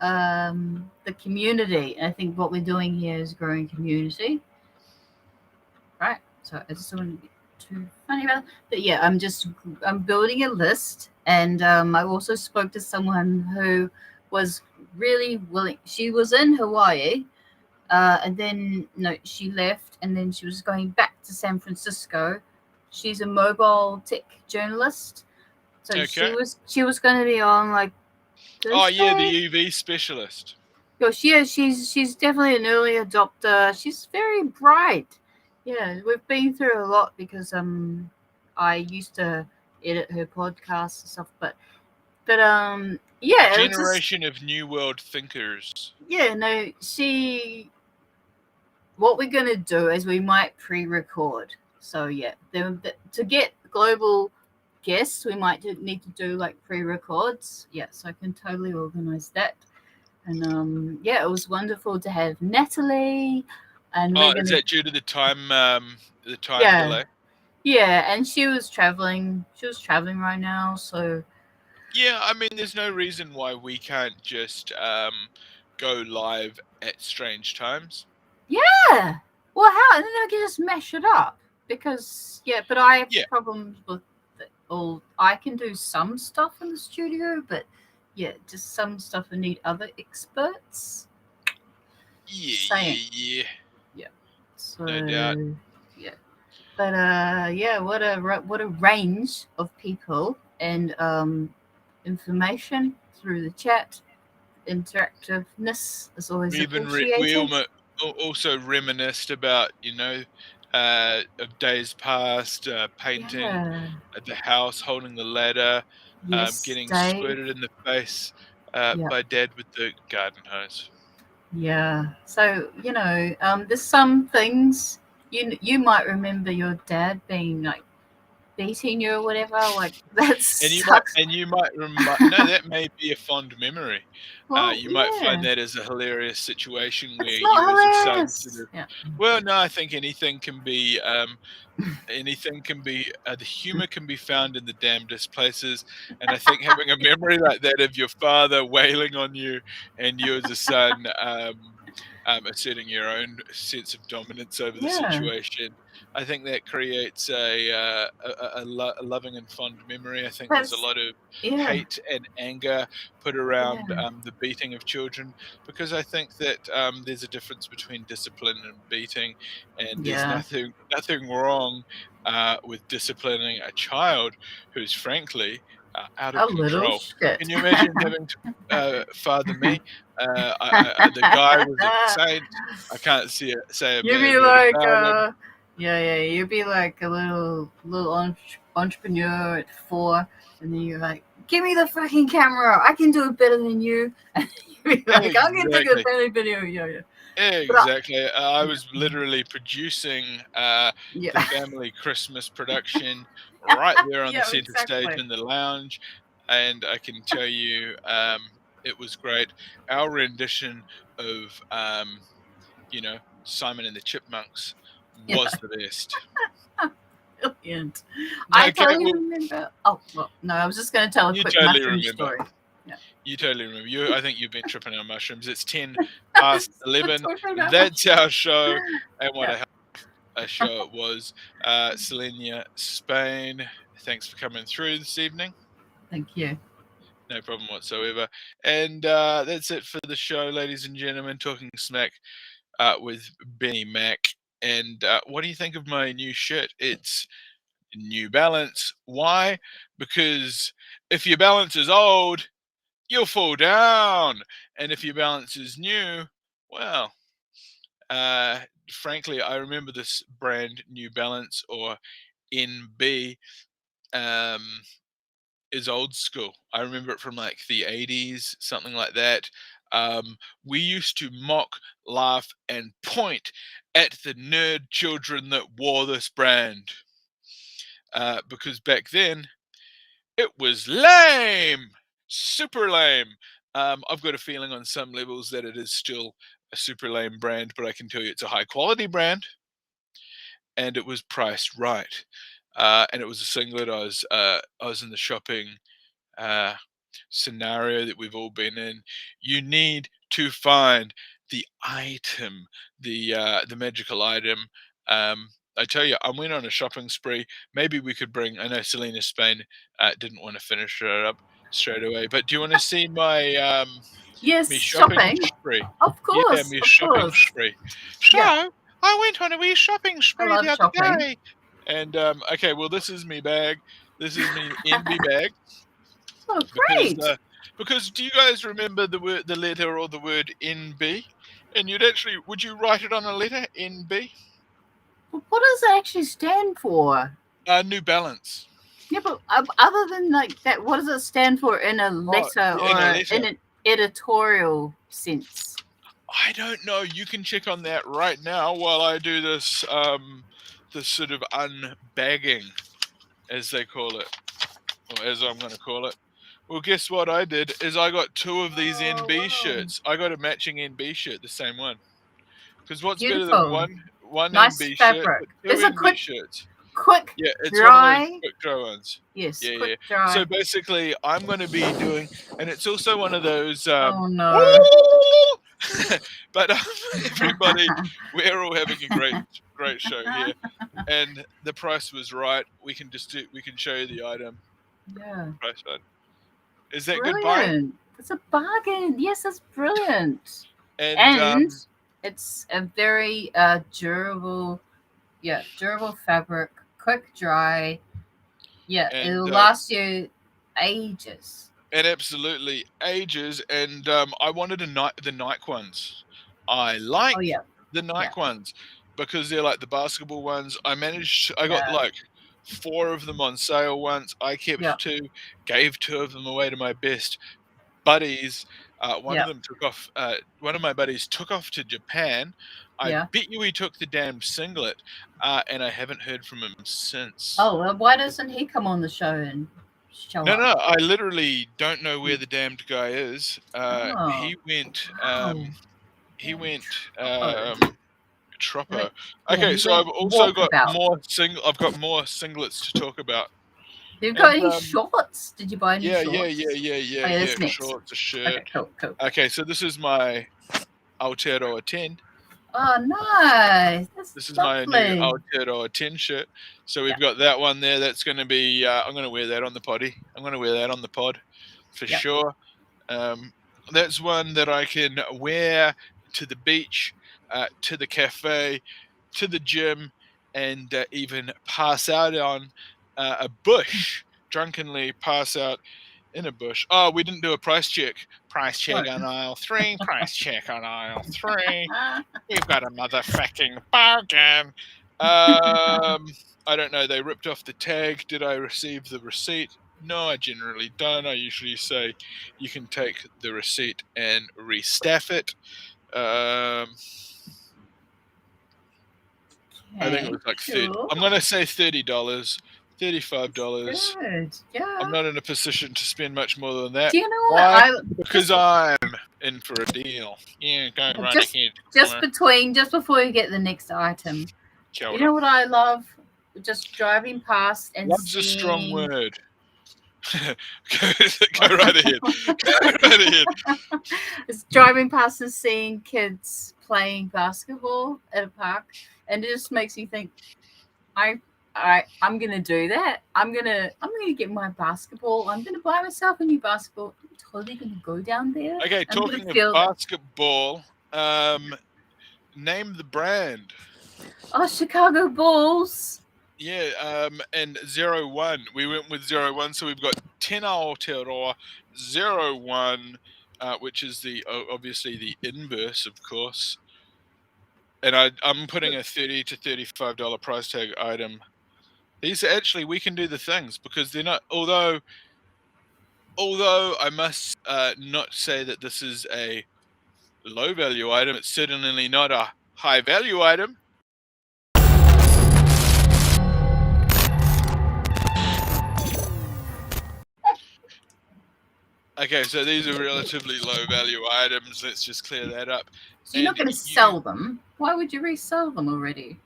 the community. I think what we're doing here is growing community, right? So I just don't want to be too funny about it. But yeah, I'm building a list, and I also spoke to someone who was really willing. She was in Hawaii, and then she left, and then she was going back to San Francisco. She's a mobile tech journalist, so she was going to be on like Thursday. Oh yeah, the UV specialist. She's definitely an early adopter. She's very bright. Yeah, we've been through a lot because I used to edit her podcast and stuff, but yeah, a generation of new world thinkers. Yeah, what we're gonna do is we might pre-record. So yeah, to get global guests, we might need to do like pre-records. Yeah, so I can totally organize that. And yeah, it was wonderful to have Natalie. And is that due to the time delay? Yeah, and she was traveling right now, so yeah, I mean, there's no reason why we can't just go live at strange times. Yeah. Well, how? And then I can just mash it up because but I have problems with it all. I can do some stuff in the studio, but yeah, just some stuff I need other experts. Yeah. So, no doubt. Yeah. But what a range of people and information through the chat. Interactiveness is always appreciated. We also reminisced about of days past, painting at the house, holding the ladder, getting squirted in the face by Dad with the garden hose. Yeah. So there's some things you might remember your dad being like beating you or whatever. Like that's and you might no, that may be a fond memory. Well, you might find that as a hilarious situation where it's you not as a son well, no, I think anything can be the humor can be found in the damnedest places, and I think having a memory like that of your father wailing on you and you as a son asserting your own sense of dominance over the situation, I think that creates a loving and fond memory. I think there's a lot of hate and anger put around the beating of children, because I think that there's a difference between discipline and beating, and there's nothing wrong with disciplining a child who's frankly out of control. Can you imagine having to father me? The guy was insane. I can't say a You'd be like you'd be like a little entrepreneur at 4, and then you're like, give me the fucking camera, I can do it better than you. And you'd be like, I'm gonna take a better video. Exactly. I was literally producing the Yeah. family Christmas production right there on the Yeah, center stage exactly. in the lounge, and I can tell you, it was great. Our rendition of, Simon and the Chipmunks Yeah. was the best. Brilliant. I Okay, totally well, remember. Oh, well, no, I was just going to tell a you quick totally mushroom remember. story. You totally remember. I think you've been tripping on mushrooms. It's 10 past 11. Talking about That's our show, and what Yeah. a show it was. Selenia, Spain, thanks for coming through this evening. Thank you. No problem whatsoever. And that's it for the show, ladies and gentlemen. Talking smack with Benny Mack. And what do you think of my new shirt? It's New Balance. Why? Because if your balance is old, you'll fall down. And if your balance is new, well, frankly, I remember this brand, New Balance or NB, is old school. I remember it from like the 80s, something like that. We used to mock, laugh, and point at the nerd children that wore this brand. Because back then, it was lame, super lame. I've got a feeling on some levels that it is still a super lame brand, but I can tell you it's a high quality brand, and it was priced right. And it was a singlet. I was in the shopping scenario that we've all been in. You need to find the item, the magical item. I tell you, I went on a shopping spree. Maybe we could bring. I know Selena Spain didn't want to finish it up straight away, but do you want to see my Yes, me shopping shopping. spree? Of course. Yeah, me of shopping course. spree. So Yeah. I went on a wee shopping spree love the other shopping. day, and okay, well, this is me bag. This is me NB bag. Oh, great. Because do you guys remember the letter or the word NB? And would you write it on a letter, NB? What does it actually stand for? New Balance. Yeah, but other than like that, what does it stand for in a letter or in an editorial sense? I don't know. You can check on that right now while I do this sort of unbagging, as they call it, or as I'm going to call it. Well, guess what I did is I got 2 of these NB shirts. I got a matching NB shirt, the same one. Because what's Beautiful. better than one Nice NB fabric. shirt, 2 Is it NB shirts? Quick Yeah, it's dry? one of those quick dry ones. Yes, Yeah, quick dry. So basically, I'm going to be doing, and it's also one of those. Oh no! But everybody, we're all having a great show here, and the price was right. We can show you the item. Yeah. Price right. Is that Brilliant. good buying? It's a bargain. Yes, that's brilliant. And it's a very durable fabric, quick dry. Yeah, it'll last you ages. And absolutely ages. And I wanted the Nike ones. I like the Nike ones because they're like the basketball ones. I got like 4 of them on sale once. I kept 2, gave 2 of them away to my best buddies. One of them took off. One of my buddies took off to Japan. I bet you he took the damn singlet, and I haven't heard from him since. Oh, well, why doesn't he come on the show and show up? No, I literally don't know where the damned guy is. He went. He went. Troppo. Okay, so I've also got more I've got more singlets to talk about. You've got any shorts? Did you buy any shorts? Yeah. Shorts, a shirt. Okay, cool. Okay, so this is my Aotearoa 10. Oh, nice. This is my new Aotearoa 10 shirt. So we've got that one there. That's going to be. I'm going to wear that on the potty. I'm going to wear that on the pod for sure. That's one that I can wear to the beach, to the cafe, to the gym, and even pass out on a bush, drunkenly pass out in a bush. Oh, we didn't do a price check. Price check on aisle 3, price check on aisle 3. You've got a motherfucking bargain. I don't know. They ripped off the tag. Did I receive the receipt? No, I generally don't. I usually say you can take the receipt and restaff it. I think it was like cool. I'm gonna say $30, $35. Good. Yeah. I'm not in a position to spend much more than that. Do you know Why? what? Because I'm in for a deal. Yeah, go right ahead. Just before you get the next item, you know what I love? Just driving past and Love's seeing... a strong word. Go right ahead. Go right ahead. It's driving past and seeing kids playing basketball at a park, and it just makes you think, I'm gonna do that. I'm gonna get my basketball. I'm gonna buy myself a new basketball. I'm totally gonna go down there. Okay, talking of basketball, name the brand. Oh, Chicago Bulls. Yeah, and 01. We went with 01, so we've got 10 Aotearoa, 01, which is obviously the inverse, of course. And I'm putting a $30 to $35 price tag item. These are actually, we can do the things because they're not, although I must not say that this is a low value item, it's certainly not a high value item. Okay, so these are relatively low value items. Let's just clear that up. So you're not going to sell them. Why would you resell them already?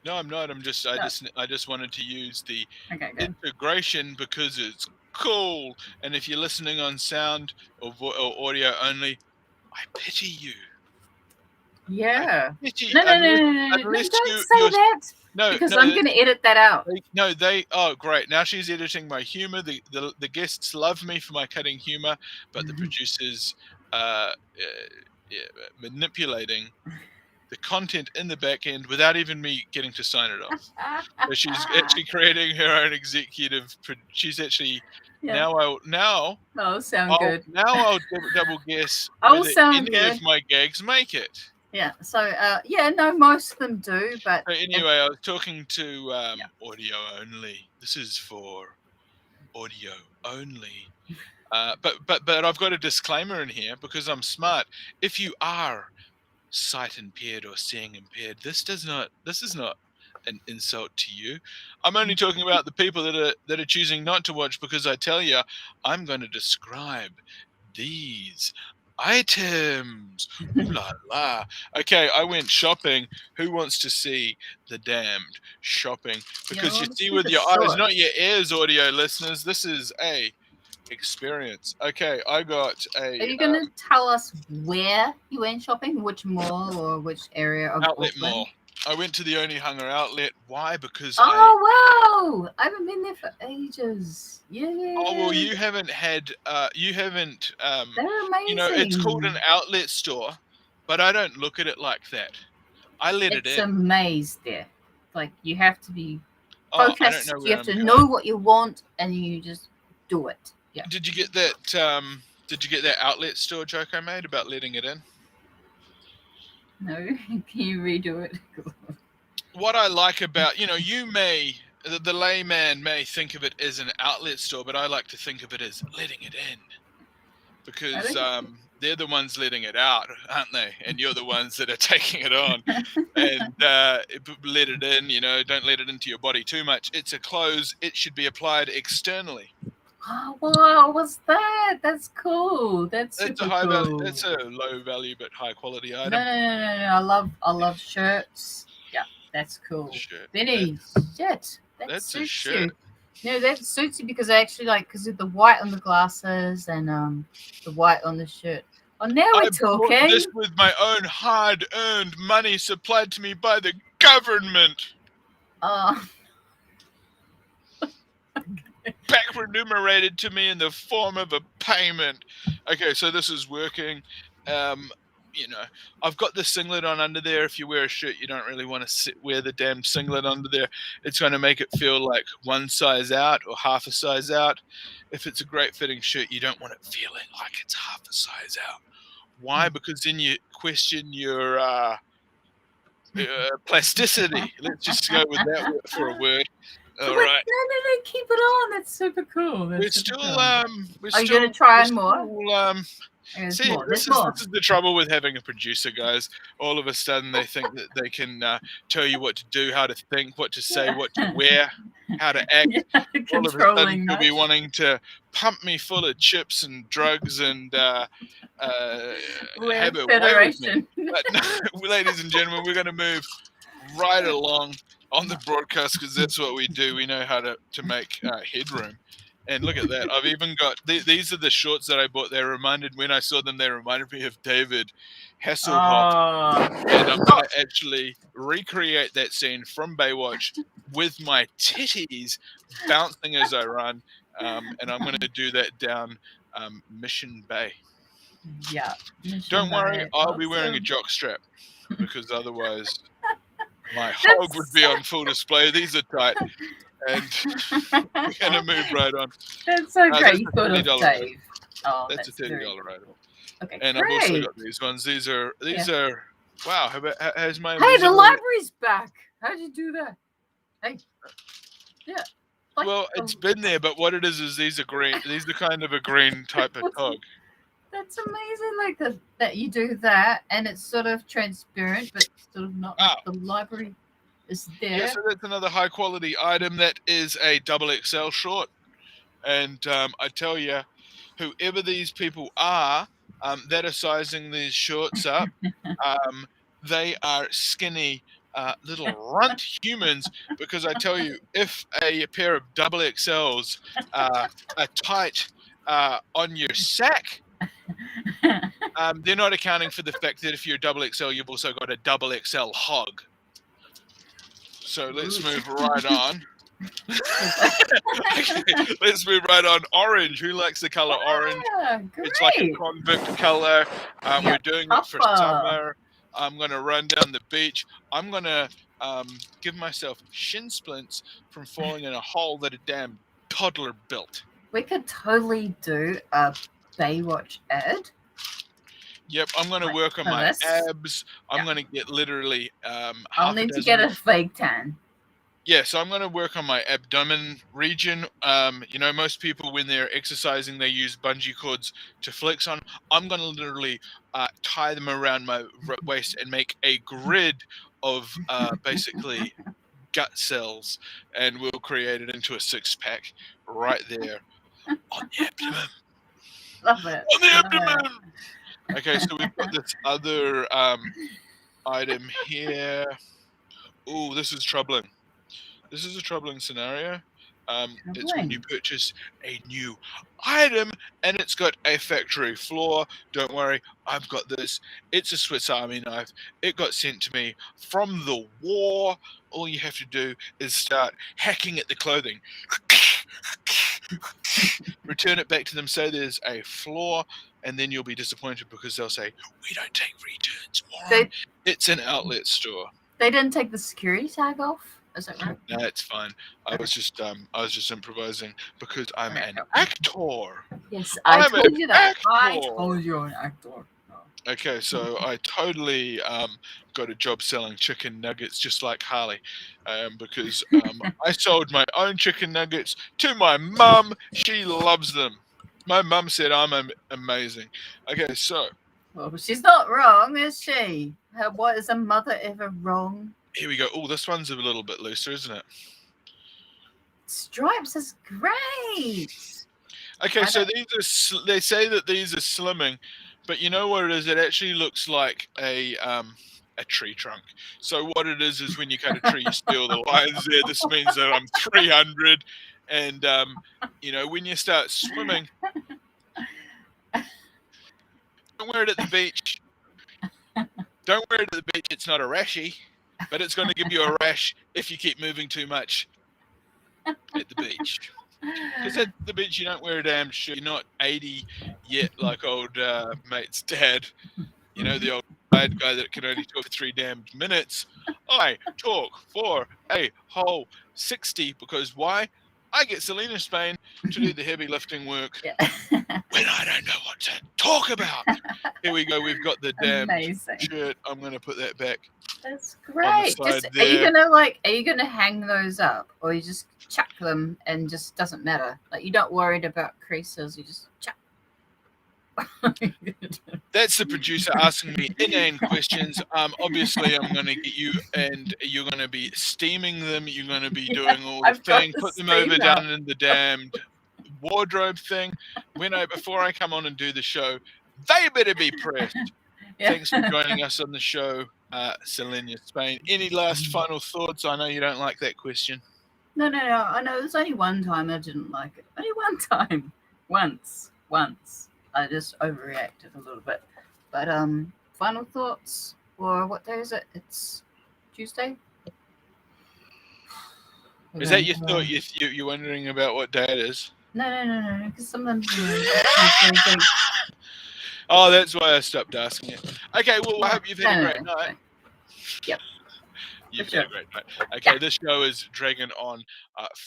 No, I'm not. I just wanted to use the integration because it's cool. And if you're listening on sound or audio only, I pity you. Yeah. I pity No, don't say that. No, because I'm going to edit that out. Oh, great. Now she's editing my humor. The guests love me for my cutting humor, but the producers manipulating the content in the back end without even me getting to sign it off. So she's actually creating her own executive. She's actually I'll double guess whether any of my gags make it. Yeah. So most of them do. But so anyway, I was talking to audio only. This is for audio only. But I've got a disclaimer in here because I'm smart. If you are sight impaired or seeing impaired, this is not an insult to you. I'm only talking about the people that are choosing not to watch because I tell you, I'm going to describe these items. Ooh la la. Okay, I went shopping. Who wants to see the damned shopping? Because you see with your eyes, not your ears, audio listeners. This is a experience. Okay, I got a. Are you going to tell us where you went shopping? Which mall or which area of Outlet Auckland? Mall. I went to the Only Hunger outlet. Why? Because wow! I haven't been there for ages. Yeah. Oh well, you haven't had. You haven't. They're amazing. You know, it's called an outlet store, but I don't look at it like that. I let it in. It's a maze there. Like you have to be focused. You have to know what you want, and you just do it. Yeah. Did you get that? Did you get that outlet store joke I made about letting it in? No, can you redo it? What I like about, the layman may think of it as an outlet store, but I like to think of it as letting it in. Because they're the ones letting it out, aren't they? And you're the ones that are taking it on. And let it in, don't let it into your body too much. It's a close. It should be applied externally. Oh, wow, what's that? That's cool. That's a high cool. value. That's a low value but high quality item. No. I love shirts. Yeah, that's cool. Benny, shit. That's a shirt. No, that suits you because I actually because of the white on the glasses and the white on the shirt. Oh, now we're talking. I bought this with my own hard-earned money supplied to me by the government. Back remunerated to me in the form of a payment. Okay, so this is working. I've got the singlet on under there. If you wear a shirt, you don't really want to wear the damn singlet under there. It's going to make it feel like one size out or half a size out. If it's a great fitting shirt, you don't want it feeling like it's half a size out. Why? Because then you question your plasticity. Let's just go with that for a word. All right. No, keep it on. That's super cool. We're still Are you going to try on more? There's See, more. this There's more. is the trouble with having a producer, guys. All of a sudden, they think that they can tell you what to do, how to think, what to say, what to wear, how to act. Yeah, All of a sudden, you'll be wanting to pump me full of chips and drugs and have it way with me. But no, ladies and gentlemen, we're going to move right along on the broadcast because that's what we do. We know how to make headroom. And look at that. I've even got, these are the shorts that I bought. When I saw them, they reminded me of David Hasselhoff. And I'm going to actually recreate that scene from Baywatch with my titties bouncing as I run. And I'm going to do that down Mission Bay. Yeah. Don't worry, I'll be wearing a jock strap because otherwise my hog would be on full display. These are tight. And we're going to move right on. That's so great. You thought of Dave. Oh, that's a $30 item. Okay, and great. I've also got these ones. These are wow. How's my Hey, the library's back. How'd you do that? Hey, yeah. Like, well, it's been there, but what it is these are green. These are kind of a green type of tog. That's amazing. Like that you do that, and it's sort of transparent, but sort of not. Like the library is there. Yeah, so that's another high quality item. That is a XXL short, and I tell you, whoever these people are that are sizing these shorts up, they are skinny little runt humans. Because I tell you, if a pair of XXLs are tight on your sack, they're not accounting for the fact that if you're XXL, you've also got a XXL hog. So let's move right on. Okay, let's move right on. Orange. Who likes the color orange? Great. It's like a convict color. We're doing it for summer. I'm going to run down the beach. I'm going to give myself shin splints from falling in a hole that a damn toddler built. We could totally do a Baywatch ad. Yep, I'm going to work on my abs. I'm going to get literally I'll need to get a fake tan. Yeah, so I'm going to work on my abdomen region. You know, most people, when they're exercising, they use bungee cords to flex on. I'm going to literally tie them around my waist and make a grid of basically gut cells, and we'll create it into a six-pack right there on the abdomen. Love it. On the abdomen! Okay, so we've got this other item here. Ooh, this is troubling. This is a troubling scenario. It's when you purchase a new item and it's got a factory flaw. Don't worry, I've got this. It's a Swiss Army knife. It got sent to me from the war. All you have to do is start hacking at the clothing. Return it back to them, say there's a flaw, and then you'll be disappointed because they'll say, we don't take returns. It's an outlet store. They didn't take the security tag off? Is that right? No, it's fine. I was just improvising because I'm an actor. Yes, I told you that. Actor. I told you I'm an actor. Oh. Okay, so I totally got a job selling chicken nuggets just like Harley, because I sold my own chicken nuggets to my mum. She loves them. My mum said I'm amazing. Okay, so. Well, she's not wrong, is she? What is a mother ever wrong? Here we go. Oh, this one's a little bit looser, isn't it? Stripes is great. Okay, so they say that these are slimming, but you know what it is? It actually looks like a tree trunk. So what it is when you cut a tree, you steal the lines there. This means that I'm 300, and you know, when you start swimming, don't wear it at the beach. Don't wear it at the beach. It's not a rashy. But it's going to give you a rash if you keep moving too much at the beach. Because at the beach, you don't wear a damn shirt. You're not 80 yet like old mate's dad. You know, the old bad guy that can only talk for 3 damn minutes. I talk for a whole 60 because why? I get Selena Spain to do the heavy lifting work when I don't know what to talk about. Here we go. We've got the damn shirt. I'm going to put that back. That's great. Are you gonna hang those up, or you just chuck them and just doesn't matter? Like you're not worried about creases. You just chuck. That's the producer asking me inane questions. Obviously, I'm going to get you, and you're going to be steaming them. You're going to be doing all the thing. Put them over down in the damned wardrobe thing. Before I come on and do the show, they better be pressed. Yeah. Thanks for joining us on the show, Selenia Spain. Any last final thoughts? I know you don't like that question. No. I know there's only one time I didn't like it. Only one time. Once. I just overreacted a little bit. But final thoughts, or what day is it? It's Tuesday. Is that your thought? You're wondering about what day it is? No. Because sometimes. Oh, that's why I stopped asking it. Okay, well, I hope you've had a great night. Yep. You've had a great night. Okay, This show is dragging on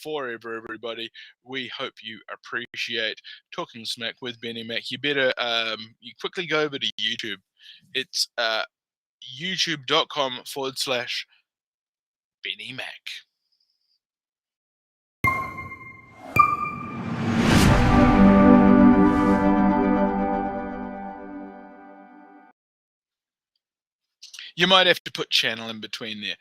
forever, everybody. We hope you appreciate Talking Smack with Benny Mack. You better you quickly go over to YouTube. It's youtube.com/Benny Mack. You might have to put channel in between there.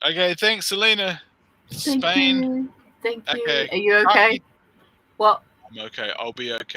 Okay, thanks, Selena. Spain. Thank you. Okay. Are you okay? Well, I'm okay. I'll be okay.